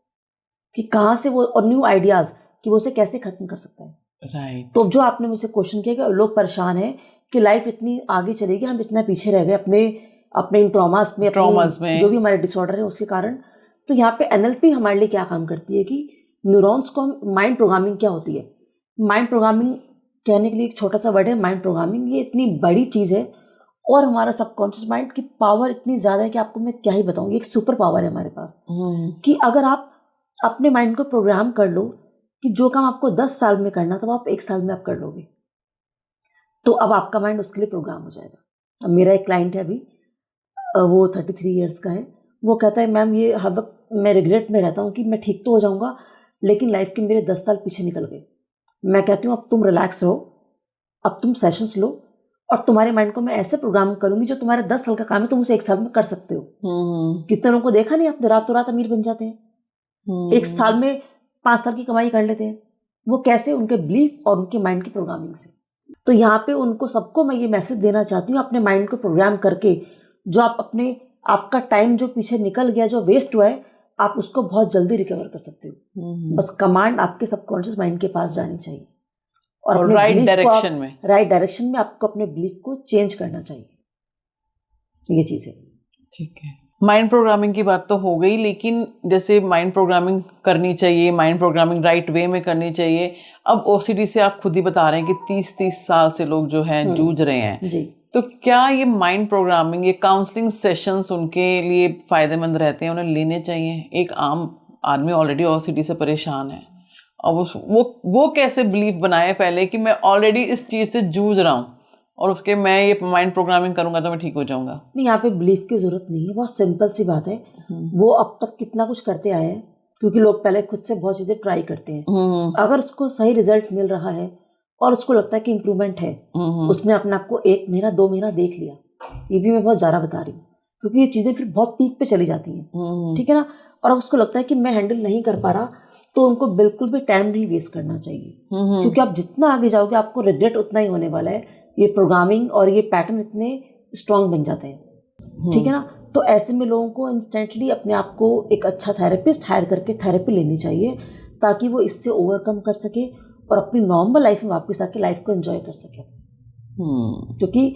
कि कहाँ से वो, और न्यू आइडियाज कि वो उसे कैसे खत्म कर सकता है। राइट। तो जो आपने मुझसे क्वेश्चन किया कि लोग परेशान हैं कि लाइफ इतनी आगे चलेगी, हम इतना पीछे रह गए अपने इन ट्रॉमास में, जो भी हमारे डिसऑर्डर है उसके कारण। तो यहाँ पे NLP हमारे लिए क्या काम करती है कि न्यूरॉन्स को हम माइंड प्रोग्रामिंग क्या होती है, माइंड प्रोग्रामिंग कहने के लिए एक छोटा सा वर्ड है माइंड प्रोग्रामिंग, ये इतनी बड़ी चीज़ है और हमारा सबकॉन्शियस माइंड की पावर इतनी ज़्यादा है कि आपको मैं क्या ही बताऊँ, ये एक सुपर पावर है हमारे पास कि अगर आप अपने माइंड को प्रोग्राम कर लो कि जो काम आपको 10 साल में करना था वो आप 1 साल में आप कर लोगे, तो अब आपका माइंड उसके लिए प्रोग्राम हो जाएगा। अब मेरा एक क्लाइंट है अभी, वो 33 ईयर्स का है, वो कहता है मैम ये हर वक्त मैं रिग्रेट में रहता हूँ कि मैं ठीक तो हो जाऊँगा लेकिन लाइफ के मेरे 10 साल पीछे निकल गए। मैं कहती हूँ अब तुम रिलैक्स रहो, अब तुम सेशंस लो और तुम्हारे माइंड को मैं ऐसे प्रोग्राम करूँगी जो तुम्हारे 10 साल का काम है तुम उसे 1 साल में कर सकते हो। कितने लोगों को देखा नहीं आपने, रातों रात अमीर बन जाते हैं, 1 साल में 5 साल की कमाई कर लेते हैं। वो कैसे? उनके बिलीफ और उनके माइंड की प्रोग्रामिंग से। तो यहाँ पे उनको सबको मैं ये मैसेज देना चाहती हूँ, अपने माइंड को प्रोग्राम करके जो आपका टाइम जो पीछे निकल गया, जो वेस्ट हुआ है, आप उसको बहुत जल्दी रिकवर कर सकते हो। बस कमांड आपके सबकॉन्शियस माइंड के पास जानी चाहिए और राइट डायरेक्शन में आपको अपने बिलीफ को चेंज करना चाहिए, ये चीज़ है। ठीक है, माइंड प्रोग्रामिंग की बात तो हो गई, लेकिन जैसे माइंड प्रोग्रामिंग करनी चाहिए, माइंड प्रोग्रामिंग राइट वे में करनी चाहिए। अब ओसीडी से आप खुद ही बता रहे हैं कि 30 साल से लोग जो हैं जूझ रहे हैं जी, तो क्या ये माइंड प्रोग्रामिंग, ये काउंसलिंग सेशंस उनके लिए फ़ायदेमंद रहते हैं, उन्हें लेने चाहिए? एक आम आदमी ऑलरेडी ओसीडी से परेशान है, अब वो कैसे बिलीफ बनाए पहले कि मैं ऑलरेडी इस चीज़ से जूझ रहा हूँ और उसके मैं ये माइंड प्रोग्रामिंग करूँगा तो मैं ठीक हो जाऊँगा? नहीं, यहाँ पे बिलीफ की ज़रूरत नहीं है, बहुत सिंपल सी बात है। वो अब तक कितना कुछ करते आए हैं, क्योंकि लोग पहले खुद से बहुत चीज़ें ट्राई करते हैं। अगर उसको सही रिजल्ट मिल रहा है और उसको लगता है कि इम्प्रूवमेंट है, उसने अपने आप को 1 महीना 2 महीना देख लिया, ये भी मैं बहुत ज़्यादा बता रही हूँ, क्योंकि ये चीज़ें फिर बहुत पीक पे चली जाती हैं, ठीक है ना। और उसको लगता है कि मैं हैंडल नहीं कर पा रहा, तो उनको बिल्कुल भी टाइम नहीं वेस्ट करना चाहिए, क्योंकि आप जितना आगे जाओगे आपको रिग्रेट उतना ही होने वाला है। ये प्रोग्रामिंग और ये पैटर्न इतने स्ट्रांग बन जाते हैं, ठीक है ना। तो ऐसे में लोगों को इंस्टेंटली अपने आप को एक अच्छा थेरेपिस्ट हायर करके थेरेपी लेनी चाहिए, ताकि वो इससे ओवरकम कर सके और अपनी नॉर्मल लाइफ में वापस आके लाइफ को एंजॉय कर सके। क्योंकि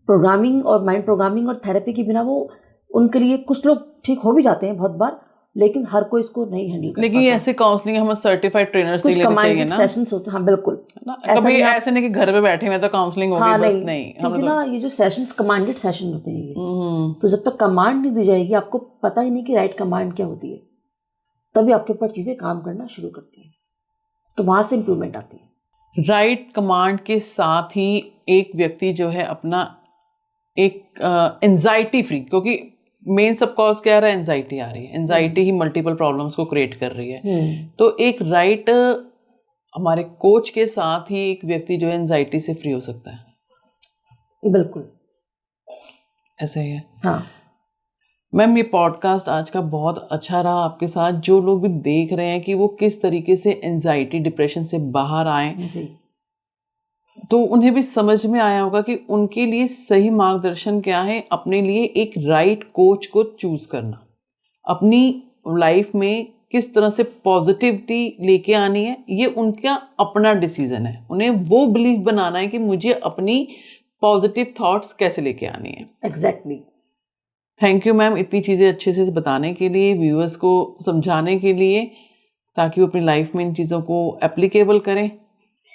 प्रोग्रामिंग और माइंड प्रोग्रामिंग और थेरेपी के बिना वो उनके लिए, कुछ लोग ठीक हो भी जाते हैं बहुत बार, लेकिन हर कोई इसको नहीं हैंडल कर लेकिन ऐसे काउंसलिंग हम सर्टिफाइड ट्रेनर से लेना चाहिए ना, सेशंस होते हैं। हाँ बिल्कुल, कभी ऐसे नहीं कि घर पे बैठे हुए तो काउंसलिंग होगी। हाँ, बस नहीं, क्योंकि ना ये जो सेशंस कमांडेड सेशन होते हैं ये, तो जब तक कमांड नहीं दी जाएगी, आपको पता ही नहीं कि राइट कमांड क्या होती है, तभी आपके ऊपर चीजें काम करना शुरू करती हैं, तो वहां से इंप्रूवमेंट आती है। राइट कमांड के साथ ही एक व्यक्ति जो है अपना एक एंजाइटी फ्री, क्योंकि मेन सब कॉज क्या आ रहा है? एंजाइटी आ रही है, एंजाइटी ही मल्टीपल प्रॉब्लम्स को क्रिएट कर रही है। तो एक राइट हमारे कोच के साथ ही एक व्यक्ति जो है एंजाइटी से फ्री हो सकता है। बिल्कुल ऐसे ही है। हाँ मैम, ये पॉडकास्ट आज का बहुत अच्छा रहा आपके साथ। जो लोग भी देख रहे हैं कि वो किस तरीके से एंजाइटी डिप्रेशन से बाहर आए जी, तो उन्हें भी समझ में आया होगा कि उनके लिए सही मार्गदर्शन क्या है, अपने लिए एक राइट कोच को चूज करना, अपनी लाइफ में किस तरह से पॉजिटिविटी लेके आनी है, ये उनका अपना डिसीजन है। उन्हें वो बिलीफ बनाना है कि मुझे अपनी पॉजिटिव थॉट्स कैसे लेके आनी है। एग्जैक्टली। थैंक यू मैम, इतनी चीज़ें अच्छे से बताने के लिए, व्यूअर्स को समझाने के लिए, ताकि वो अपनी लाइफ में इन चीज़ों को एप्लीकेबल करें।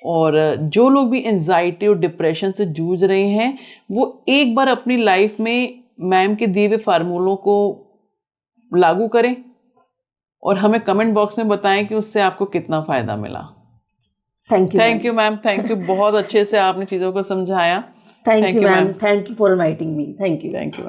और जो लोग भी एंजाइटी और डिप्रेशन से जूझ रहे हैं, वो एक बार अपनी लाइफ में मैम के दिए हुए फार्मूलों को लागू करें और हमें कमेंट बॉक्स में बताएं कि उससे आपको कितना फ़ायदा मिला। Thank you ma'am, thank you, बहुत अच्छे से आपने चीज़ों को समझाया। Thank you ma'am, thank you for inviting me. Thank you.